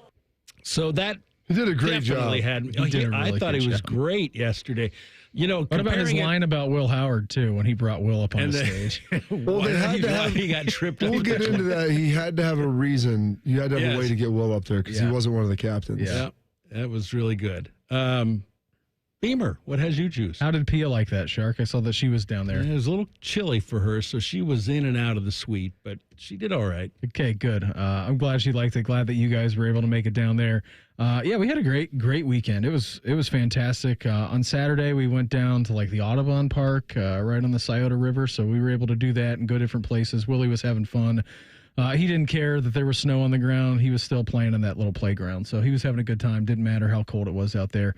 So that he did a great definitely job. I thought he was great yesterday. You know, what about his line about Will Howard, too, when he brought Will up on the stage? Well, they had to have, he got tripped up. We'll get into that. He had to have a reason. You had to have a way to get Will up there because he wasn't one of the captains. Yeah, that was really good. Beamer, what has you juice? How did Pia like that, Shark? I saw that she was down there. It was a little chilly for her, so she was in and out of the suite, but she did all right. Okay, good. I'm glad she liked it. Glad that you guys were able to make it down there. Yeah, we had a great weekend. It was fantastic. On Saturday, we went down to like the Audubon Park right on the Scioto River, so we were able to do that and go different places. Willie was having fun. He didn't care that there was snow on the ground. He was still playing in that little playground, so he was having a good time. Didn't matter how cold it was out there.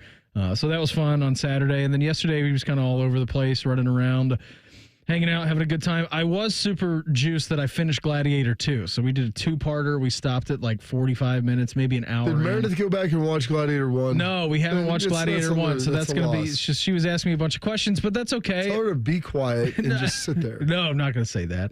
So that was fun on Saturday. And then yesterday, we was kind of all over the place, running around, hanging out, having a good time. I was super juiced that I finished Gladiator 2. So we did a two-parter. We stopped at like 45 minutes, maybe an hour. Did Meredith go back and watch Gladiator 1? No, we haven't watched Gladiator 1. So that's going to be, it's just, she was asking me a bunch of questions, but that's okay. Tell her to be quiet and just sit there. No, I'm not going to say that.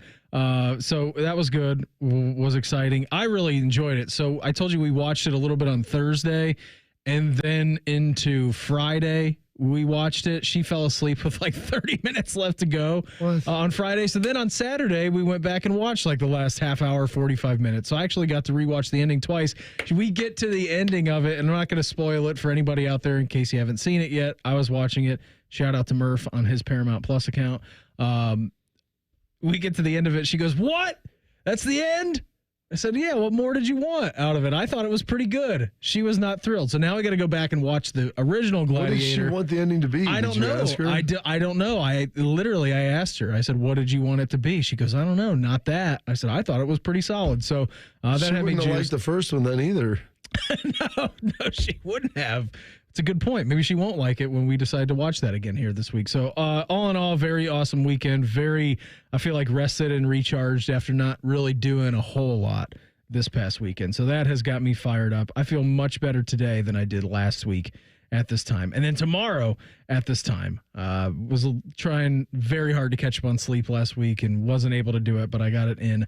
So that was good, was exciting. I really enjoyed it. So I told you we watched it a little bit on Thursday, and then into Friday we watched it. She fell asleep with like 30 minutes left to go on Friday. So then on Saturday we went back and watched like the last half hour, 45 minutes. So I actually got to rewatch the ending twice. We get to the ending of it, and I'm not going to spoil it for anybody out there in case you haven't seen it yet. I was watching it. Shout out to Murph on his Paramount Plus account. We get to the end of it. She goes, "What? That's the end?" I said, "Yeah, what more did you want out of it?" I thought it was pretty good. She was not thrilled. So now I got to go back and watch the original Gladiator. What did she want the ending to be? I don't know. I don't know. I asked her. I said, "What did you want it to be?" She goes, "I don't know. Not that." I said, "I thought it was pretty solid." So that had me wouldn't have liked the first one then either. No, she wouldn't have. It's a good point. Maybe she won't like it when we decide to watch that again here this week. So all in all, very awesome weekend. I feel like rested and recharged after not really doing a whole lot this past weekend. So that has got me fired up. I feel much better today than I did last week at this time. And then tomorrow at this time, was trying very hard to catch up on sleep last week and wasn't able to do it, but I got it in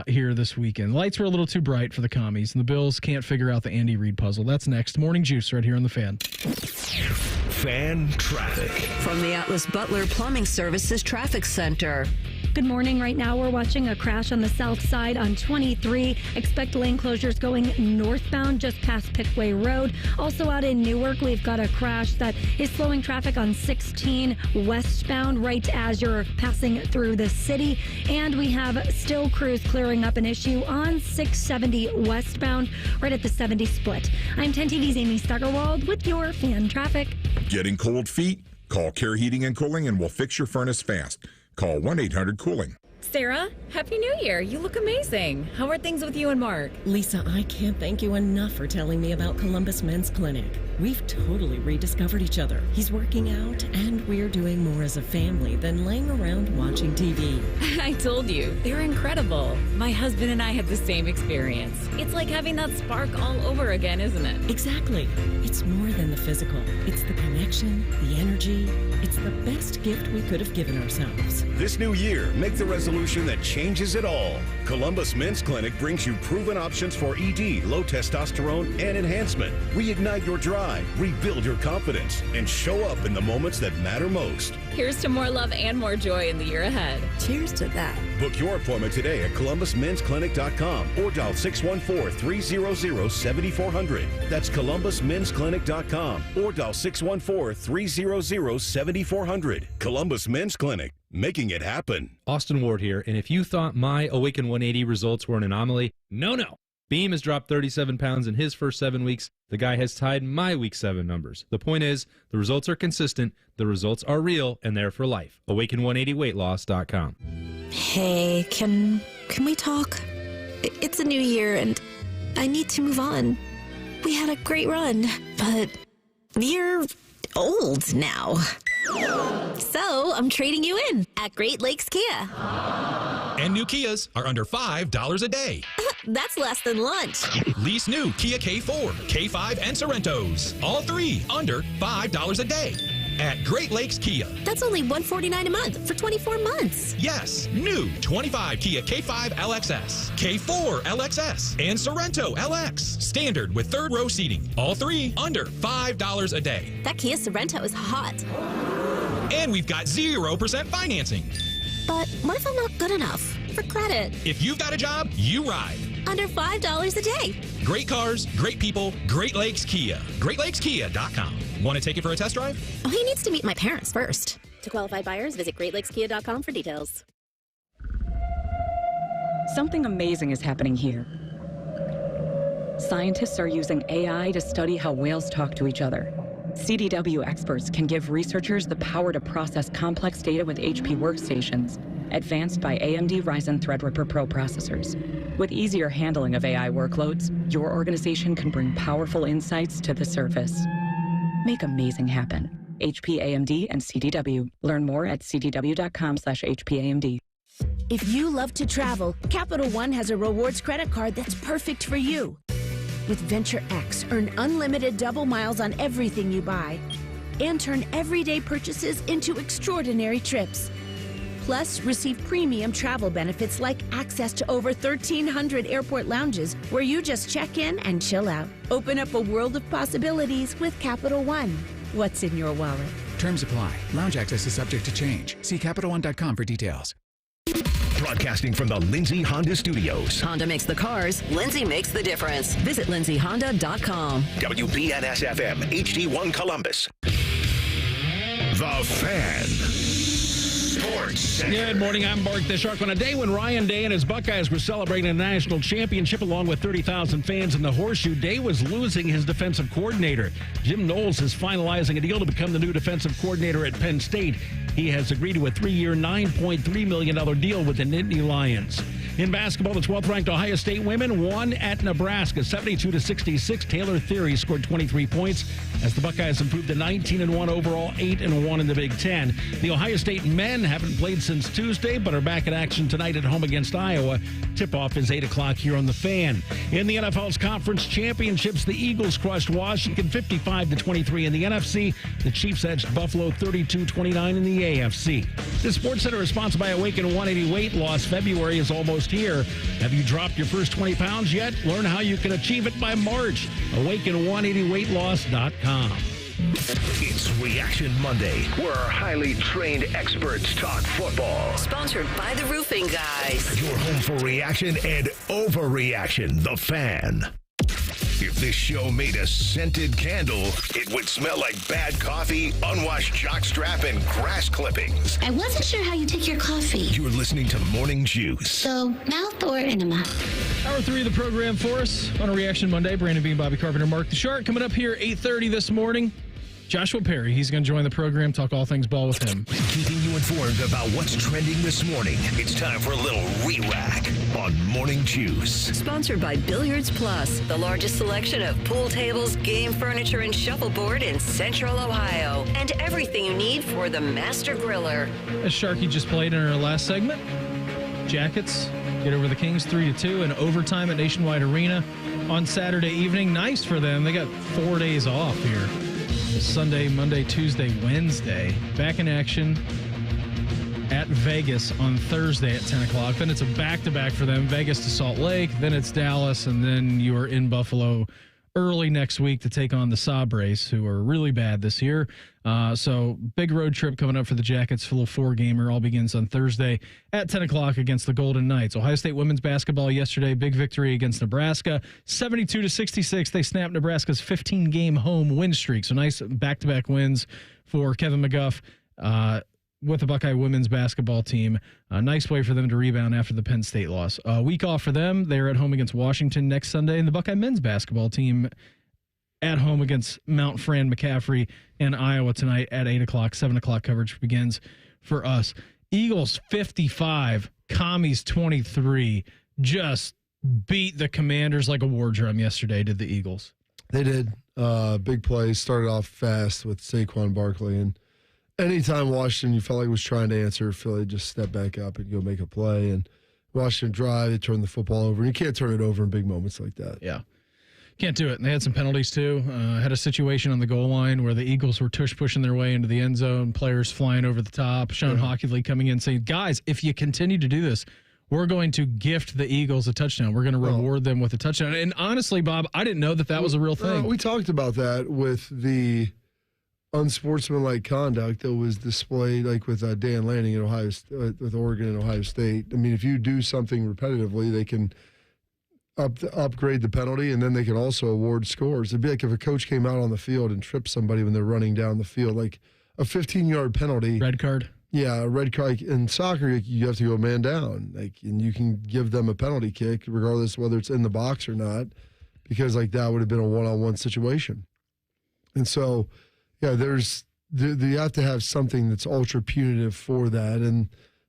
here this weekend. Lights were a little too bright for the commies, and the Bills can't figure out the Andy Reid puzzle. That's next. Morning Juice right here on The Fan. Fan traffic. From the Atlas Butler Plumbing Services Traffic Center. Good morning. Right now, we're watching a crash on the south side on 23. Expect lane closures going northbound just past Pickway Road. Also out in Newark, we've got a crash that is slowing traffic on 16 westbound right as you're passing through the city. And we have still crews clearing up an issue on 670 westbound right at the 70 split. I'm 10 TV's Amy Steigerwald with your fan traffic. Getting cold feet? Call Care Heating and Cooling and we'll fix your furnace fast. Call 1-800-COOLING. Sarah, Happy New Year. You look amazing. How are things with you and Mark? Lisa, I can't thank you enough for telling me about Columbus Men's Clinic. We've totally rediscovered each other. He's working out, and we're doing more as a family than laying around watching TV. I told you, they're incredible. My husband and I had the same experience. It's like having that spark all over again, isn't it? Exactly. It's more than the physical. It's the connection, the energy. It's the best gift we could have given ourselves. This new year, make the resolution that changes it all. Columbus Men's Clinic brings you proven options for ED, low testosterone, and enhancement. Reignite your drive, rebuild your confidence, and show up in the moments that matter most. Here's to more love and more joy in the year ahead. Cheers to that. Book your appointment today at columbusmensclinic.com or dial 614-300-7400. That's columbusmensclinic.com or dial 614-300-7400. Columbus Men's Clinic, making it happen. Austin Ward here, and if you thought my Awaken 180 results were an anomaly, no. Beam has dropped 37 pounds in his first 7 weeks. The guy has tied my week 7 numbers. The point is, the results are consistent, the results are real, and they're for life. Awaken180weightloss.com. Hey, can we talk? It's a new year, and I need to move on. We had a great run, but you're old now. So I'm trading you in at Great Lakes Kia. And new Kias are under $5 a day. That's less than lunch. Lease new Kia K4, K5, and Sorrentos. All three under $5 a day at Great Lakes Kia. That's only $149 a month for 24 months. Yes, new 25 Kia K5 LXS, K4 LXS, and Sorrento LX. Standard with third row seating. All three under $5 a day. That Kia Sorrento is hot. And we've got 0% financing. But what if I'm not good enough for credit? If you've got a job, you ride. under $5 a day. Great cars, great people, Great Lakes Kia. GreatLakesKia.com. Want to take it for a test drive? Oh, he needs to meet my parents first. To qualified buyers, visit GreatLakesKia.com for details. Something amazing is happening here. Scientists are using AI to study how whales talk to each other. CDW experts can give researchers the power to process complex data with HP workstations, advanced by AMD Ryzen Threadripper Pro processors. With easier handling of AI workloads, your organization can bring powerful insights to the surface. Make amazing happen. HP, AMD, and CDW. Learn more at cdw.com/HPAMD. If you love to travel, Capital One has a rewards credit card that's perfect for you. With Venture X, earn unlimited double miles on everything you buy and turn everyday purchases into extraordinary trips. Plus, receive premium travel benefits like access to over 1,300 airport lounges where you just check in and chill out. Open up a world of possibilities with Capital One. What's in your wallet? Terms apply. Lounge access is subject to change. See CapitalOne.com for details. Broadcasting from the Lindsay Honda Studios. Honda makes the cars. Lindsay makes the difference. Visit lindsayhonda.com. WBNS-FM, HD1 Columbus. The Fan. Sports Center. Good morning, I'm Mark the Shark. On a day when Ryan Day and his Buckeyes were celebrating a national championship along with 30,000 fans in the Horseshoe, Day was losing his defensive coordinator. Jim Knowles is finalizing a deal to become the new defensive coordinator at Penn State. He has agreed to a 3-year, $9.3 million deal with the Nittany Lions. In basketball, the 12th-ranked Ohio State women won at Nebraska, 72-66. Taylor Theory scored 23 points as the Buckeyes improved to 19-1 overall, 8-1 in the Big Ten. The Ohio State men haven't played since Tuesday, but are back in action tonight at home against Iowa. Tip-off is 8 o'clock here on The Fan. In the NFL's conference championships, the Eagles crushed Washington 55-23 in the NFC. The Chiefs edged Buffalo 32-29 in the AFC. The Sports Center is sponsored by Awaken 180 Weight Loss. February is almost here. Have you dropped your first 20 pounds yet? Learn how you can achieve it by March. Awaken180weightloss.com. It's Reaction Monday, where our highly trained experts talk football. Sponsored by the Roofing Guys. Your home for reaction and overreaction, The Fan. If this show made a scented candle, it would smell like bad coffee, unwashed jockstrap, and grass clippings. I wasn't sure how you take your coffee. You're listening to Morning Juice. So, mouth or enema? Hour 3 of the program for us on a Reaction Monday. Brandon Bean, Bobby Carpenter, Mark the Shark. Coming up here 8:30 this morning. Joshua Perry, he's going to join the program, talk all things ball with him. Keeping you informed about what's trending this morning. It's time for a little re-rack on Morning Juice. Sponsored by Billiards Plus, the largest selection of pool tables, game furniture, and shuffleboard in Central Ohio. And everything you need for the master griller. As Sharky just played in our last segment, Jackets get over the Kings 3-2 in overtime at Nationwide Arena on Saturday evening. Nice for them. They got 4 days off here. Sunday, Monday, Tuesday, Wednesday. Back in action at Vegas on Thursday at 10 o'clock. Then it's a back-to-back for them. Vegas to Salt Lake. Then it's Dallas. And then you are in Buffalo early next week to take on the Sabres, who are really bad this year. So big road trip coming up for the Jackets. Full of 4-gamer. All begins on Thursday at 10 o'clock against the Golden Knights. Ohio State women's basketball yesterday. Big victory against Nebraska. 72-66. They snapped Nebraska's 15-game home win streak. So nice back-to-back wins for Kevin McGuff with the Buckeye women's basketball team. A nice way for them to rebound after the Penn State loss. A week off for them. They're at home against Washington next Sunday. And the Buckeye men's basketball team at home against Mount Fran McCaffrey and Iowa tonight at 8 o'clock. 7 o'clock coverage begins for us. Eagles 55, Commies 23. Just beat the Commanders like a war drum yesterday, did the Eagles. They did. Big plays. Started off fast with Saquon Barkley. And anytime Washington, you felt like was trying to answer, Philly just step back up and go make a play. And Washington drive, they turn the football over. And you can't turn it over in big moments like that. Yeah. Can't do it. And they had some penalties, too. Had a situation on the goal line where the Eagles were pushing their way into the end zone, players flying over the top. Sean Hockley coming in saying, guys, if you continue to do this, we're going to gift the Eagles a touchdown. We're going to reward them with a touchdown. And honestly, Bob, I didn't know that was a real thing. We talked about that with the unsportsmanlike conduct that was displayed, like with Dan Lanning at with Oregon and Ohio State. I mean, if you do something repetitively, they can upgrade the penalty, and then they can also award scores. It'd be like if a coach came out on the field and tripped somebody when they're running down the field, like a 15-yard penalty. Red card. Yeah, a red card. In soccer, you have to go man down, and you can give them a penalty kick regardless whether it's in the box or not, because that would have been a one-on-one situation. And so, yeah, you have to have something that's ultra punitive for that, and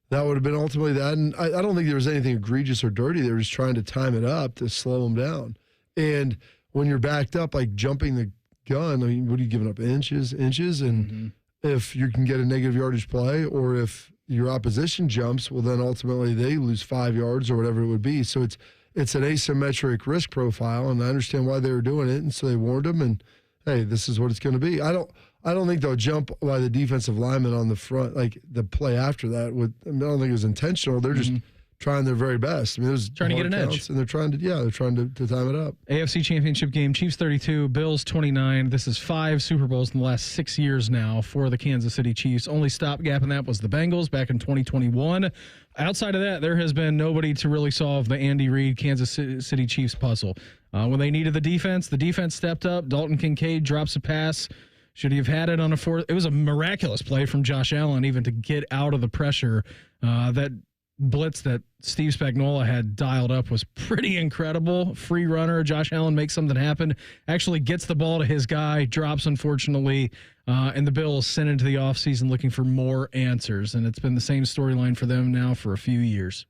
that would have been ultimately that. And I don't think there was anything egregious or dirty. They were just trying to time it up to slow them down. And when you're backed up, jumping the gun, I mean, what are you giving up? Inches? And if you can get a negative yardage play, or if your opposition jumps, well, then ultimately they lose 5 yards or whatever it would be. So it's an asymmetric risk profile, and I understand why they were doing it. And so they warned them, and hey, this is what it's going to be. I don't think they'll jump by the defensive lineman on the front, the play after that. I don't think it was intentional. They're just trying their very best. I mean, it was trying to get an edge. And they're trying to time it up. AFC Championship game, Chiefs 32, Bills 29. This is 5 Super Bowls in the last 6 years now for the Kansas City Chiefs. Only stopgap in that was the Bengals back in 2021. Outside of that, there has been nobody to really solve the Andy Reid Kansas City Chiefs puzzle. When they needed the defense stepped up. Dalton Kincaid drops a pass. Should he have had it on a fourth? It was a miraculous play from Josh Allen even to get out of the pressure. That blitz that Steve Spagnuolo had dialed up was pretty incredible. Free runner. Josh Allen makes something happen. Actually gets the ball to his guy. Drops, unfortunately. And the Bills sent into the offseason looking for more answers. And it's been the same storyline for them now for a few years.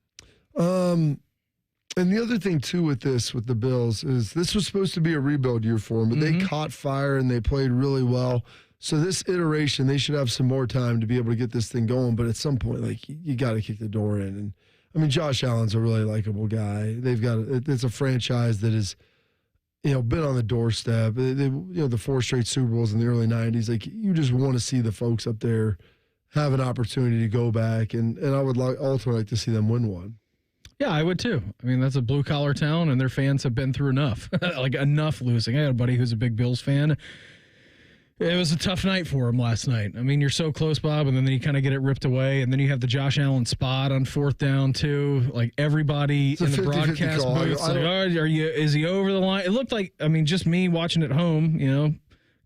And the other thing, too, with the Bills, is this was supposed to be a rebuild year for them, but they caught fire and they played really well. So this iteration, they should have some more time to be able to get this thing going. But at some point, you got to kick the door in. And I mean, Josh Allen's a really likable guy. It's a franchise that has, been on the doorstep. The 4 straight Super Bowls in the early 90s. You just want to see the folks up there have an opportunity to go back. And I would ultimately like to see them win one. Yeah, I would too. I mean, that's a blue-collar town, and their fans have been through enough. Enough losing. I had a buddy who's a big Bills fan. It was a tough night for him last night. I mean, you're so close, Bob, and then you kind of get it ripped away, and then you have the Josh Allen spot on 4th down, too. Everybody in the broadcast booth, is he over the line? It looked like, just me watching at home,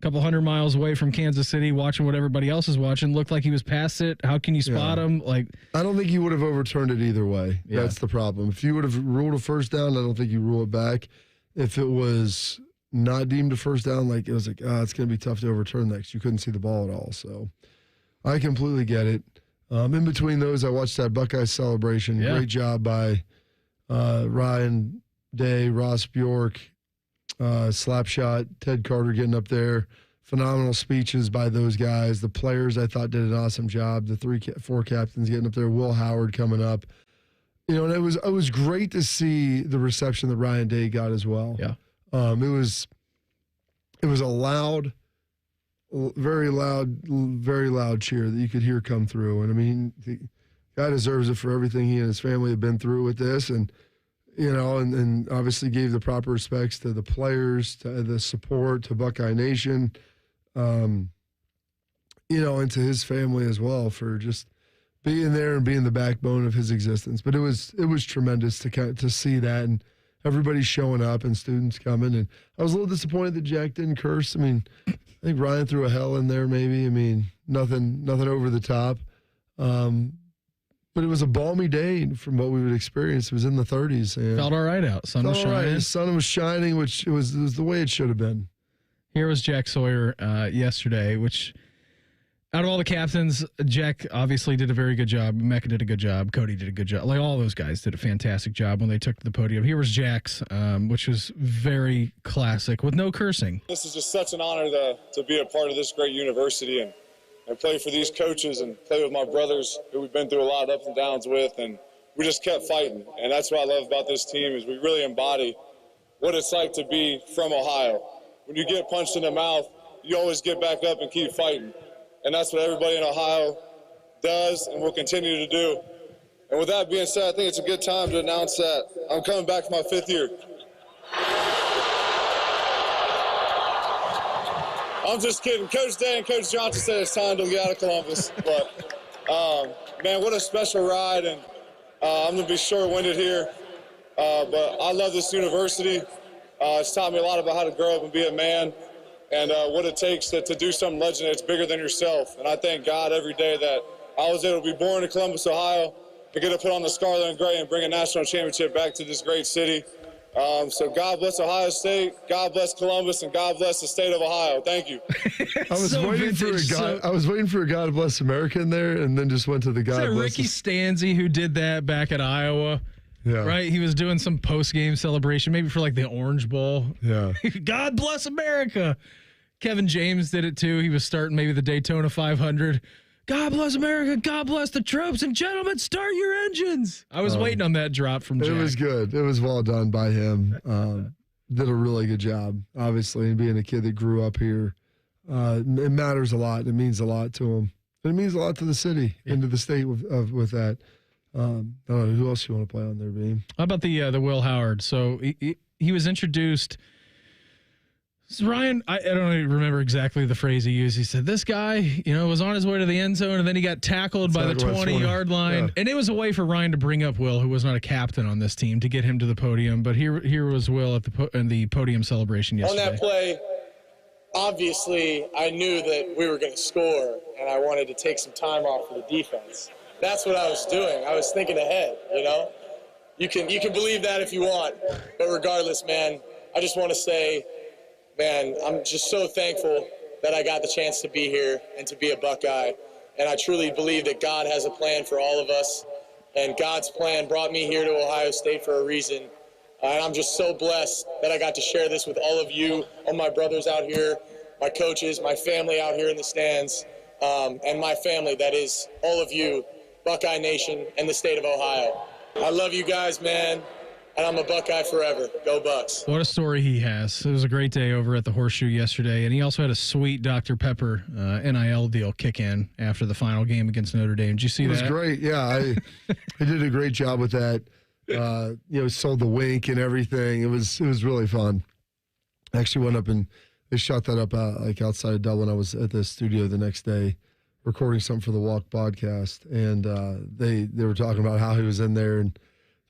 a couple hundred miles away from Kansas City, watching what everybody else is watching, looked like he was past it. How can you spot him? I don't think you would have overturned it either way. Yeah. That's the problem. If you would have ruled a first down, I don't think you rule it back. If it was not deemed a first down, it's going to be tough to overturn that because you couldn't see the ball at all. So I completely get it. In between those, I watched that Buckeye celebration. Yeah. Great job by Ryan Day, Ross Bjork, Slapshot, Ted Carter getting up there. Phenomenal speeches by those guys. The players, I thought, did an awesome job. The 4 captains getting up there. Will Howard coming up. And it was great to see the reception that Ryan Day got as well. Yeah. It was a loud, very loud cheer that you could hear come through. And the guy deserves it for everything he and his family have been through with this. And and obviously gave the proper respects to the players, to the support, to Buckeye Nation, and to his family as well for just being there and being the backbone of his existence. But it was tremendous to see that, and everybody showing up and students coming. And I was a little disappointed that Jack didn't curse. I think Ryan threw a hell in there maybe. Nothing over the top. But it was a balmy day from what we would experience. It was in the 30s. And felt all right out. Sun was shining. Right. The sun was shining, which it was the way it should have been. Here was Jack Sawyer yesterday, which out of all the captains, Jack obviously did a very good job. Mecca did a good job. Cody did a good job. All those guys did a fantastic job when they took to the podium. Here was Jack's, which was very classic with no cursing. This is just such an honor to be a part of this great university and play for these coaches and play with my brothers who we've been through a lot of ups and downs with, and we just kept fighting. And that's what I love about this team is we really embody what it's like to be from Ohio. When you get punched in the mouth, you always get back up and keep fighting. And that's what everybody in Ohio does and will continue to do. And with that being said, I think it's a good time to announce that I'm coming back for my 5th year. I'm just kidding. Coach Day and Coach Johnson said it's time to get out of Columbus. But, man, what a special ride. And I'm going to be short-winded here. but I love this university. It's taught me a lot about how to grow up and be a man and what it takes to do something legendary that's bigger than yourself. And I thank God every day that I was able to be born in Columbus, Ohio, to get to put on the scarlet and gray and bring a national championship back to this great city. So God bless Ohio State, God bless Columbus, and God bless the state of Ohio. Thank you. I was waiting for a God bless America in there, and then just went to the God bless. Ricky Stanzi who did that back at Iowa? Yeah. Right? He was doing some post-game celebration, maybe for like the Orange Bowl. Yeah. God bless America. Kevin James did it too. He was starting maybe the Daytona 500. God bless America. God bless the troops. And gentlemen, start your engines. I was waiting on that drop from Jack. It was good. It was well done by him. Did a really good job, obviously, and being a kid that grew up here. It matters a lot. It means a lot to him. And it means a lot to the city and to the state with that. I don't know, who else you want to play on there, Beam? How about the Will Howard? So he was introduced. So Ryan, I don't even remember exactly the phrase he used. He said, this guy, was on his way to the end zone, and then he got tackled by the 20-yard line. Yeah. And it was a way for Ryan to bring up Will, who was not a captain on this team, to get him to the podium. But here was Will at the podium celebration yesterday. On that play, obviously, I knew that we were going to score, and I wanted to take some time off for the defense. That's what I was doing. I was thinking ahead, You can believe that if you want. But regardless, man, I just want to say, man, I'm just so thankful that I got the chance to be here and to be a Buckeye. And I truly believe that God has a plan for all of us. And God's plan brought me here to Ohio State for a reason. And I'm just so blessed that I got to share this with all of you, all my brothers out here, my coaches, my family out here in the stands, and my family, that is all of you, Buckeye Nation and the state of Ohio. I love you guys, man, and I'm a Buckeye forever. Go Bucks. What a story he has. It was a great day over at the Horseshoe yesterday, and he also had a sweet Dr. Pepper NIL deal kick in after the final game against Notre Dame. Did you see that? It was great. Yeah, I did a great job with that. Sold the wink and everything. It was really fun. I actually went up and they shot that up outside of Dublin. I was at the studio the next day recording something for the Walk podcast, and they were talking about how he was in there and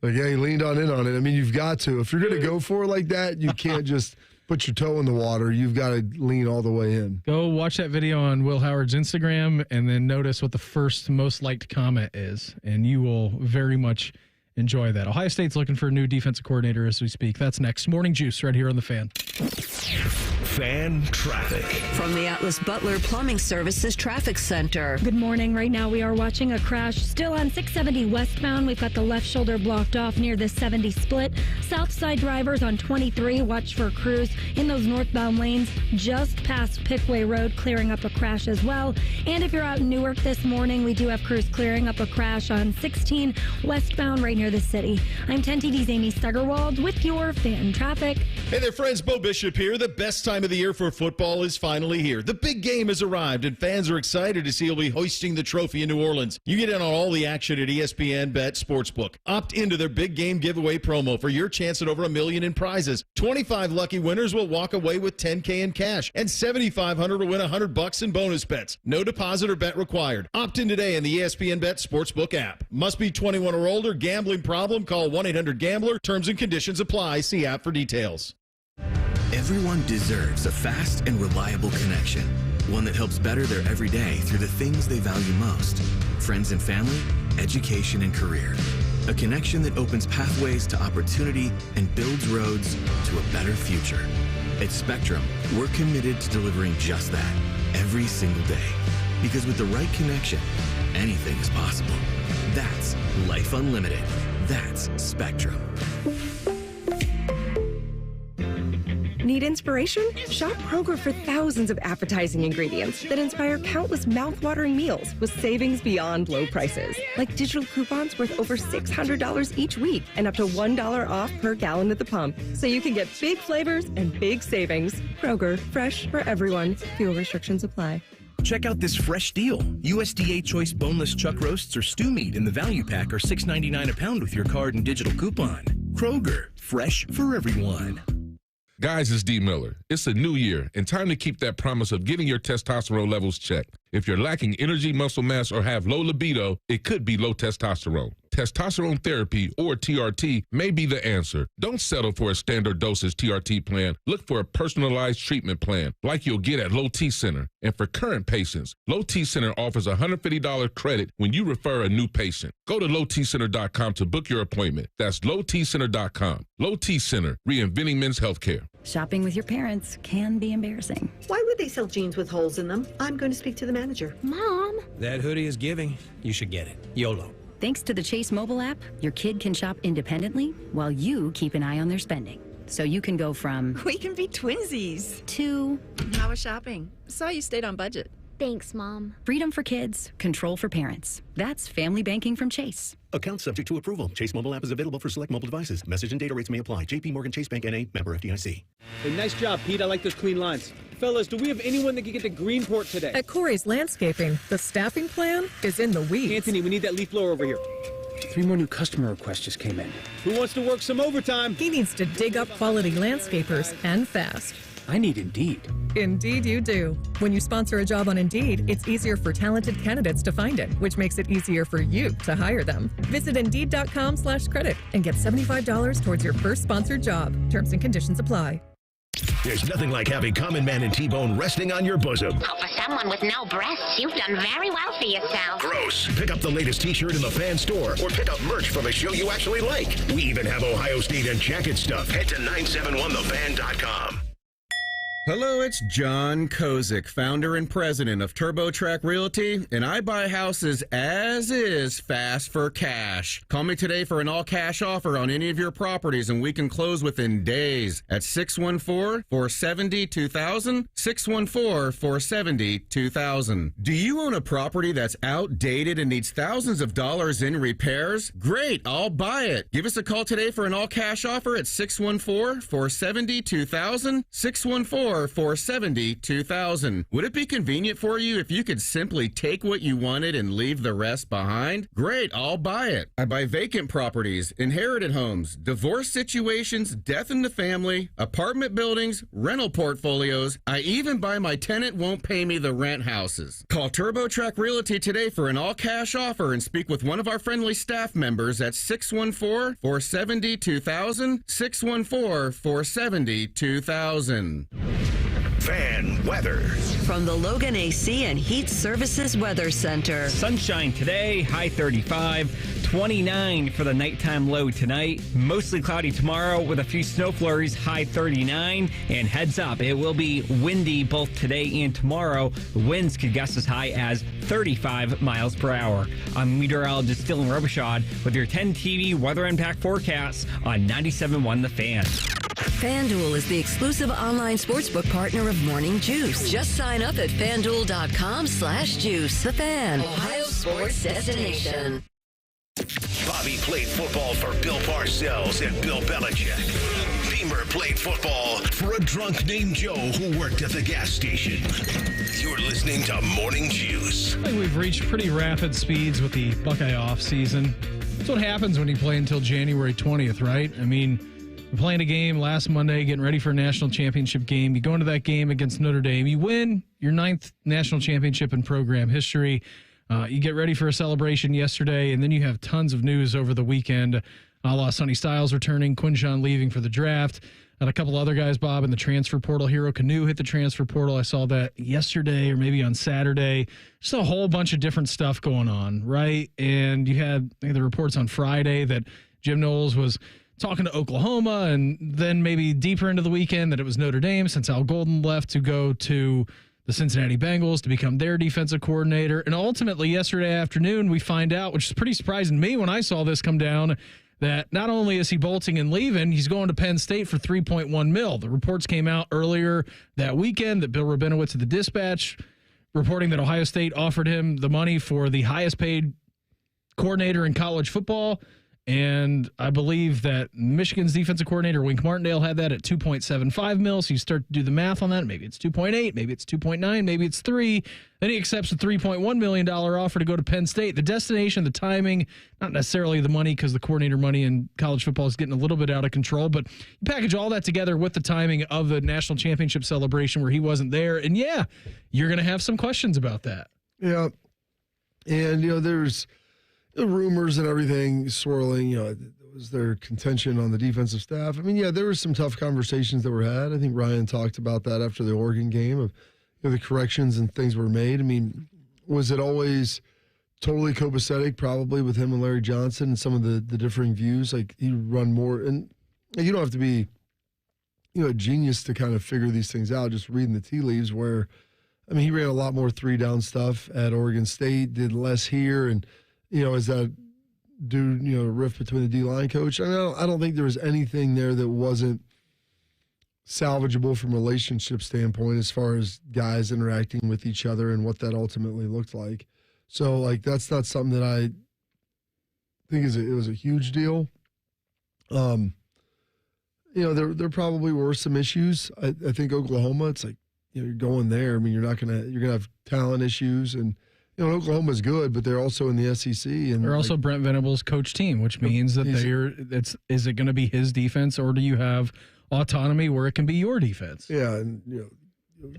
like, yeah, he leaned in on it. I mean, you've got to. If you're going to go for it like that, you can't just put your toe in the water. You've got to lean all the way in. Go watch that video on Will Howard's Instagram and then notice what the first most liked comment is, and you will very much enjoy that. Ohio State's looking for a new defensive coordinator as we speak. That's next. Morning Juice right here on The Fan. Fan traffic. From the Atlas Butler Plumbing Services Traffic Center. Good morning. Right now we are watching a crash still on 670 westbound. We've got the left shoulder blocked off near the 70 split. South side drivers on 23 watch for crews in those northbound lanes just past Pickway Road, clearing up a crash as well. And if you're out in Newark this morning, we do have crews clearing up a crash on 16 westbound right near the city. I'm 10 TV's Amy Stuggerwald with your Fan Traffic. Hey there, friends. Bo Bishop here. The best time of the year for football is finally here. The big game has arrived, and fans are excited to see he'll be hoisting the trophy in New Orleans. You get in on all the action at ESPN Bet Sportsbook. Opt into their big game giveaway promo for your chance at over $1 million in prizes. 25 lucky winners will walk away with $10K in cash, and 7,500 will win $100 in bonus bets. No deposit or bet required. Opt in today in the ESPN Bet Sportsbook app. Must be 21 or older. Gambling problem? Call 1-800-GAMBLER. Terms and conditions apply. See app for details. Everyone deserves a fast and reliable connection, one that helps better their everyday through the things they value most: friends and family, education and career. A connection that opens pathways to opportunity and builds roads to a better future. At Spectrum, we're committed to delivering just that every single day. Because with the right connection, anything is possible. That's Life Unlimited. That's Spectrum. Need inspiration? Shop Kroger for thousands of appetizing ingredients that inspire countless mouth-watering meals with savings beyond low prices. Like digital coupons worth over $600 each week and up to $1 off per gallon at the pump. So you can get big flavors and big savings. Kroger, fresh for everyone. Fuel restrictions apply. Check out this fresh deal. USDA Choice Boneless Chuck Roasts or Stew Meat in the value pack are $6.99 a pound with your card and digital coupon. Kroger, fresh for everyone. Guys, it's D. Miller. It's a new year and time to keep that promise of getting your testosterone levels checked. If you're lacking energy, muscle mass, or have low libido, it could be low testosterone. testosterone therapy, or TRT, may be the answer. Don't settle for a standard dosage TRT plan. Look for a personalized treatment plan like you'll get at Low T Center. And for current patients, Low T Center offers a $150 credit when you refer a new patient. Go to lowtcenter.com to book your appointment. That's lowtcenter.com. Low T Center, reinventing men's healthcare. Shopping with your parents can be embarrassing. Why would they sell jeans with holes in them? I'm going to speak to the manager. Mom! That hoodie is giving. You should get it. YOLO. Thanks to the Chase mobile app, your kid can shop independently while you keep an eye on their spending. So you can go from... We can be twinsies. ...to... How was shopping? Saw you stayed on budget. Thanks, Mom. Freedom for kids, control for parents. That's family banking from Chase. Account subject to approval. Chase mobile app is available for select mobile devices. Message and data rates may apply. JP Morgan Chase Bank N.A. Member FDIC. Hey, nice job, Pete. I like those clean lines. Fellas, do we have anyone that can get to Greenport today? At Corey's Landscaping, the staffing plan is in the weeds. Anthony, we need that leaf blower over here. 3 more new customer requests just came in. Who wants to work some overtime? He needs to dig up quality landscapers and fast. I need Indeed. Indeed you do. When you sponsor a job on Indeed, it's easier for talented candidates to find it, which makes it easier for you to hire them. Visit Indeed.com/credit and get $75 towards your first sponsored job. Terms and conditions apply. There's nothing like having Common Man and T-Bone resting on your bosom. Oh, for someone with no breasts, you've done very well for yourself. Gross. Pick up the latest T-shirt in the fan store or pick up merch from a show you actually like. We even have Ohio State and jacket stuff. Head to 971thefan.com. Hello, it's John Kozik, founder and president of TurboTrack Realty, and I buy houses as is fast for cash. Call me today for an all-cash offer on any of your properties, and we can close within days at 614-470-2000, 614-470-2000. Do you own a property that's outdated and needs thousands of dollars in repairs? Great, I'll buy it. Give us a call today for an all-cash offer at 614-470-2000, 614-470-2000. Would it be convenient for you if you could simply take what you wanted and leave the rest behind? Great, I'll buy it. I buy vacant properties, inherited homes, divorce situations, death in the family, apartment buildings, rental portfolios. I even buy my tenant won't pay me the rent houses. Call TurboTrack Realty today for an all-cash offer and speak with one of our friendly staff members at 614-470-2000, 614-470-2000. Fan weather. From the Logan AC and Heat Services Weather Center. Sunshine today, high 35, 29 for the nighttime low tonight. Mostly cloudy tomorrow with a few snow flurries, high 39. And heads up, it will be windy both today and tomorrow. The winds could gust as high as 35 miles per hour. I'm meteorologist Dylan Robichaud with your 10 TV weather impact forecasts on 97.1 The Fan. FanDuel is the exclusive online sportsbook partner of Morning Juice. Just sign up at FanDuel.com/juice. The Fan, Ohio sports destination. Bobby played football for Bill Parcells and Bill Belichick. Beamer played football for a drunk named Joe who worked at the gas station. You're listening to Morning Juice. I think we've reached pretty rapid speeds with the Buckeye off season. That's what happens when you play until January 20th, right? I mean, we're playing a game last Monday, getting ready for a national championship game. You go into that game against Notre Dame. You win your 9th national championship in program history. You get ready for a celebration yesterday, and then you have tons of news over the weekend. A la Sonny Styles returning, Quinshawn leaving for the draft, and a couple other guys, Bob, in the transfer portal. Hero Canoe hit the transfer portal. I saw that yesterday or maybe on Saturday. Just a whole bunch of different stuff going on, right? And you had the reports on Friday that Jim Knowles was talking to Oklahoma, and then maybe deeper into the weekend that it was Notre Dame since Al Golden left to go to the Cincinnati Bengals to become their defensive coordinator. And ultimately yesterday afternoon, we find out, which is pretty surprising to me when I saw this come down, that not only is he bolting and leaving, he's going to Penn State for $3.1 million. The reports came out earlier that weekend that Bill Rabinowitz of the Dispatch reporting that Ohio State offered him the money for the highest paid coordinator in college football. And I believe that Michigan's defensive coordinator, Wink Martindale, had that at $2.75 million. So you start to do the math on that. Maybe it's 2.8, maybe it's 2.9, maybe it's 3. Then he accepts a $3.1 million offer to go to Penn State. The destination, the timing, not necessarily the money, because the coordinator money in college football is getting a little bit out of control. But you package all that together with the timing of the national championship celebration where he wasn't there. And yeah, you're going to have some questions about that. Yeah. And, there's, the rumors and everything swirling, was there contention on the defensive staff? I mean, yeah, there were some tough conversations that were had. I think Ryan talked about that after the Oregon game of the corrections and things were made. I mean, was it always totally copacetic? Probably with him and Larry Johnson and some of the differing views. Like he run more, and you don't have to be, a genius to kind of figure these things out. Just reading the tea leaves. Where, I mean, he ran a lot more 3-down stuff at Oregon State, did less here, and is that rift between the D-line coach? I mean, I don't think there was anything there that wasn't salvageable from a relationship standpoint as far as guys interacting with each other and what that ultimately looked like. So, like, that's not something that I think it was a huge deal. There probably were some issues. I think Oklahoma, it's like, you're going there. I mean, you're going to have talent issues, and Oklahoma's good, but they're also in the SEC, and they're also Brent Venables' coach team, which means that is it going to be his defense, or do you have autonomy where it can be your defense? Yeah, and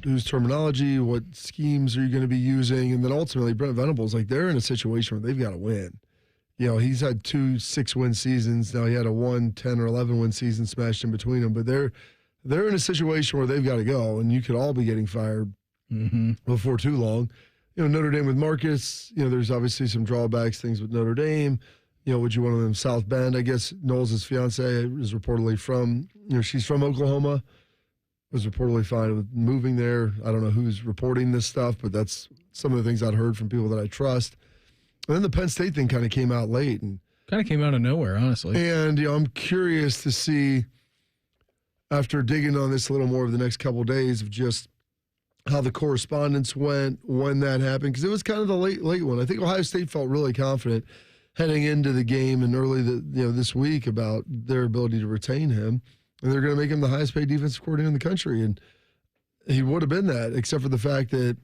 whose terminology, what schemes are you going to be using, and then ultimately Brent Venables, like, they're in a situation where they've got to win. He's had 2 6-win seasons. Now he had a 1 10 or 11-win season smashed in between them, but they're in a situation where they've got to go, and you could all be getting fired before too long. Notre Dame with Marcus, there's obviously some drawbacks, things with Notre Dame. Would you want them South Bend? I guess Knowles' fiance is reportedly from, she's from Oklahoma, was reportedly fine with moving there. I don't know who's reporting this stuff, but that's some of the things I'd heard from people that I trust. And then the Penn State thing kind of came out late. And kind of came out of nowhere, honestly. And, I'm curious to see, after digging on this a little more over the next couple of days, of just how the correspondence went, when that happened, because it was kind of the late one. I think Ohio State felt really confident heading into the game and early this week about their ability to retain him, and they're going to make him the highest paid defensive coordinator in the country, and he would have been that, except for the fact that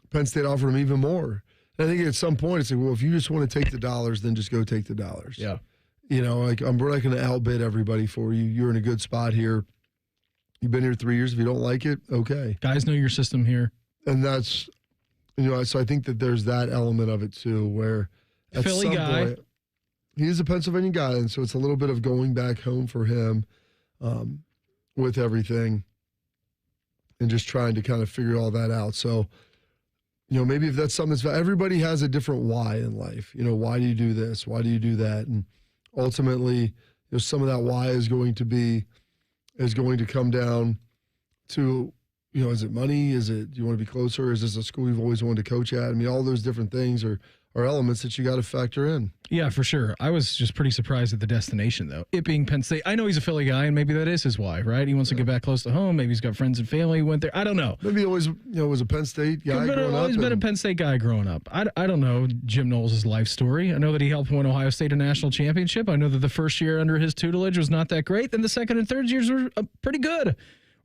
Penn State offered him even more. And I think at some point it's like, well, if you just want to take the dollars, then just go take the dollars. Yeah, we're not going to outbid everybody for you. You're in a good spot here. You've been here 3 years. If you don't like it, okay. Guys know your system here. And that's, so I think that there's that element of it too, where at Philly some guy. point, he is a Pennsylvania guy, and so it's a little bit of going back home for him with everything and just trying to kind of figure all that out. So, maybe if that's something everybody has a different why in life. Why do you do this? Why do you do that? And ultimately, some of that why is going to come down to, is it money? Is it, do you want to be closer? Is this a school you've always wanted to coach at? I mean, all those different things are elements that you got to factor in. Yeah, for sure. I was just pretty surprised at the destination, though. It being Penn State. I know he's a Philly guy, and maybe that is his why, right? He wants to get back close to home. Maybe he's got friends and family who went there. I don't know. Maybe he always, was a Penn State guy growing up. Always been a Penn State guy growing up. I don't know Jim Knowles' life story. I know that he helped win Ohio State a national championship. I know that the first year under his tutelage was not that great. Then the second and third years were pretty good.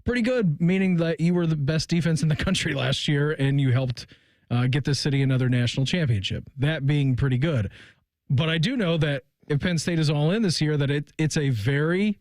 Pretty good, meaning that you were the best defense in the country last year, and you helped get this city another national championship. That being pretty good. But I do know that if Penn State is all in this year, that it's a very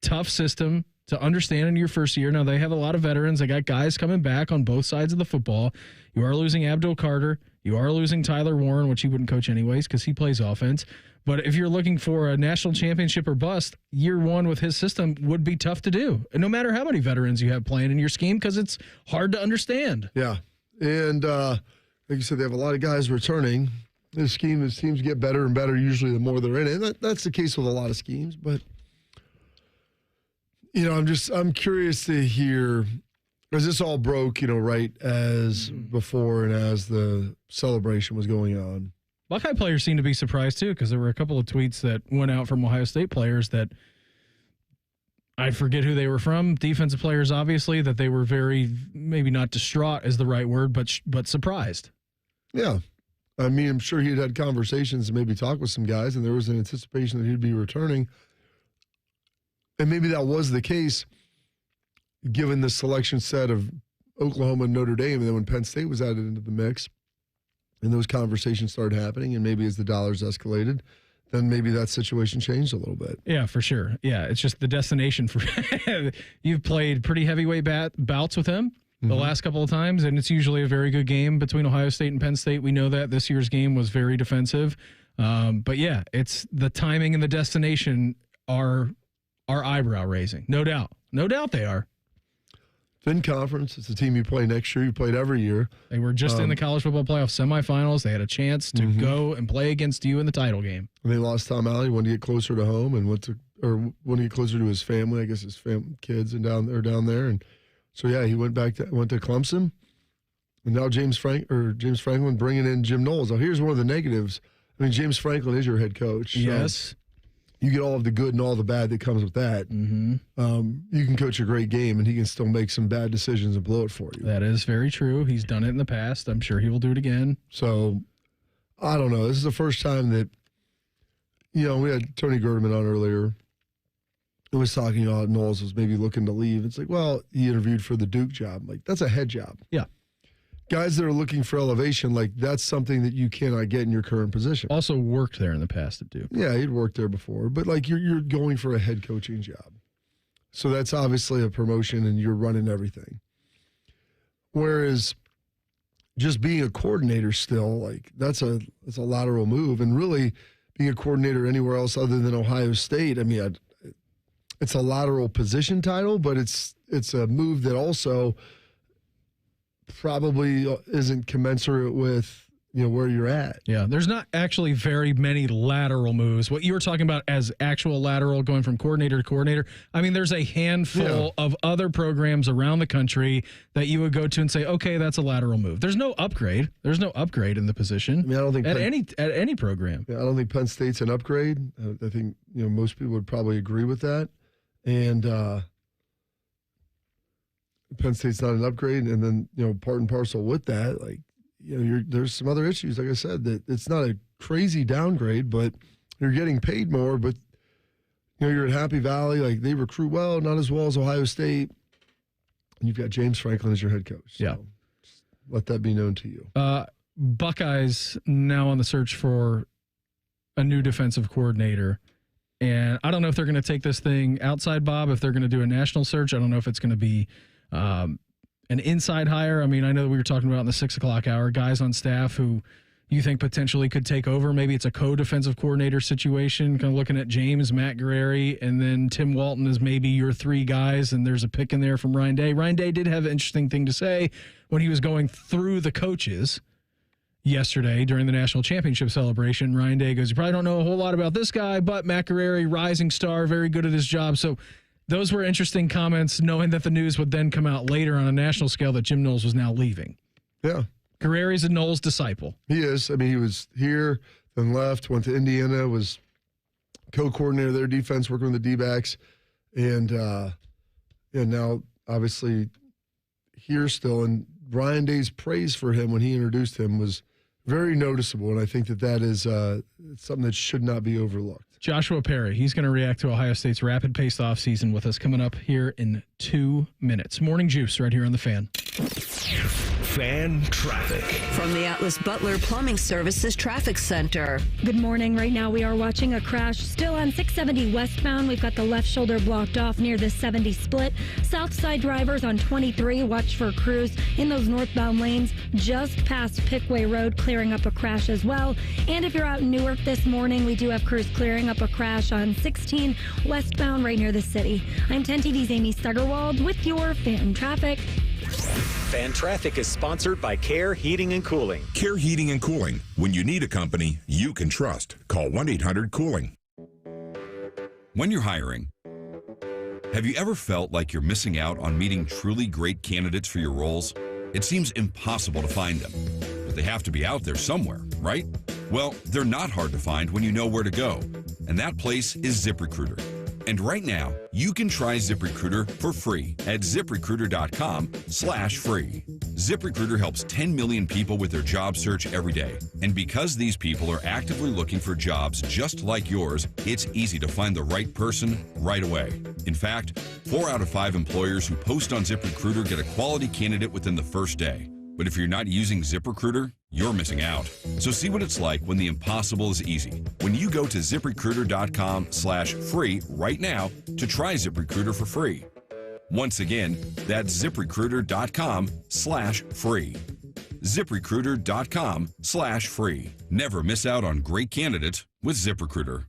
tough system to understand in your first year. Now, they have a lot of veterans. They got guys coming back on both sides of the football. You are losing Abdul Carter. You are losing Tyler Warren, which he wouldn't coach anyways because he plays offense. But if you're looking for a national championship or bust, year one with his system would be tough to do, no matter how many veterans you have playing in your scheme, because it's hard to understand. Yeah. And like you said, they have a lot of guys returning. This scheme, it seems to get better and better usually the more they're in it. And that's the case with a lot of schemes. But, I'm curious to hear, because this all broke, right as before and as the celebration was going on. Buckeye players seem to be surprised, too, because there were a couple of tweets that went out from Ohio State players that I forget who they were from. Defensive players, obviously, that they were very, maybe not distraught is the right word, but surprised. Yeah. I mean, I'm sure he'd had conversations and maybe talked with some guys, and there was an anticipation that he'd be returning. And maybe that was the case, given the selection set of Oklahoma and Notre Dame, and then when Penn State was added into the mix, and those conversations started happening, and maybe as the dollars escalated, then maybe that situation changed a little bit. Yeah, for sure. Yeah, it's just the destination for you've played pretty heavyweight bouts with him the last couple of times, and it's usually a very good game between Ohio State and Penn State. We know that this year's game was very defensive. But yeah, it's the timing and the destination are eyebrow raising. No doubt. No doubt they are. Finn Conference, it's a team you play next year. You played every year. They were just in the college football playoff semifinals. They had a chance to go and play against you in the title game. And they lost Tom Alley, wanted to get closer to home and wanted to get closer to his family, I guess his kids and down there. And so yeah, he went to Clemson. And now James Franklin bringing in Jim Knowles. Now here's one of the negatives. I mean, James Franklin is your head coach. So yes. You get all of the good and all the bad that comes with that. You can coach a great game, and he can still make some bad decisions and blow it for you. That is very true. He's done it in the past. I'm sure he will do it again. So, I don't know. This is the first time that, we had Tony Gerdeman on earlier. It was talking about Knowles was maybe looking to leave. It's like, well, he interviewed for the Duke job. Like, that's a head job. Yeah. Guys that are looking for elevation, like that's something that you cannot get in your current position. Also worked there in the past at Duke. Yeah, he'd worked there before, but like you're going for a head coaching job. So that's obviously a promotion and you're running everything. Whereas just being a coordinator still, like that's a lateral move. And really being a coordinator anywhere else other than Ohio State, I mean, it's a lateral position title, but it's a move that also probably isn't commensurate with where you're at. Yeah, there's not actually very many lateral moves. What you were talking about as actual lateral going from coordinator to coordinator, I mean, there's a handful of other programs around the country that you would go to and say, okay, that's a lateral move. There's no upgrade. There's no upgrade in the position. I mean, I don't think at any program. Yeah, I don't think Penn State's an upgrade. I think most people would probably agree with that. And Penn State's not an upgrade, and then part and parcel with that, like there's some other issues. Like I said, that it's not a crazy downgrade, but you're getting paid more. But you're at Happy Valley, like they recruit well, not as well as Ohio State, and you've got James Franklin as your head coach. So yeah, let that be known to you. Buckeyes now on the search for a new defensive coordinator. And I don't know if they're going to take this thing outside, Bob, if they're going to do a national search. I don't know if it's going to be an inside hire. I mean, I know that we were talking about in the 6 o'clock hour, guys on staff who you think potentially could take over. Maybe it's a co-defensive coordinator situation, kind of looking at James, Matt Guerrieri, and then Tim Walton as maybe your three guys, and there's a pick in there from Ryan Day. Ryan Day did have an interesting thing to say when he was going through the coaches yesterday during the national championship celebration. Ryan Day goes, you probably don't know a whole lot about this guy, but Matt Guerrieri, rising star, very good at his job. So those were interesting comments, knowing that the news would then come out later on a national scale that Jim Knowles was now leaving. Yeah. Guerrieri's a Knowles disciple. He is. I mean, he was here, then left, went to Indiana, was co-coordinator of their defense, working with the D-backs, and now obviously here still. And Ryan Day's praise for him when he introduced him was very noticeable, and I think that is something that should not be overlooked. Joshua Perry, he's going to react to Ohio State's rapid-paced offseason with us coming up here in 2 minutes. Morning Juice right here on The Fan. Fan traffic. From the Atlas Butler Plumbing Services Traffic Center. Good morning. Right now we are watching a crash still on 670 westbound. We've got the left shoulder blocked off near the 70 split. South side drivers on 23, watch for crews in those northbound lanes just past Pickway Road, clearing up a crash as well. And if you're out in Newark this morning, we do have crews clearing up a crash on 16 westbound right near the city. I'm 10 TV's Amy Stuggerwald with your Fan Traffic. Fan Traffic is sponsored by Care Heating and Cooling. Care Heating and Cooling. When you need a company you can trust, call 1-800-COOLING. When you're hiring, have you ever felt like you're missing out on meeting truly great candidates for your roles? It seems impossible to find them, but they have to be out there somewhere, right? Well, they're not hard to find when you know where to go, and that place is ZipRecruiter. And right now, you can try ZipRecruiter for free at ZipRecruiter.com/free. ZipRecruiter helps 10 million people with their job search every day. And because these people are actively looking for jobs just like yours, it's easy to find the right person right away. In fact, 4 out of 5 employers who post on ZipRecruiter get a quality candidate within the first day. But if you're not using ZipRecruiter, you're missing out. So see what it's like when the impossible is easy. When you go to ZipRecruiter.com/free right now to try ZipRecruiter for free. Once again, that's ZipRecruiter.com/free. ZipRecruiter.com/free. Never miss out on great candidates with ZipRecruiter.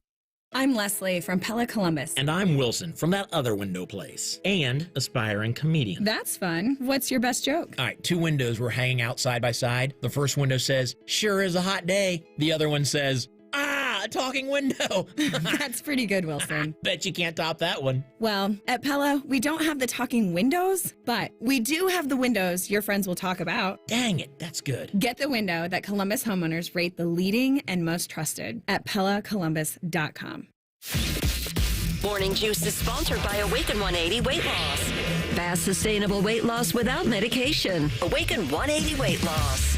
I'm Leslie from Pella Columbus. And I'm Wilson from that other window place. And aspiring comedian. That's fun. What's your best joke? All right, 2 windows were hanging out side by side. The first window says, "Sure is a hot day." The other one says, "Ah, a talking window." That's pretty good, Wilson. Bet you can't top that one. Well, at Pella, we don't have the talking windows, but we do have the windows your friends will talk about. Dang it, that's good. Get the window that Columbus homeowners rate the leading and most trusted at PellaColumbus.com. Morning Juice is sponsored by Awaken 180 Weight Loss. Fast, sustainable weight loss without medication. Awaken 180 Weight Loss.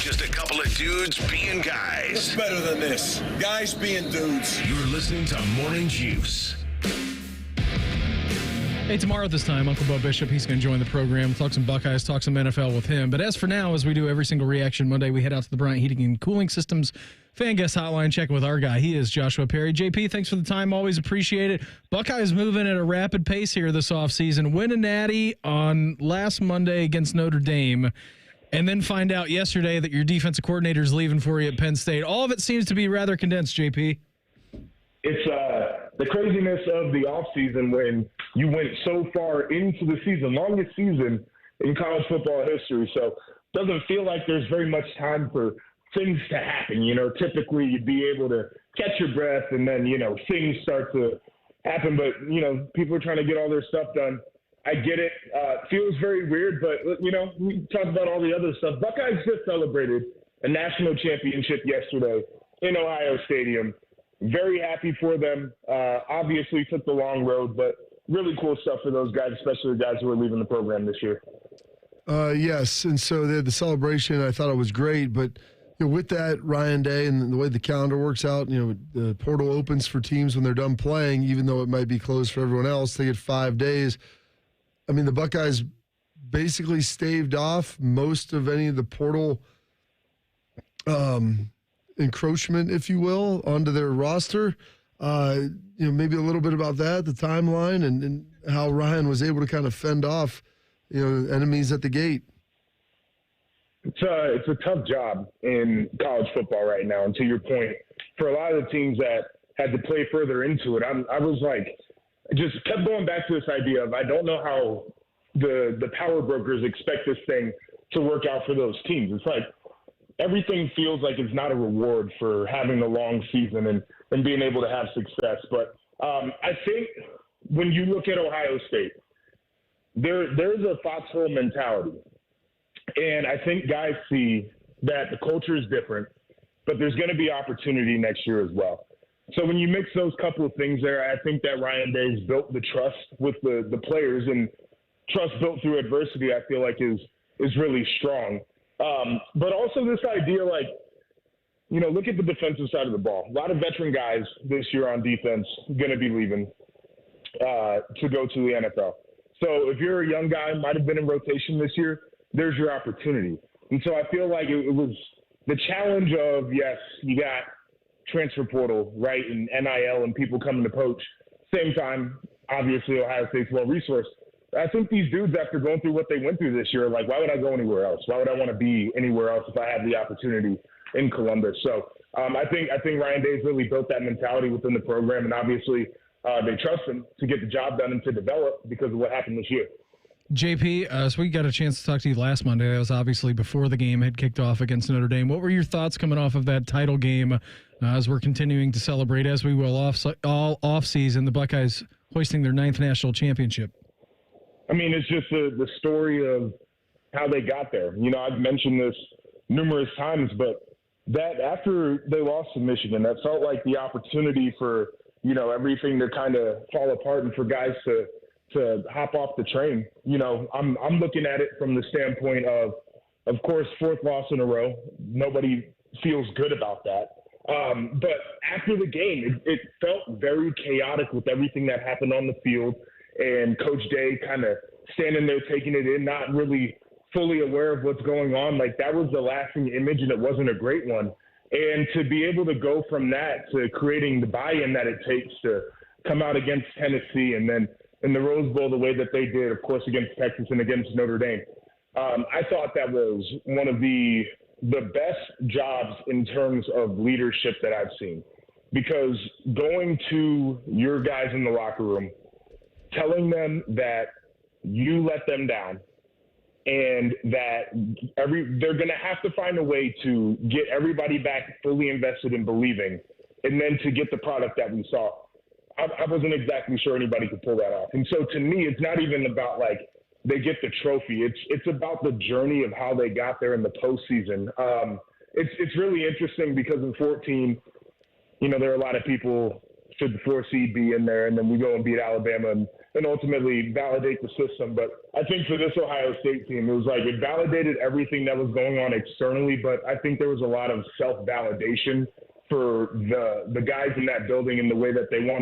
Just a couple of dudes being guys. What's better than this? Guys being dudes. You're listening to Morning Juice. Hey, tomorrow at this time, Uncle Bo Bishop, he's going to join the program, talk some Buckeyes, talk some NFL with him. But as for now, as we do every single Reaction Monday, we head out to the Bryant Heating and Cooling Systems Fan Guest Hotline, checking with our guy. He is Joshua Perry. JP, thanks for the time. Always appreciate it. Buckeyes moving at a rapid pace here this offseason. Win a natty on last Monday against Notre Dame, and then find out yesterday that your defensive coordinator is leaving for you at Penn State. All of it seems to be rather condensed, JP. It's the craziness of the offseason when you went so far into the season, longest season in college football history. So it doesn't feel like there's very much time for things to happen. You know, typically you'd be able to catch your breath and then, you know, things start to happen. But, you know, people are trying to get all their stuff done. I get it. Feels very weird, but, you know, we talked about all the other stuff. Buckeyes just celebrated a national championship yesterday in Ohio Stadium. Very happy for them. Obviously took the long road, but really cool stuff for those guys, especially the guys who are leaving the program this year. Yes, and so they had the celebration. I thought it was great, but you know, with that Ryan Day and the way the calendar works out, you know, the portal opens for teams when they're done playing, even though it might be closed for everyone else. They get 5 days. I mean, the Buckeyes basically staved off most of any of the portal encroachment, if you will, onto their roster. You know, maybe a little bit about that, the timeline, and how Ryan was able to kind of fend off, you know, enemies at the gate. It's a tough job in college football right now. And to your point, for a lot of the teams that had to play further into it, I was like, just kept going back to this idea of I don't know how the power brokers expect this thing to work out for those teams. It's like everything feels like it's not a reward for having a long season and being able to have success. But I think when you look at Ohio State, there's a foxhole mentality. And I think guys see that the culture is different, but there's going to be opportunity next year as well. So when you mix those couple of things there, I think that Ryan Day's built the trust with the players, and trust built through adversity, I feel like is really strong. But also this idea, like, you know, look at the defensive side of the ball. A lot of veteran guys this year on defense going to be leaving to go to the NFL. So if you're a young guy, might have been in rotation this year, there's your opportunity. And so I feel like it was the challenge of, yes, you got transfer portal, right, and NIL and people coming to poach. Same time, obviously, Ohio State's well-resourced. I think these dudes, after going through what they went through this year, are like, why would I go anywhere else? Why would I want to be anywhere else if I have the opportunity in Columbus? So I think Ryan Day's really built that mentality within the program, and obviously they trust him to get the job done and to develop because of what happened this year. JP, so we got a chance to talk to you last Monday. That was obviously before the game had kicked off against Notre Dame. What were your thoughts coming off of that title game as we're continuing to celebrate, as we will all off-season, the Buckeyes hoisting their 9th national championship? I mean, it's just the story of how they got there. You know, I've mentioned this numerous times, but that after they lost to Michigan, that felt like the opportunity for, you know, everything to kind of fall apart and for guys to hop off the train. You know, I'm looking at it from the standpoint of course, 4th loss in a row. Nobody feels good about that. But after the game, it felt very chaotic with everything that happened on the field, and Coach Day kind of standing there taking it in, not really fully aware of what's going on. Like, that was the lasting image, and it wasn't a great one. And to be able to go from that to creating the buy-in that it takes to come out against Tennessee, and then in the Rose Bowl the way that they did, of course, against Texas and against Notre Dame. I thought that was one of the best jobs in terms of leadership that I've seen, because going to your guys in the locker room, telling them that you let them down and that they're going to have to find a way to get everybody back fully invested in believing, and then to get the product that we saw. I wasn't exactly sure anybody could pull that off. And so to me, it's not even about like they get the trophy. It's about the journey of how they got there in the postseason. It's really interesting because in 14, there are a lot of people, should the 4 seed be in there, and then we go and beat Alabama and ultimately validate the system. But I think for this Ohio State team, it was like it validated everything that was going on externally, but I think there was a lot of self-validation for the guys in that building and the way that they want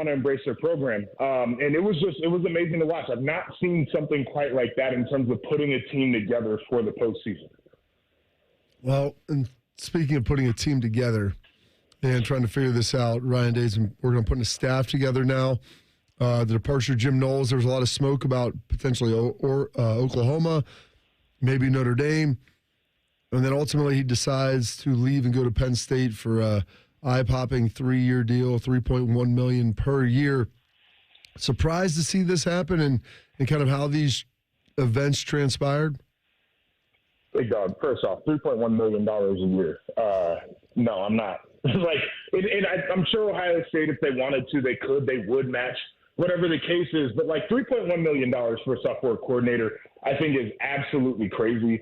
to embrace their program. And it was amazing to watch. I've not seen something quite like that in terms of putting a team together for the postseason. Well, and speaking of putting a team together and trying to figure this out, Ryan Day's working on putting a staff together now. The departure of Jim Knowles, there was a lot of smoke about potentially Oklahoma, maybe Notre Dame. And then ultimately he decides to leave and go to Penn State for a eye-popping 3-year deal, $3.1 million per year. Surprised to see this happen and kind of how these events transpired? Big dog. First off, $3.1 million a year. No, I'm not. I'm sure Ohio State, if they wanted to, they could. They would match whatever the case is. But like $3.1 million for a software coordinator, I think is absolutely crazy.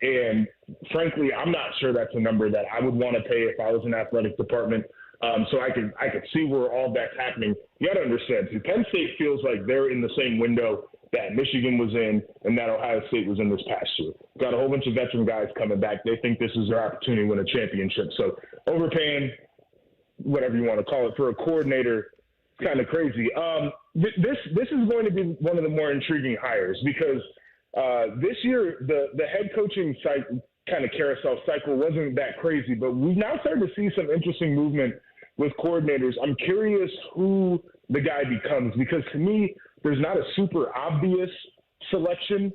And frankly, I'm not sure that's a number that I would want to pay if I was an athletic department. So I could see where all that's happening. You got to understand, too, Penn State feels like they're in the same window that Michigan was in and that Ohio State was in this past year. Got a whole bunch of veteran guys coming back. They think this is their opportunity to win a championship. So overpaying, whatever you want to call it, for a coordinator, kind of crazy. This is going to be one of the more intriguing hires because this year the head coaching kind of carousel cycle wasn't that crazy, but we've now started to see some interesting movement with coordinators. I'm curious who the guy becomes because to me, there's not a super obvious selection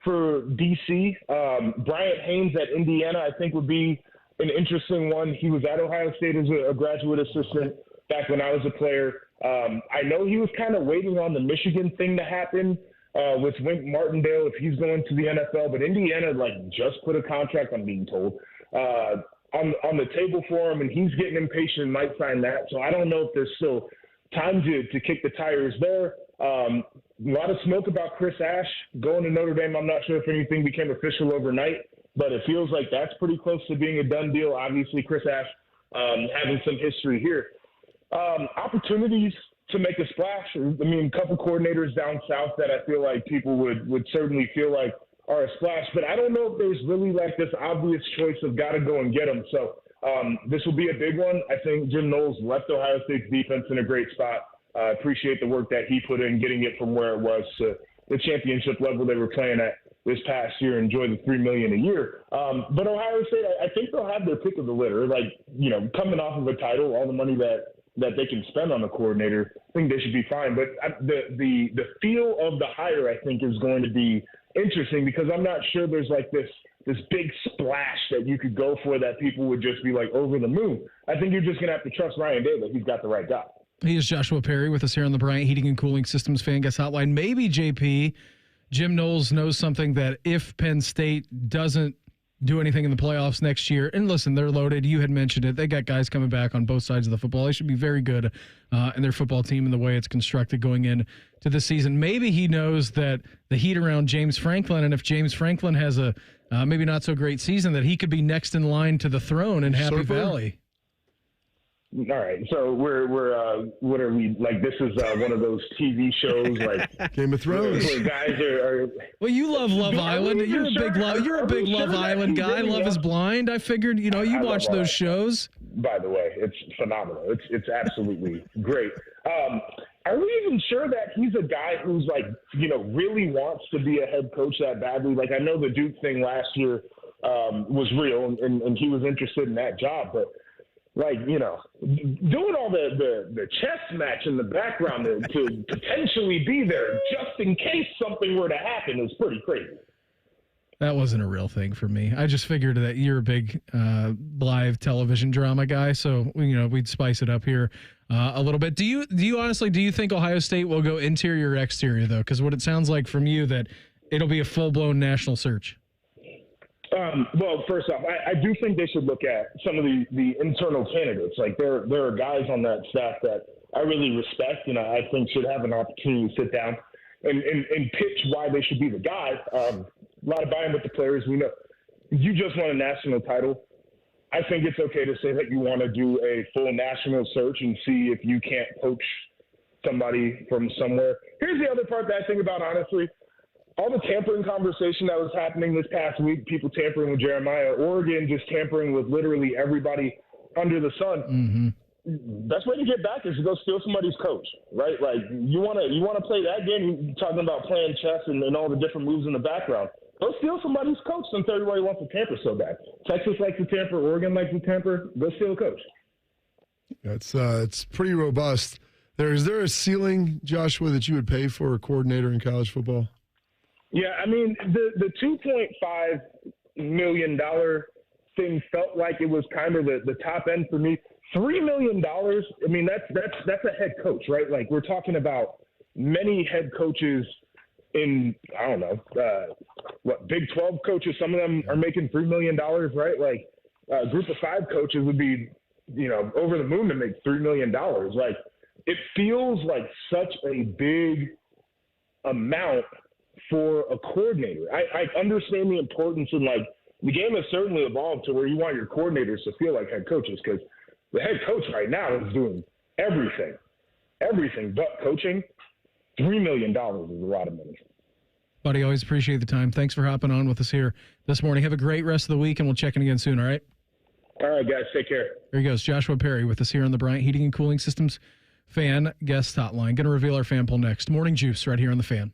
for DC. Bryant Haynes at Indiana, I think, would be an interesting one. He was at Ohio State as a graduate assistant back when I was a player. I know he was kind of waiting on the Michigan thing to happen with Wink Martindale if he's going to the NFL, but Indiana just put a contract, I'm being told, on the table for him, and he's getting impatient and might sign that. So I don't know if there's still time to kick the tires there. A lot of smoke about Chris Ash going to Notre Dame. I'm not sure if anything became official overnight, but it feels like that's pretty close to being a done deal. Obviously, Chris Ash having some history here. Opportunities to make a splash. I mean, a couple coordinators down south that I feel like people would certainly feel like are a splash, but I don't know if there's really this obvious choice of got to go and get them. So this will be a big one. I think Jim Knowles left Ohio State's defense in a great spot. I appreciate the work that he put in, getting it from where it was to the championship level they were playing at this past year. Enjoy the $3 million a year. But Ohio State, I think they'll have their pick of the litter. Coming off of a title, all the money that they can spend on a coordinator, I think they should be fine. But the feel of the hire, I think, is going to be interesting because I'm not sure there's this big splash that you could go for that people would just be over the moon. I think you're just going to have to trust Ryan Day that he's got the right guy. He is Joshua Perry with us here on the Bryant Heating and Cooling Systems Fan Guest Hotline. Maybe, JP, Jim Knowles knows something that if Penn State doesn't do anything in the playoffs next year, and listen, they're loaded. You had mentioned it. They got guys coming back on both sides of the football. They should be very good in their football team and the way it's constructed going into the season. Maybe he knows that the heat around James Franklin, and if James Franklin has a maybe not so great season, that he could be next in line to the throne in Happy Valley. All right, so we're what are we this is one of those TV shows Game of Thrones. Where guys are well, you love Love Island. You're a big Love Island guy. Love is Blind. I figured you watch those shows. By the way, it's phenomenal. It's absolutely great. Are we even sure that he's a guy who's really wants to be a head coach that badly? I know the Duke thing last year was real, and he was interested in that job, but like, you know, doing all the chess match in the background to potentially be there just in case something were to happen is pretty crazy. That wasn't a real thing for me. I just figured that you're a big live television drama guy, so we'd spice it up here a little bit. Do you honestly think Ohio State will go interior or exterior though? Because what it sounds like from you that it'll be a full-blown national search. Well, first off, I do think they should look at some of the internal candidates. Like there are guys on that staff that I really respect, and I think should have an opportunity to sit down and pitch why they should be the guy. A lot of buy-in with the players. We know you just won a national title. I think it's okay to say that you want to do a full national search and see if you can't poach somebody from somewhere. Here's the other part that I think about, honestly. All the tampering conversation that was happening this past week, people tampering with Jeremiah, Oregon just tampering with literally everybody under the sun. Mm-hmm. Best way to get back is to go steal somebody's coach, right? Like you want to play that game. You're talking about playing chess and all the different moves in the background. Go steal somebody's coach since everybody wants to tamper so bad. Texas likes to tamper. Oregon likes to tamper. Go steal a coach. It's pretty robust. Is there a ceiling, Joshua, that you would pay for a coordinator in college football? Yeah, I mean, the $2.5 million thing felt like it was kind of the top end for me. $3 million, I mean, that's a head coach, right? Like, we're talking about many head coaches in, I don't know, Big 12 coaches, some of them are making $3 million, right? Like, a group of 5 coaches would be, over the moon to make $3 million. Like, it feels like such a big amount for a coordinator. I understand the importance, and like the game has certainly evolved to where you want your coordinators to feel like head coaches, because the head coach right now is doing everything but coaching. $3 million is a lot of money. Buddy, always appreciate the time. Thanks for hopping on with us here this morning. Have a great rest of the week, and we'll check in again soon, all right? All right, guys. Take care. There he goes, Joshua Perry with us here on the Bryant Heating and Cooling Systems Fan Guest Hotline. Going to reveal our fan poll next. Morning Juice right here on the Fan.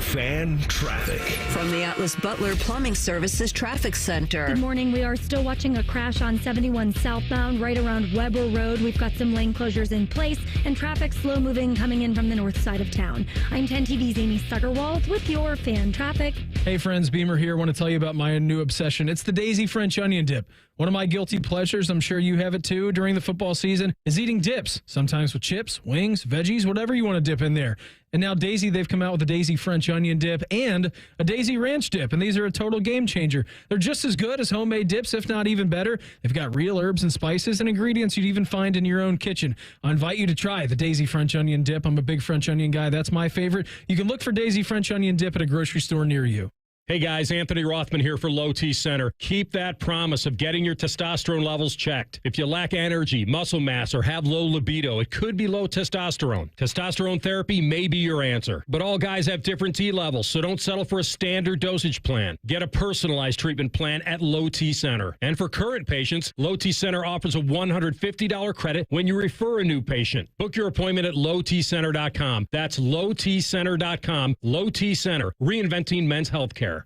Fan traffic. From the Atlas Butler Plumbing Services Traffic Center. Good morning. We are still watching a crash on 71 southbound right around Weber Road. We've got some lane closures in place and traffic slow moving coming in from the north side of town. I'm 10 TV's Amy Stuggerwald with your fan traffic. Hey friends, Beamer here. I want to tell you about my new obsession. It's the Daisy French onion dip. One of my guilty pleasures, I'm sure you have it too, during the football season, is eating dips. Sometimes with chips, wings, veggies, whatever you want to dip in there. And now Daisy, they've come out with a Daisy French onion dip and a Daisy Ranch dip, and these are a total game changer. They're just as good as homemade dips, if not even better. They've got real herbs and spices and ingredients you'd even find in your own kitchen. I invite you to try the Daisy French onion dip. I'm a big French onion guy. That's my favorite. You can look for Daisy French onion dip at a grocery store near you. Hey guys, Anthony Rothman here for Low T Center. Keep that promise of getting your testosterone levels checked. If you lack energy, muscle mass, or have low libido, it could be low testosterone. Testosterone therapy may be your answer. But all guys have different T levels, so don't settle for a standard dosage plan. Get a personalized treatment plan at Low T Center. And for current patients, Low T Center offers a $150 credit when you refer a new patient. Book your appointment at lowtcenter.com. That's lowtcenter.com. Low T Center, reinventing men's healthcare.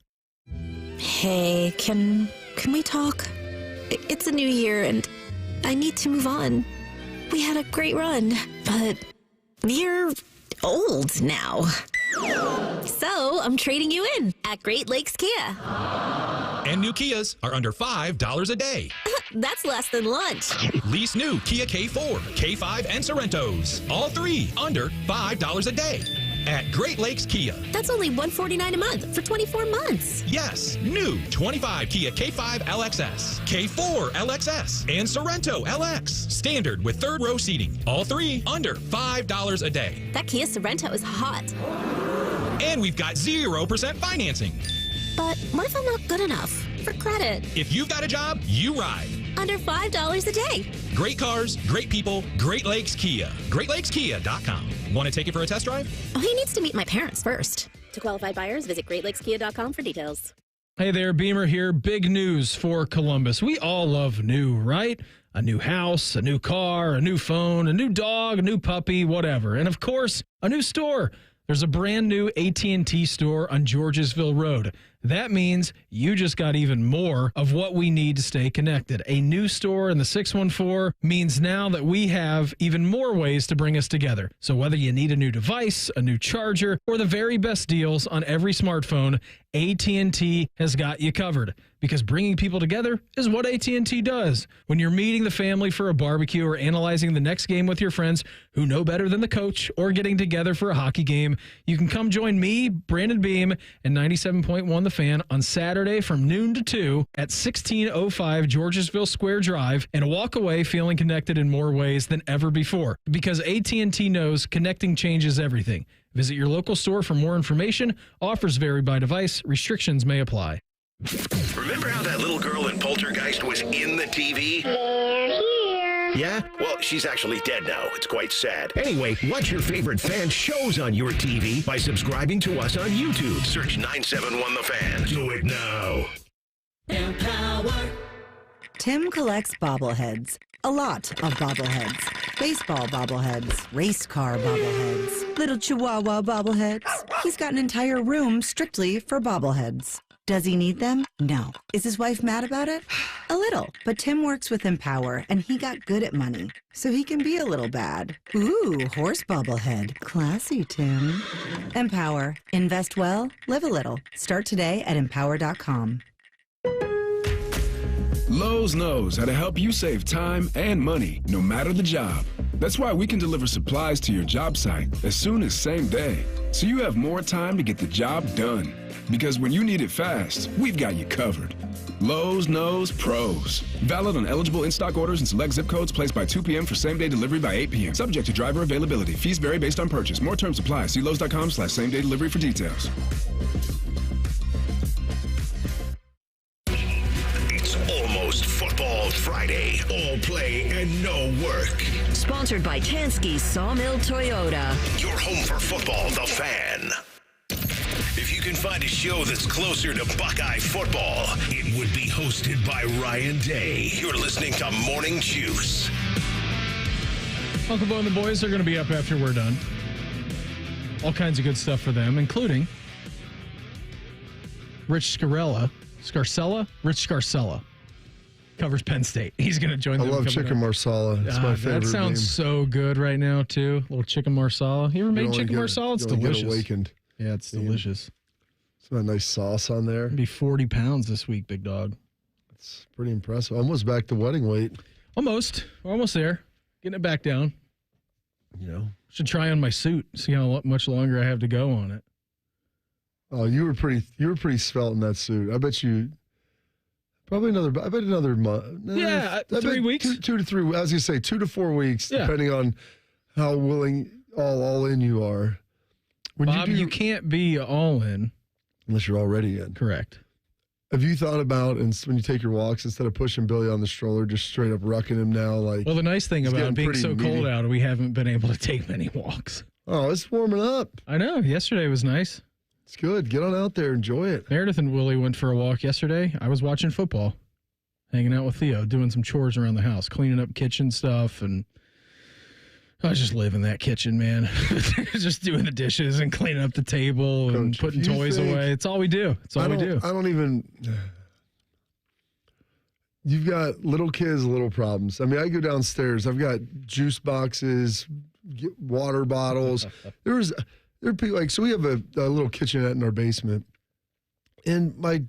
Hey, can we talk? It's a new year and I need to move on. We had a great run, but you're old now. So I'm trading you in at Great Lakes Kia. And new Kias are under $5 a day. That's less than lunch. Lease new Kia K4, K5, and Sorrentos. All 3 under $5 a day. At Great Lakes Kia. That's only $149 a month for 24 months. Yes, new 25 Kia K5 LXS, K4 LXS, and Sorrento LX. Standard with 3rd row seating. All 3 under $5 a day. That Kia Sorrento is hot. And we've got 0% financing. But what if I'm not good enough for credit? If you've got a job, you ride. Under $5 a day. Great cars, great people, Great Lakes Kia. GreatLakesKia.com. Want to take it for a test drive? Oh, he needs to meet my parents first. To qualified buyers, visit GreatLakesKia.com for details. Hey there, Beamer here. Big news for Columbus. We all love new, right? A new house, a new car, a new phone, a new dog, a new puppy, whatever. And of course, a new store. There's a brand new AT&T store on Georgesville Road. That means you just got even more of what we need to stay connected. A new store in the 614 means now that we have even more ways to bring us together. So whether you need a new device, a new charger, or the very best deals on every smartphone, AT&T has got you covered. Because bringing people together is what AT&T does. When you're meeting the family for a barbecue or analyzing the next game with your friends who know better than the coach, or getting together for a hockey game, you can come join me, Brandon Beam, and 97.1 The Fan on Saturday from noon to 2 at 1605 Georgesville Square Drive and walk away feeling connected in more ways than ever before. Because AT&T knows connecting changes everything. Visit your local store for more information. Offers vary by device. Restrictions may apply. Remember how that little girl in Poltergeist was in the TV? They're here. Yeah? Well, she's actually dead now. It's quite sad. Anyway, watch your favorite fan shows on your TV by subscribing to us on YouTube. Search 971 The Fan. Do it now. Empower. Tim collects bobbleheads. A lot of bobbleheads. Baseball bobbleheads. Race car bobbleheads. Little Chihuahua bobbleheads. He's got an entire room strictly for bobbleheads. Does he need them? No. Is his wife mad about it? A little. But Tim works with Empower, and he got good at money, so he can be a little bad. Ooh, horse bobblehead. Classy, Tim. Empower. Invest well, live a little. Start today at empower.com. Lowe's knows how to help you save time and money, no matter the job. That's why we can deliver supplies to your job site as soon as same day, so you have more time to get the job done. Because when you need it fast, we've got you covered. Lowe's knows pros. Valid on eligible in-stock orders and select zip codes, placed by 2 p.m. for same-day delivery by 8 p.m. Subject to driver availability. Fees vary based on purchase. More terms apply. See Lowe's.com/same-day delivery for details. It's almost Football Friday. All play and no work. Sponsored by Tansky Sawmill Toyota. Your home for football, The Fan. If you can find a show that's closer to Buckeye football, it would be hosted by Ryan Day. You're listening to Morning Juice. Uncle Bo and the boys are going to be up after we're done. All kinds of good stuff for them, including Rich Scarcella. Rich Scarcella covers Penn State. He's going to join them. I love chicken marsala. It's my favorite. That sounds name. So good right now, too. A little chicken marsala. You ever made chicken marsala? It's delicious. Get awakened. Yeah, it's delicious. It's got a nice sauce on there. It'll be 40 pounds this week, big dog. It's pretty impressive. Almost back to wedding weight. Almost. We're almost there. Getting it back down. You know. Should try on my suit. See how much longer I have to go on it. Oh, you were pretty svelte in that suit. I bet you. Probably another month. Yeah, 3 weeks. 2 to 3. I was gonna say 2 to 4 weeks, yeah. Depending on how willing all in you are. When Bob, you can't be all in unless you're already in. Correct. Have you thought about, and when you take your walks, instead of pushing Billy on the stroller, just straight up rucking him now? Like, well, the nice thing about being so needy. Cold out, we haven't been able to take many walks. Oh, it's warming up. I know. Yesterday was nice. It's good. Get on out there, enjoy it. Meredith and Willie went for a walk yesterday. I was watching football, hanging out with Theo, doing some chores around the house, cleaning up kitchen stuff, and I was just living that kitchen, man. Just doing the dishes and cleaning up the table and putting toys away. It's all we do. It's all we do. I don't even. You've got little kids, little problems. I mean, I go downstairs. I've got juice boxes, water bottles. There are people like, so we have a little kitchenette in our basement, and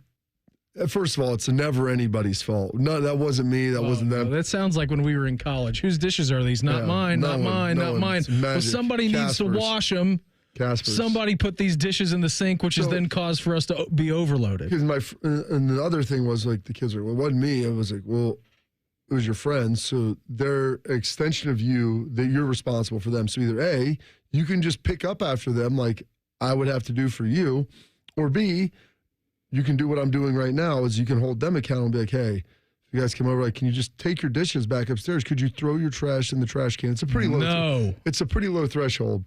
first of all, it's never anybody's fault. No, that wasn't me. That wasn't them. That sounds like when we were in college. Whose dishes are these? Not mine, not mine. Well, somebody needs to wash them. Casper's. Somebody put these dishes in the sink, which is then cause for us to be overloaded. Because and the other thing was, like, the kids were, well, it wasn't me. It was like, well, it was your friends. So they're an extension of you, that you're responsible for them. So either A, you can just pick up after them like I would have to do for you, or B, you can do what I'm doing right now, is you can hold them accountable and be like, hey, if you guys come over, like, can you just take your dishes back upstairs? Could you throw your trash in the trash can? It's a pretty low threshold.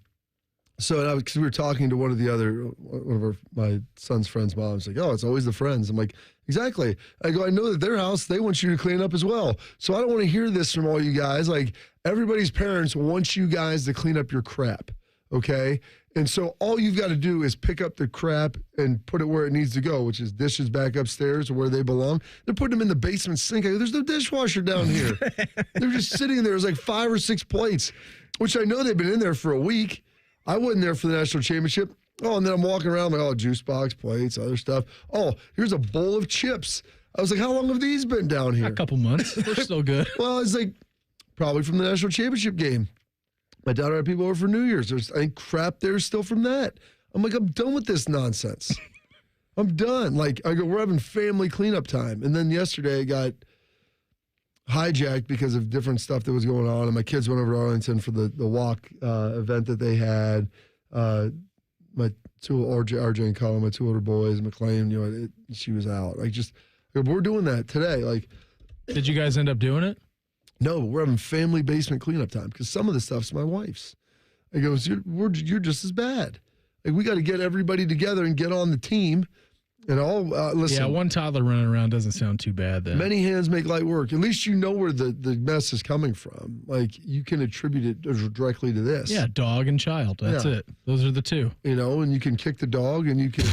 So because we were talking to one of my son's friends' moms, like, oh, it's always the friends. I'm like, exactly. I go, I know that their house, they want you to clean up as well. So I don't want to hear this from all you guys. Like, everybody's parents want you guys to clean up your crap, okay? And so all you've got to do is pick up the crap and put it where it needs to go, which is dishes back upstairs or where they belong. They're putting them in the basement sink. I go, there's no dishwasher down here. They're just sitting there. There's like 5 or 6 plates, which I know they've been in there for a week. I wasn't there for the national championship. Oh, and then I'm walking around like, oh, juice box, plates, other stuff. Oh, here's a bowl of chips. I was like, how long have these been down here? A couple months. They're still good. Well, it's like probably from the national championship game. My daughter had people over for New Year's. There's crap there still from that. I'm like, I'm done with this nonsense. I'm done. Like, I go, we're having family cleanup time. And then yesterday I got hijacked because of different stuff that was going on. And my kids went over to Arlington for the walk event that they had. My two, RJ and Colin, my 2 older boys, McLean, she was out. We're doing that today. Like, did you guys end up doing it? No, we're having family basement cleanup time because some of the stuff's my wife's. I goes, you're just as bad. Like, we got to get everybody together and get on the team. And all listen. Yeah, one toddler running around doesn't sound too bad then. Many hands make light work. At least you know where the mess is coming from. Like, you can attribute it directly to this. Yeah, dog and child. That's it. Those are the two. And you can kick the dog, and you can,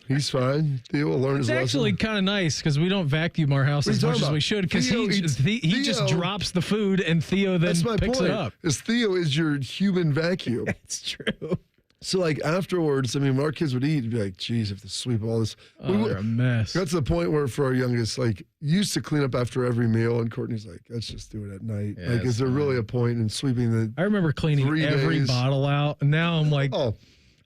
he's fine. Theo will learn his lesson. It's actually kind of nice because we don't vacuum our house as much as we should because he just drops the food and Theo then picks it up. Because Theo is your human vacuum. That's true. So, like, afterwards, when our kids would eat, it'd be like, geez, if to sweep all this. They're a mess. Got to the point where, for our youngest, like, used to clean up after every meal, and Courtney's like, let's just do it at night. Yeah, like, is there really a point in sweeping the I remember cleaning every bottle out, and now I'm like,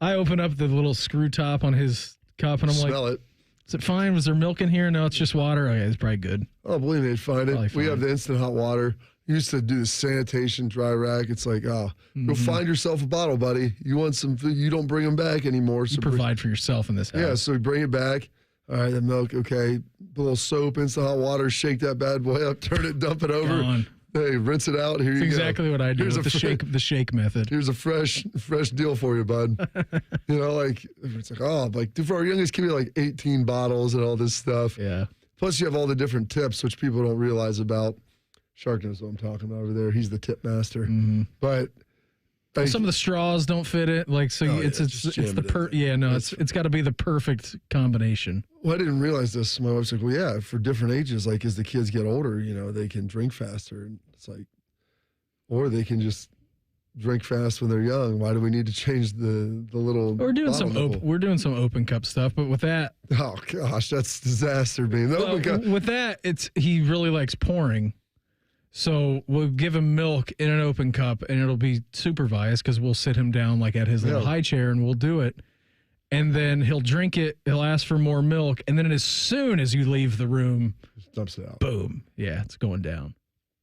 I open up the little screw top on his cup, and I'm Smell like, it. Is it fine? Was there milk in here? No, it's just water. Okay, it's probably good. Oh, believe me, they'd find it. We have the instant hot water. Used to do the sanitation dry rack. It's like, go find yourself a bottle, buddy. You want some food? You don't bring them back anymore. So you provide for yourself in this house. Yeah, so we bring it back. All right, the milk, okay. A little soap, instant hot water, shake that bad boy up, turn it, dump it over. Gone. Hey, rinse it out. Here That's you go. exactly what I do with the shake method. Here's a fresh deal for you, bud. It's like, for our youngest kid, like 18 bottles and all this stuff. Yeah. Plus, you have all the different tips, which people don't realize about. Shark knows what I'm talking about over there. He's the tip master. Mm-hmm. But some of the straws don't fit it. Like, so it's the it's got to be the perfect combination. Well, I didn't realize this. My wife's like, well, yeah, for different ages, like as the kids get older, they can drink faster. And it's like, or they can just drink fast when they're young. Why do we need to change the little? We're doing some open cup stuff, but with that, oh gosh, that's disaster being open cup. With that, he really likes pouring. So we'll give him milk in an open cup, and it'll be supervised because we'll sit him down like at his little high chair, and we'll do it. And then he'll drink it. He'll ask for more milk, and then as soon as you leave the room, just dumps it out. Boom! Yeah, it's going down.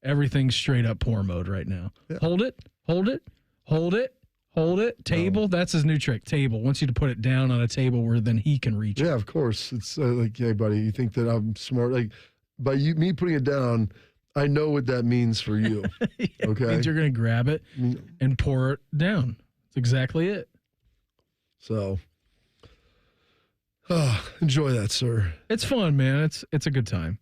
Everything's straight up pour mode right now. Yeah. Hold it. Table. That's his new trick. Table. Wants you to put it down on a table where then he can reach it. Yeah, of course. It's like, hey, buddy, you think that I'm smart? Like by me putting it down. I know what that means for you. Yeah, okay. It means you're going to grab it and pour it down. That's exactly it. So, enjoy that, sir. It's fun, man. It's a good time.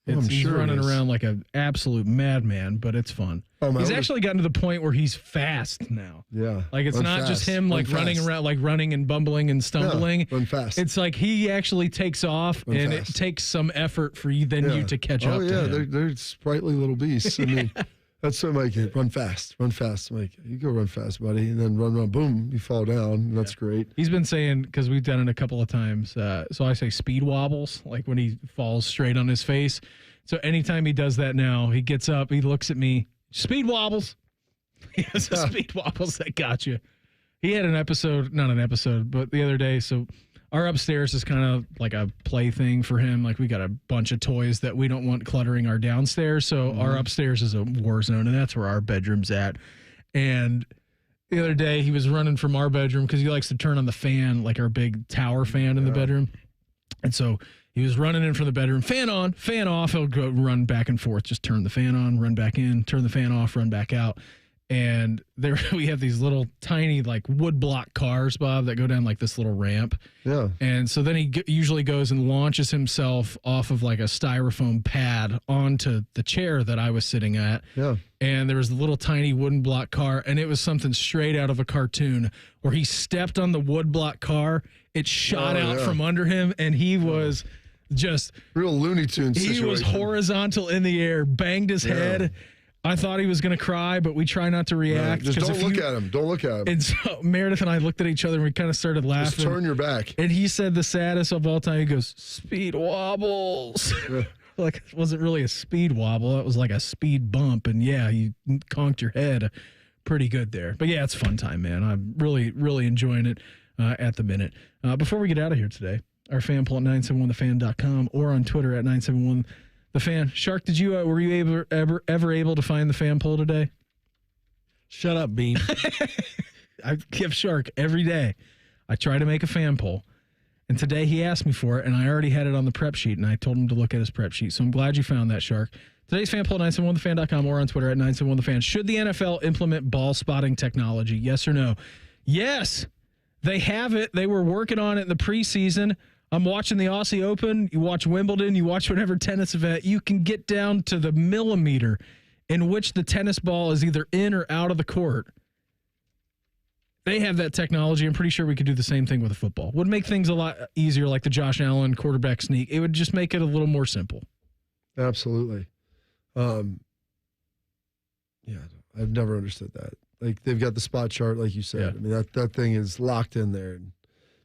He's running around like an absolute madman, but it's fun. He's actually gotten to the point where he's fast now. Yeah. Like it's not just him like running around, like running and bumbling and stumbling. Run fast. It's like he actually takes off and it takes some effort for you to catch up to him. They're sprightly little beasts. I mean, that's what I'm like, run fast. I'm like, you go run fast, buddy. And then run, boom, you fall down. That's great. He's been saying, because we've done it a couple of times, so I say speed wobbles, like when he falls straight on his face. So anytime he does that now, he gets up, he looks at me, speed wobbles. He has a speed wobbles that got you. He had not an episode, but the other day, so our upstairs is kind of like a play thing for him. Like we got a bunch of toys that we don't want cluttering our downstairs. So our upstairs is a war zone, and that's where our bedroom's at. And the other day he was running from our bedroom because he likes to turn on the fan, like our big tower fan in the bedroom. And so he was running in from the bedroom, fan on, fan off. He'll go run back and forth, just turn the fan on, run back in, turn the fan off, run back out. And there we have these little tiny like wood block cars, Bob, that go down like this little ramp. Yeah. And so then he usually goes and launches himself off of like a styrofoam pad onto the chair that I was sitting at. Yeah. And there was a little tiny wooden block car, and it was something straight out of a cartoon where he stepped on the wood block car. It shot out from under him, and he was just real Looney Tunes situation. He was horizontal in the air, banged his head. I thought he was going to cry, but we try not to react. Just don't look at him. Don't look at him. And so Meredith and I looked at each other and we kind of started laughing. Just turn your back. And he said the saddest of all time. He goes, speed wobbles. Like it wasn't really a speed wobble. It was like a speed bump. And yeah, you conked your head pretty good there. But yeah, it's fun time, man. I'm really, really enjoying it at the minute. Before we get out of here today, our fan poll at 971thefan.com or on Twitter at 971 The Fan. Shark, did you were you ever able to find the fan poll today? Shut up, Bean. I give Shark every day. I try to make a fan poll. And today he asked me for it, and I already had it on the prep sheet, and I told him to look at his prep sheet. So I'm glad you found that, Shark. Today's fan poll, 971thefan.com or on Twitter at 971thefan. Should the NFL implement ball spotting technology? Yes or no? Yes. They have it. They were working on it in the preseason. I'm watching the Aussie Open. You watch Wimbledon. You watch whatever tennis event. You can get down to the millimeter in which the tennis ball is either in or out of the court. They have that technology. I'm pretty sure we could do the same thing with a football. Would make things a lot easier, like the Josh Allen quarterback sneak. It would just make it a little more simple. Absolutely. Yeah, I've never understood that. Like they've got the spot chart, like you said. Yeah. I mean, that thing is locked in there.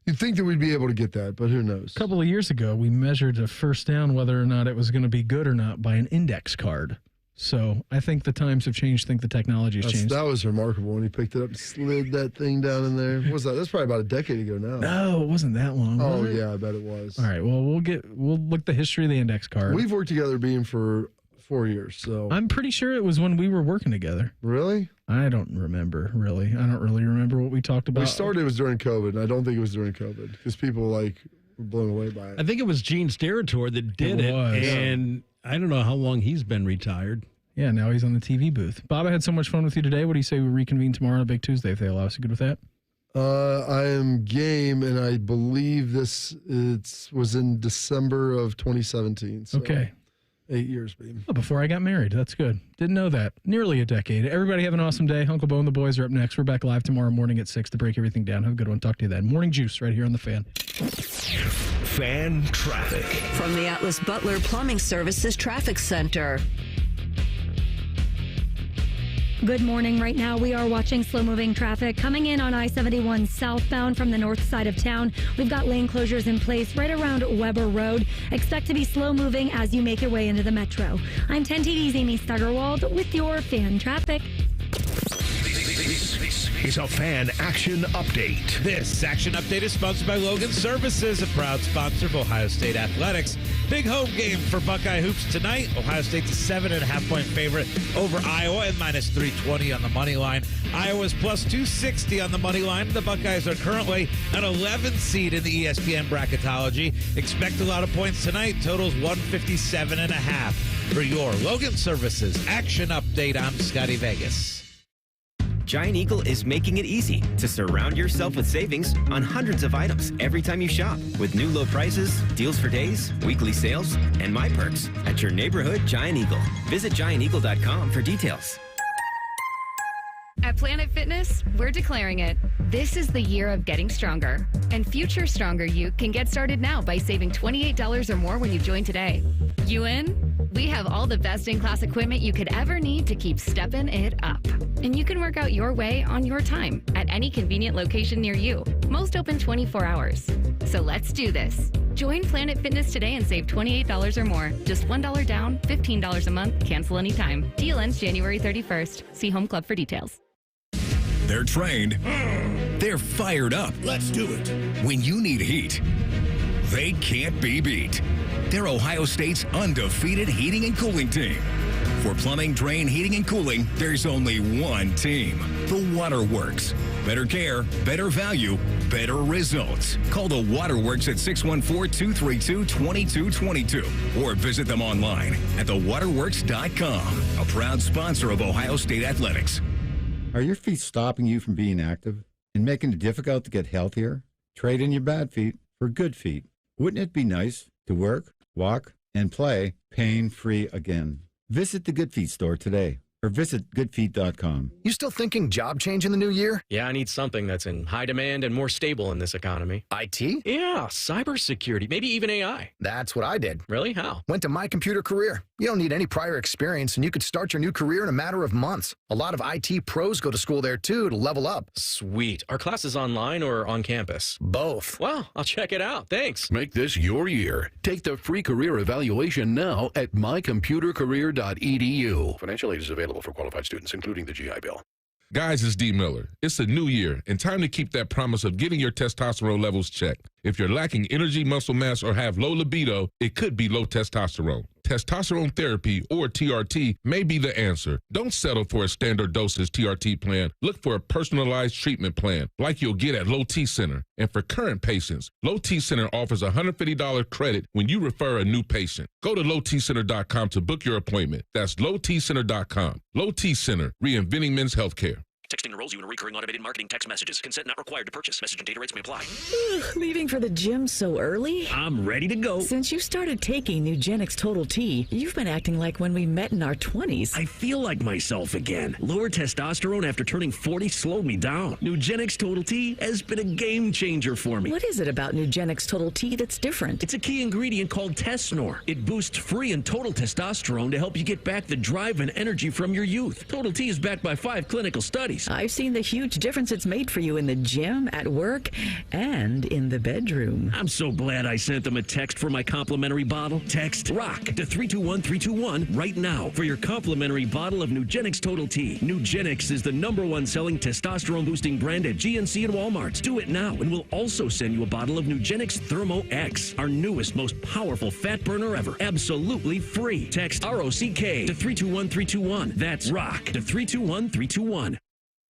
You'd think that we'd be able to get that, but who knows? A couple of years ago, we measured a first down, whether or not it was going to be good or not, by an index card. So I think the times have changed. I think the technology has changed. That was remarkable when he picked it up and slid that thing down in there. What was that? That's probably about a decade ago now. No, it wasn't that long. Oh, yeah, I bet it was. All right, well, we'll look the history of the index card. We've worked together, Being, for 4 years, so. I'm pretty sure it was when we were working together. Really? I don't remember, really. I don't really remember what we talked about. We started, it was during COVID, and I don't think it was during COVID, because people, were blown away by it. I think it was Gene Steratore that did it, and I don't know how long he's been retired. Yeah, now he's on the TV booth. Bob, I had so much fun with you today. What do you say we reconvene tomorrow on a Big Tuesday if they allow us? You good with that? I am game, and I believe it was in December of 2017. So okay. 8 years, baby. Oh, before I got married. That's good. Didn't know that. Nearly a decade. Everybody have an awesome day. Uncle Bo and the boys are up next. We're back live tomorrow morning at 6 to break everything down. Have a good one. Talk to you then. Morning Juice right here on The Fan. Fan traffic. From the Atlas Butler Plumbing Services Traffic Center. Good morning. Right now, we are watching slow-moving traffic coming in on I-71 southbound from the north side of town. We've got lane closures in place right around Weber Road. Expect to be slow-moving as you make your way into the metro. I'm 10 TV's Amy Stuggerwald with your fan traffic. This is a Fan Action Update. This Action Update is sponsored by Logan Services, a proud sponsor of Ohio State Athletics. Big home game for Buckeye Hoops tonight. Ohio State's a 7.5-point favorite over Iowa and minus 320 on the money line. Iowa's plus 260 on the money line. The Buckeyes are currently an 11th seed in the ESPN bracketology. Expect a lot of points tonight. Totals 157.5. For your Logan Services Action Update, I'm Scotty Vegas. Giant Eagle is making it easy to surround yourself with savings on hundreds of items every time you shop. With new low prices, deals for days, weekly sales, and My Perks at your neighborhood Giant Eagle. Visit gianteagle.com for details. At Planet Fitness, we're declaring it. This is the year of getting stronger. And future stronger you can get started now by saving $28 or more when you join today. You in? We have all the best-in-class equipment you could ever need to keep stepping it up. And you can work out your way on your time at any convenient location near you. Most open 24 hours. So let's do this. Join Planet Fitness today and save $28 or more. Just $1 down, $15 a month, cancel anytime. Deal ends January 31st. See Home Club for details. They're trained. They're fired up. Let's do it. When you need heat, they can't be beat. They're Ohio State's undefeated heating and cooling team. For plumbing, drain, heating, and cooling, there's only one team. The Waterworks. Better care, better value, better results. Call the Waterworks at 614-232-2222 or visit them online at thewaterworks.com. A proud sponsor of Ohio State Athletics. Are your feet stopping you from being active and making it difficult to get healthier? Trade in your bad feet for good feet. Wouldn't it be nice to work, walk, and play pain-free again? Visit the Good Feet store today or visit goodfeet.com. You still thinking job change in the new year? Yeah, I need something that's in high demand and more stable in this economy. IT? Yeah, cybersecurity, maybe even AI. That's what I did. Really? How? Went to My Computer Career. You don't need any prior experience, and you could start your new career in a matter of months. A lot of IT pros go to school there, too, to level up. Sweet. Are classes online or on campus? Both. Well, I'll check it out. Thanks. Make this your year. Take the free career evaluation now at mycomputercareer.edu. Financial aid is available for qualified students, including the GI Bill. Guys, it's D. Miller. It's a new year and time to keep that promise of getting your testosterone levels checked. If you're lacking energy, muscle mass, or have low libido, it could be low testosterone. Testosterone therapy, or TRT, may be the answer. Don't settle for a standard dosage TRT plan. Look for a personalized treatment plan like you'll get at Low T Center. And for current patients, Low T Center offers a $150 credit when you refer a new patient. Go to lowtcenter.com to book your appointment. That's lowtcenter.com. Low T Center, reinventing men's healthcare. Texting enrolls you in recurring automated marketing text messages. Consent not required to purchase. Message and data rates may apply. Leaving for the gym so early? I'm ready to go. Since you started taking Nugenix Total T, you've been acting like when we met in our 20s. I feel like myself again. Lower testosterone after turning 40 slowed me down. Nugenix Total T has been a game changer for me. What is it about Nugenix Total T that's different? It's a key ingredient called Tesnor. It boosts free and total testosterone to help you get back the drive and energy from your youth. Total T is backed by 5 clinical studies. I've seen the huge difference it's made for you in the gym, at work, and in the bedroom. I'm so glad I sent them a text for my complimentary bottle. Text ROCK to 321321 right now for your complimentary bottle of Nugenix Total T. Nugenix is the #1 selling testosterone boosting brand at GNC and Walmart. Do it now and we'll also send you a bottle of Nugenix Thermo X, our newest, most powerful fat burner ever. Absolutely free. Text ROCK to 321321. That's ROCK to 321321.